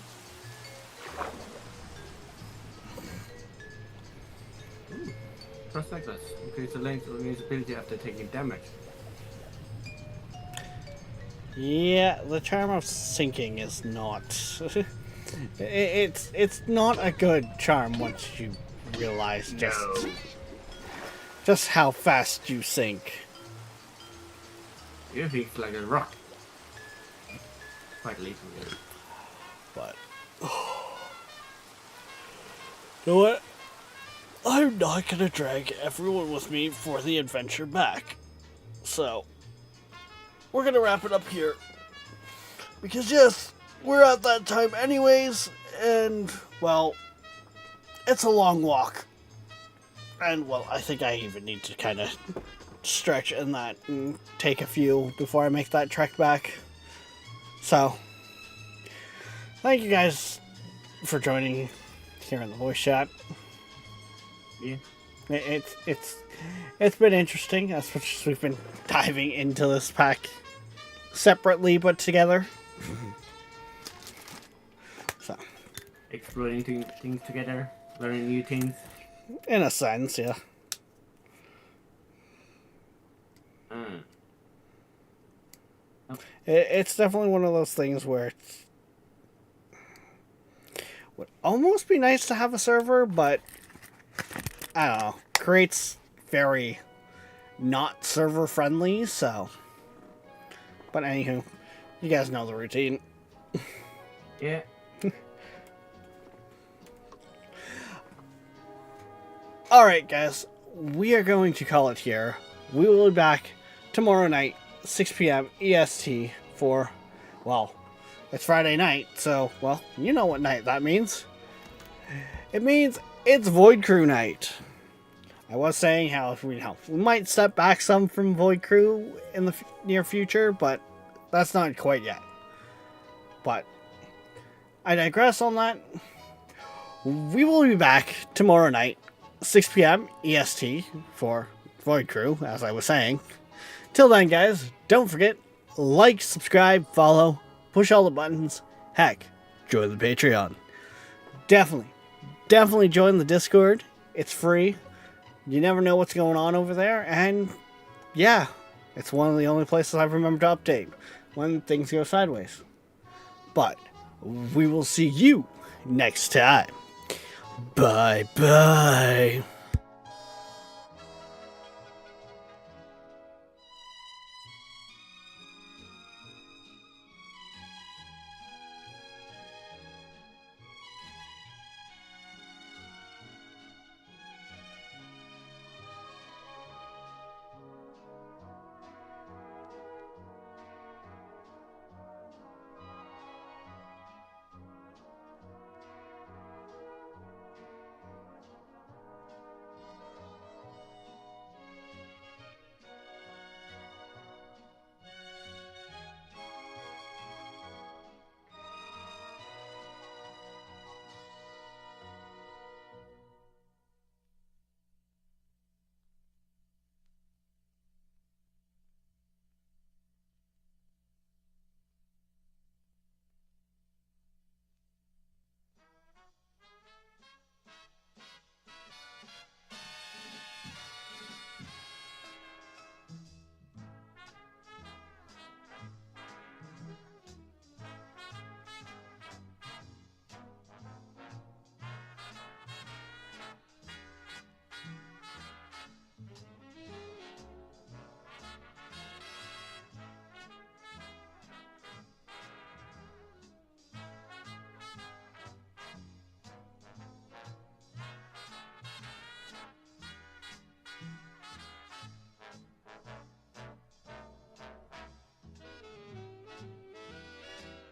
Ooh, Trust necklace. Increase the length of the ability after taking damage. Yeah, the charm of sinking is not. It's not a good charm once you realize just how fast you sink. You think like a rock. Quite lethal. But you know what? I'm not gonna drag everyone with me for the adventure back. So we're gonna wrap it up here. Because yes, we're at that time anyways, and well, it's a long walk. And well, I think I even need to kind of stretch in that and take a few before I make that trek back. So, thank you guys for joining here in the voice chat. Yeah. It's been interesting, especially we've been diving into this pack separately but together. So, Exploring things together, learning new things. in a sense, yeah. It's definitely one of those things where it's would almost be nice to have a server, but I don't know. Create's very not server friendly, so. But anywho, you guys know the routine. Yeah. Alright, guys. We are going to call it here. We will be back tomorrow night, 6 p.m. EST for, well, It's Friday night, so, well, you know what night that means. It means it's Void Crew night. I was saying how we might step back some from Void Crew in the near future, but that's not quite yet. But I digress on that. We will be back tomorrow night, 6 p.m. EST for Void Crew, as I was saying. Till then, guys, don't forget, like, subscribe, follow, push all the buttons. Heck, join the Patreon. Definitely join the Discord. It's free. You never know what's going on over there, and yeah, it's one of the only places I remember to update when things go sideways. But we will see you next time. Bye bye.